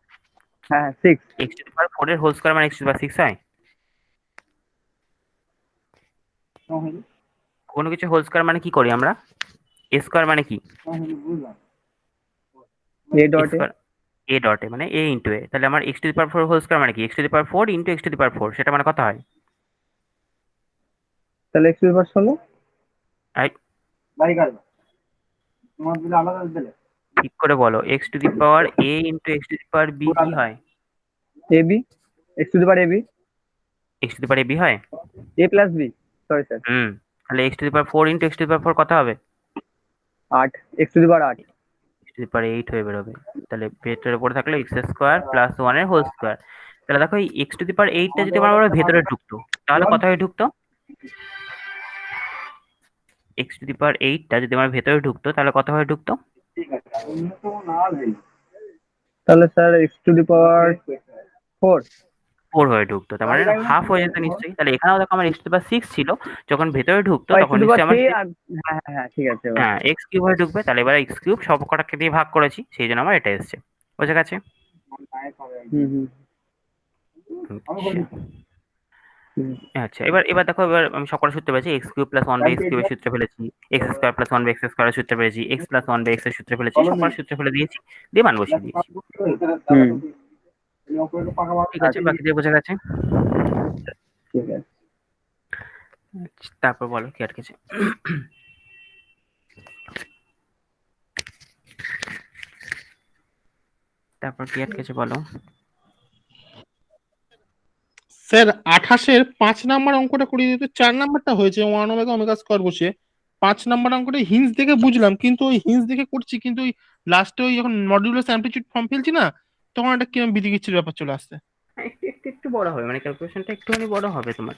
হ্যাঁ হ্যাঁ 6। x⁴ এর হোল স্কোয়ার মানে x⁻6 হয়, কোনো কিছু হোল স্কোয়ার মানে কি করি আমরা, a স্কোয়ার মানে কি, a a dot a। Square a dot A মানে a ইন্টু a, তাহলে আমার x⁴ হোল স্কোয়ার মানে কি, x⁴ ইন্টু x⁴, সেটা মানে কত হয়, তাহলে x⁻16। Right? ঠিক করে বলো, x⁴a ইন্টু x⁴b কি হয়, ab, x⁻ab, x⁴b হয়, a plus b, sorry sir, তাহলে x⁴ ইন্টু x⁴ কত হবে, 8, x⁻8। x⁸ 8 হয়ে বেরোবে, তাহলে ভেতরে পড়ে থাকলো x² প্লাস 1 এর হোল স্কোয়ার, তাহলে দেখো এই x⁸ যদি আমার ভেতরে ঢুকতো তাহলে কত হয়ে ঢুকতো, x⁸ যদি আমার ভেতরে ঢুকতো তাহলে কত হয়ে ঢুকতো, তাহলে স্যার x⁴ 4। 4 হয়ে ঢুকতো, তার মানে হাফ হয়ে যেত নিশ্চয়ই, তাহলে এখানেও দেখো আমার x⁻6 ছিল, যখন ভেতরে ঢুকতো তখন নিশ্চয়ই আমার x⁻3 আর হ্যাঁ হ্যাঁ হ্যাঁ, ঠিক আছে এবার। হ্যাঁ x³ হয়ে ঢুকবে, তাহলে এবার x³ সব কটাকে দিয়ে ভাগ করেছি, সেই জন্য আমার এটা এসছে, বোঝা গেছে? হুম হুম আচ্ছা হুম। আচ্ছা, এবার এবার দেখো, এবার আমি সবকটা সূত্র পেয়েছি, x³ প্লাস 1/x³ এর সূত্র ফেলেছি, x² প্লাস 1/x² এর সূত্র ফেলেছি, x প্লাস 1/x এর সূত্র ফেলেছি, সবকটা সূত্র ফেলে দিয়েছি, দিয়ে মান বসিয়ে দিয়েছি, হুম, ঠিক আছে, বাকি দিয়ে বোঝা গেছে? ঠিক আছে। আচ্ছা, তারপর বলো কি আটকেছে, তারপর কি আটকেছে বলো, স্যার 28-এর 5 নাম্বার অঙ্কটা করিয়ে দিতে, 4 নাম্বারটা হয়েছে 1 ওমেগা ওমেগা স্কয়ার বসে, 5 নাম্বার অঙ্কটা হিন্স দেখে বুঝলাম, কিন্তু ওই হিন্স দেখে করছি, কিন্তু ওই লাস্টে ওই যখন মডিউলাস অ্যামপ্লিটিউড ফর্ম ফেলছি না, তখন একটা কিরম বিদিকিচ্ছির ব্যাপার চলে আসছে। একটু একটু একটু বড় হবে, মানে ক্যালকুলেশনটা একটুখানি বড় হবে তোমার,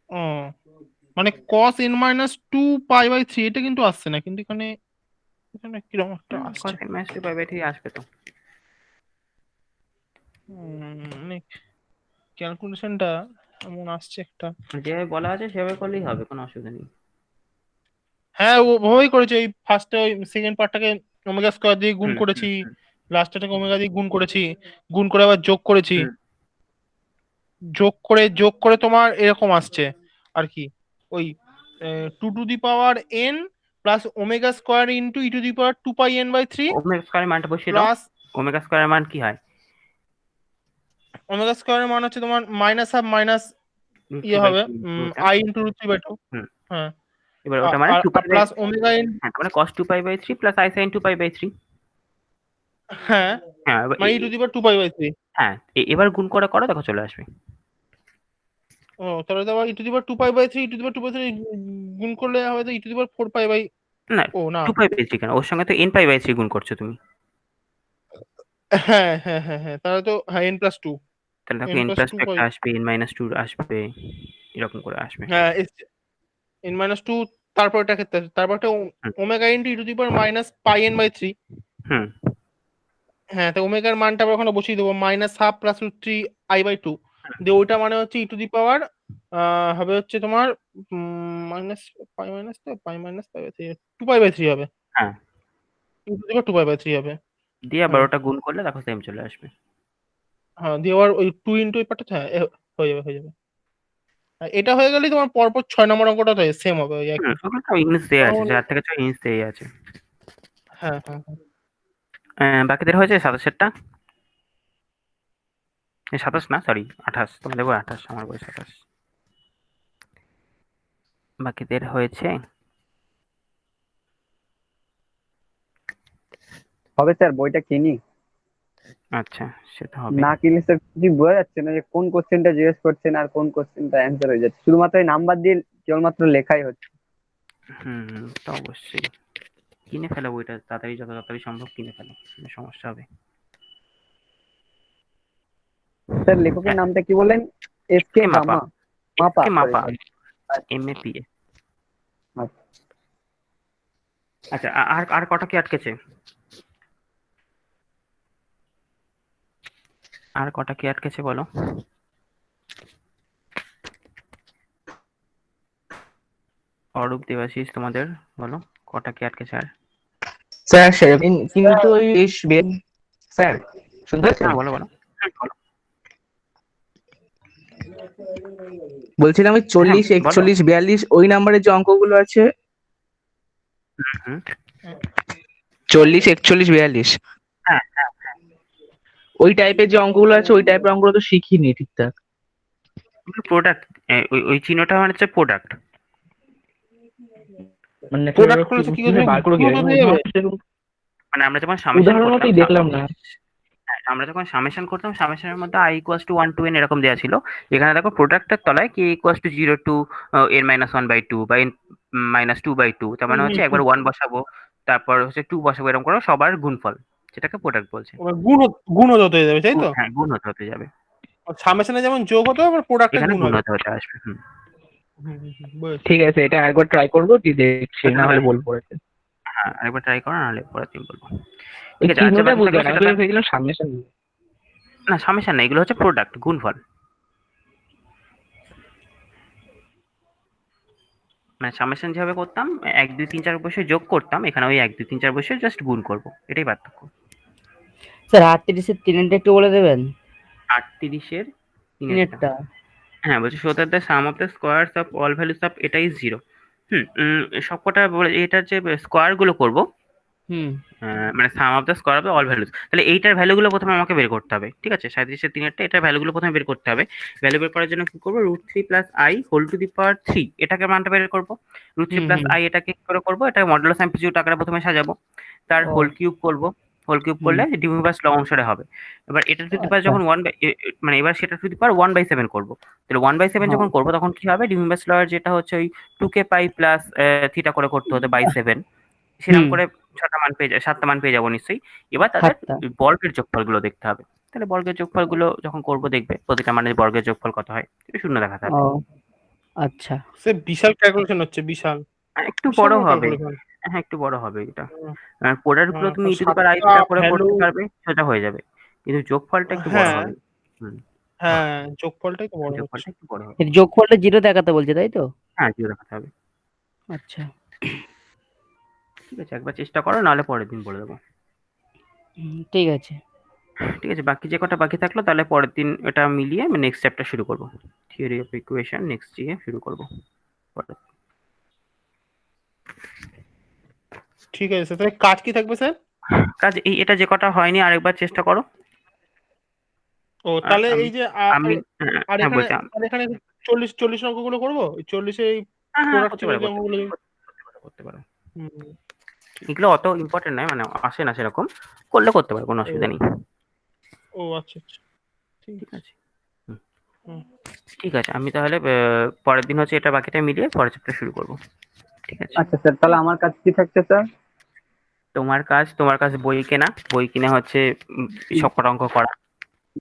ও মানে cos n-2π/3 এটা কিন্তু আসছে না, কিন্তু এখানে এখানে কিরকম একটা আসছে। cos n - 2π/3 আসবে তো, মানে ক্যালকুলেশনটা এমন আসছে একটা। যেভাবে বলা আছে সেভাবে করলেই হবে, কোনো অসুবিধা নেই। হ্যাঁ ও ওই করেছে, ওই ফার্স্টে ওই সেকেন্ড পার্টটাকে ওমেগা স্কয়ার দিয়ে গুণ হুম করেছি, হুম লাস্টটাকে ওমেগা দিয়ে গুণ করেছি, গুণ করে আবার যোগ করেছি, হুম যোগ করে তোমার এরকম আসছে আর কি, ওই 2n plus omega square into e⁻² 2πn/3 omega স্কয়ারের মানটা বসিয়ে দাও, প্লাস ওমেগা স্কয়ারের মান কি হয়? ওমেগা স্কয়ারের মান হচ্ছে তোমার মাইনাস হাফ মাইনাস √3 ইয়ে বাই হবে 2 ইনটু ওটা। I into √3 by 2। হুম। হ্যাঁ, এবার ওটা মানে 2 পাই বাই, প্লাস ওমেগা ইন, হ্যাঁ তার মানে cos 2 pi by 3 plus i sin 2 pi by 3। হ্যাঁ হ্যাঁ এবার মানে ই to the power 2 pi by 3। হ্যাঁ এবার গুণ করে করো, দেখো চলে আসবে। ও তাহলে তো আবার E to the power 2 pi by 3 E to the power 2 by 3 গুণ করলে হবে তো ই to the power 4 pi by, না ও না 2 পাই বাই 3 কেন, ওর সঙ্গে তো n পাই বাই 3 গুণ করছো তুমি। হ্যাঁ হ্যাঁ হ্যাঁ হ্যাঁ তাহলে তো হ্যাঁ n প্লাস 2, তাহলে দেখো n n plus plus 2 two pi, একটা আসবে, n মাইনাস 2 আসবে, এরকম করে আসবে। হ্যাঁ n মাইনাস 2, তারপর এটা ক্ষেত্রে তারপরটা হুম omega into E to the power minus pi n by 3। হুম হ্যাঁ তো ওমেগার মানটা আমরা ওখানে বসিয়ে দেবো minus half plus √3 i by 2 দিয়ে ওইটা মানে হচ্ছে ই টু দি পাওয়ার হবে হচ্ছে তোমার minus pi minus pi minus pi by 3 2 pi by 3 হবে, হ্যাঁ ই to the power 2 pi by 3 হবে। দিয়ে আবার হ্যাঁ ওটা গুণ করলে দেখো সেম চলে আসবে। হ্যাঁ দিয়ে আবার ওই 2 ইন্টু এই পার্টটা, হ্যাঁ হয়ে যাবে হয়ে যাবে। আর এটা হয়ে গেলেই তোমার পরপর 6 নম্বর অঙ্কটা তো সেম হবে ওই একই। ওগুলো তো ইংলিশ দেয়া আছে, তাহলে 4 থেকে 6 ইংলিশ দেয়া আছে। হ্যাঁ হ্যাঁ হ্যাঁ বাকিদের হয়েছে 27-এরটা, 27 না সরি 28, তোমাদের বই 28, আমার বই 27। বাকিদের হয়েছে। হবে স্যার, বইটা কিনি। আচ্ছা সেটা হবে। না কিনলে স্যার কিছু বোঝা যাচ্ছে না যে কোন কোশ্চেনটা জিজ্ঞেস করছেন আর কোন কোশ্চেনটা অ্যান্সার হয়ে যাচ্ছে, শুধুমাত্র এই নাম্বার দিয়ে কেবলমাত্র লেখাই হচ্ছে। তা অবশ্যই কিনে ফেলো বইটা তাড়াতাড়ি, যত তাড়াতাড়ি সম্ভব কিনে ফেলো, কোনো সমস্যা হবে। স্যার লেখকের নামটা কি বলেন? এস কে কে মাপা, গামা, মাপা, কে সরি মাপা, সরি। MAPA। আচ্ছা আচ্ছা আর আর কটা কি আটকেছে? আর কটা কি আটকেছে বলো? অরূপ, দেবাশিস, তোমাদের বলো কটা কি আটকেছে আর? স্যার সেদিন কিন্তু ওই স্যার শুনতে পাচ্ছেন? হ্যাঁ বলো বলো। বলো। বলছিলাম ওই হ্যাঁ 40 বলো। 41 42 ওই নাম্বারের যে অঙ্কগুলো আছে, হুম 40 41 42 হ্যাঁ ওই টাইপের যে অঙ্কগুলো আছে, ওই টাইপের অঙ্কগুলো তো শিখিনি ঠিকঠাক। প্রোডাক্ট, ওই ওই চিহ্নটা মানে হচ্ছে প্রোডাক্ট। মানে প্রোডাক্ট করলে তো কি কিভাবে বার করে করে গেলে হয়ে যাবে। মানে আমরা যখন সামেশন উদাহরণ করতাম, মতোই দেখলাম না। হ্যাঁ, আমরা যখন সামেশন করতাম, সামেশনের মধ্যে i equals to 1 to n এরকম দেওয়া ছিল। এখানে দেখো প্রোডাক্টের তলায় k equals to 0 to n minus 1 by 2 বা n মাইনাস 2 বাই 2, তার মানে হচ্ছে একবার 1 বসাবো, তারপর হচ্ছে 2 বসাবো, এরকম করে সবার গুণফল, যেটাকে প্রোডাক্ট বলছে। ওর গুণ হতে হয়ে যাবে তাই তো, হ্যাঁ গুণ হতে হতে যাবে, সামেশনে যেমন যোগ হতো আবার প্রোডাক্টে এখানে গুণ গুণ হবে। হতে হতে আসবে। বুঝেছি। ঠিক আছে, এটা একবার ট্রাই করবো, দিয়ে দেখছি, না হলে বলবো পরেতে। হ্যাঁ আরেকবার ট্রাই করো, নাহলে পরের দিন বলবো। ওই ঠিক আছে, আচ্ছা চিহ্নটা বাকি বুঝতে থাকলো না, সেটা আমি ভেবেছিলাম সামনে সামনে। না সামেশন না, এগুলো হচ্ছে প্রোডাক্ট, গুণফল। মানে সামেশন যেভাবে করতাম 1 2 3 4 বসে যোগ করতাম, এখানে ওই 1 2 3 4 বসে জাস্ট গুণ করবো, এটাই পার্থক্য। স্যার 38-এর তিনটা একটু বলে দেবেন? 38-এর তিনেরটা, তিনেরটা। হ্যাঁ বলছি so that the sum of the squares of all values of এটা is 0। সবকটা এটার যে স্কোয়ার গুলো করবো, হুম মানে sum of the square of all values, তাহলে এইটার ভ্যালুগুলো প্রথমে আমাকে বের করতে হবে। ঠিক আছে, 37-এর তিনেরটা, এটার ভ্যালুগুলো প্রথমে বের করতে হবে। ভ্যালু বের করার জন্য কি করবো, √3 plus i whole to the power 3, এটাকে মানটা বের করবো। √3 হুম প্লাস হুম আই এটাকে কি করে করবো, এটা মডুলাস অ্যাম্প্লিটিউড আকারে প্রথমে সাজাবো, তার ও হোল কিউব করবো। হোল কিউব হুম করলে ডিভিড বাই স্লগ অংশটা হবে। এবার এটা টু দি পাওয়ার আচ্ছা যখন 1 বাই, মানে এবার সেটা টু দি পাওয়ার 1/7 করবো। তাহলে 1/7 হ্যাঁ যখন করবো তখন কি হবে, ডিভিড বাই স্লগ যেটা হচ্ছে ওই 2k পাই প্লাস থিটা করে করতে হতো বাই 7, সেরকম হুম করে 6টা মান পেয়ে 7টা মান পেয়ে যাবো নিশ্চয়ই। এবার তাদের 7টা। বর্গের যোগফলগুলো দেখতে হবে। তাহলে বর্গের যোগফলগুলো যখন করবো দেখবে প্রতিটা মানের বর্গের যোগফল কত হয়, শূন্য দেখাতে হবে। ও আচ্ছা সে বিশাল ক্যালকুলেশন হচ্ছে, বিশাল একটু বিশাল বড় বড় হবে, ক্যালকুলেশন। হ্যাঁ একটু বড় হবে এটা। প্রোডাক্ট গুলো তুমি e to the power i 7টা থিটা করে ভ্যালু, করতে পারবে, সেটা হয়ে যাবে, কিন্তু যোগফলটা একটু বড় হ্যাঁ হবে। হুম হ্যাঁ যোগফলটাই তো বড় হচ্ছে। যোগফলটা একটু বড় হবে। এর যোগফলটা 0 দেখাতে বলছে তাই তো? হ্যাঁ জিরো দেখাতে হবে। আচ্ছা ঠিক আছে, একবার চেষ্টা করো, নাহলে পরের দিন বলে দেবো। ঠিক আছে। ঠিক আছে, বাকি যে কটা বাকি থাকলো তাহলে পরের দিন এটা মিলিয়ে আমি নেক্সট চ্যাপ্টার শুরু করবো, থিওরি অফ ইকুয়েশন নেক্সট দিয়ে শুরু করবো। ঠিক আছে স্যার, তাহলে কাজ কি থাকবে স্যার? কাজ এটা যে কটা হয়নি আরেকবার চেষ্টা করো। ও তাহলে আমি এই যে আর আমি আর হ্যাঁ এখানে বলছি আর এখানে 40 অঙ্কগুলো করবো, 40 এই হ্যাঁ হ্যাঁ প্রোডাক্ট করতে টেবিলে পারো যে করতে অঙ্কগুলো। পারো করতে পারো। হুম, এগুলো অত ইম্পর্টেন্ট নয়, মানে আসে না সেরকম, করলে করতে পারো, কোনো অসুবিধা নেই। ও আচ্ছা আচ্ছা, ঠিক ঠিক আছে। আছে। হুম, হুম, ঠিক আছে, আমি তাহলে পরের দিন হচ্ছে এটা বাকিটা মিলিয়ে পরের চ্যাপ্টার শুরু করবো। ঠিক আছে। আচ্ছা স্যার, তাহলে আমার কাছে কি থাকছে স্যার? তোমার কাজ বই কেনা, বই কিনে হচ্ছে সব কটা অঙ্ক করা।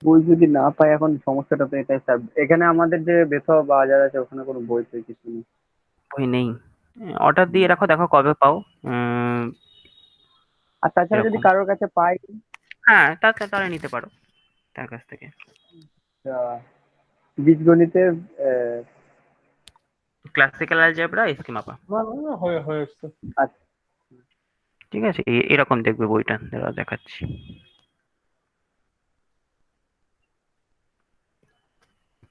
বই যদি না পাই, এখন সমস্যাটা তো এটাই স্যার, এখানে আমাদের যে বেথা বাজার আছে ওখানে কোনো বই টই কিছু নেই। বই নেই? অর্ডার দিয়ে রাখো, দেখো কবে পাও। আর তাছাড়া যদি এরকম। কারোর কাছে পাই, হ্যাঁ, তাহলে নিতে পারো তার কাছ থেকে। বীজগণিতের ক্লাসিক্যাল অ্যালজেব্রা, স্কিমাপা। না না না, হয়ে এসছে। আচ্ছা ঠিক আছে, এরকম দেখবে বইটা, দাঁড়াও দেখাচ্ছি।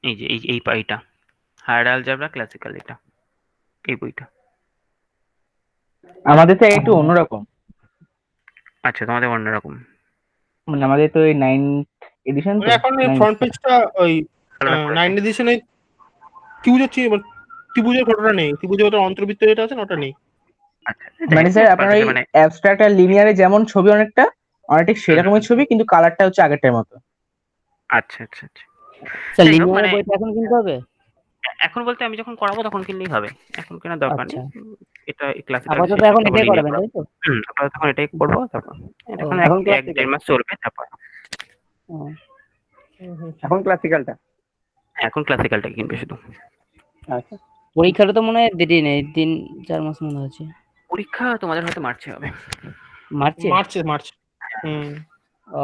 এই যে এই পাইটা হায়ার অ্যালজেব্রা ক্লাসিক্যাল, এটা এই বইটা। আমাদের তো একটু অন্যরকম, আচ্ছা, তোমাদের অন্যরকম। মানে আমাদের তো এই 9th এডিশন মানে তো এখন এই 9th। ফ্রন্ট পেজটা ওই আলাদা করেছে। 9 এডিশনে ত্রিভুজের ফটোটা নেই, ত্রিভুজের ওটা অন্তর্বৃত্ত যেটা আছে না ওটা নেই। আচ্ছা, যাই মানে হোক, স্যার আপনার ওই মানে অ্যাবস্ট্রাক্ট আর লিনিয়ারে যেমন ছবি অনেকটা ঠিক সেরকমই ছবি, কিন্তু কালারটা হচ্ছে আগেরটার মতো। আচ্ছা আচ্ছা আচ্ছা। স্যার যাই হোক, লিনিয়ারের মানে বইটা এখন কিনতে হবে? এখন বলতে আমি যখন করাবো তখন কিনলেই হবে, এখন কেনার দরকার নেই। আচ্ছা, এটা ক্লাসিক্যাল আপাতত শেষ হোক, এখন তারপর এটাই লিনিয়ার করাবেন করাবো। তাই তো? আপাতত তখন এটাই করবো, তারপর ও, এখন এখন এক ক্লাসিক্যাল। দেড় মাস চলবে, তারপর ও, এখন ক্লাসিক্যালটা। এখন ক্লাসিক্যালটা কিনবে শুধু। আচ্ছা পরীক্ষাটা তো মনে হয় দেরি নেই, 3-4 মাস মনে হচ্ছে। পরীক্ষা তোমাদের হয়তো মার্চে হবে। মার্চে? মার্চ। হুম। ও,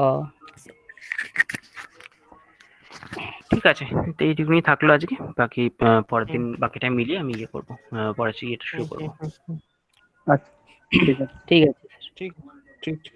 ঠিক আছে, তো এইটুকুনি থাকলো আজকে। বাকি পরের দিন বাকিটা মিলিয়ে আমি ইয়ে করবো, পরে ইয়েটা শুরু করবো। হুম, আচ্ছা ঠিক আছে। ঠিক আছে। ঠিক ঠিক ঠিক।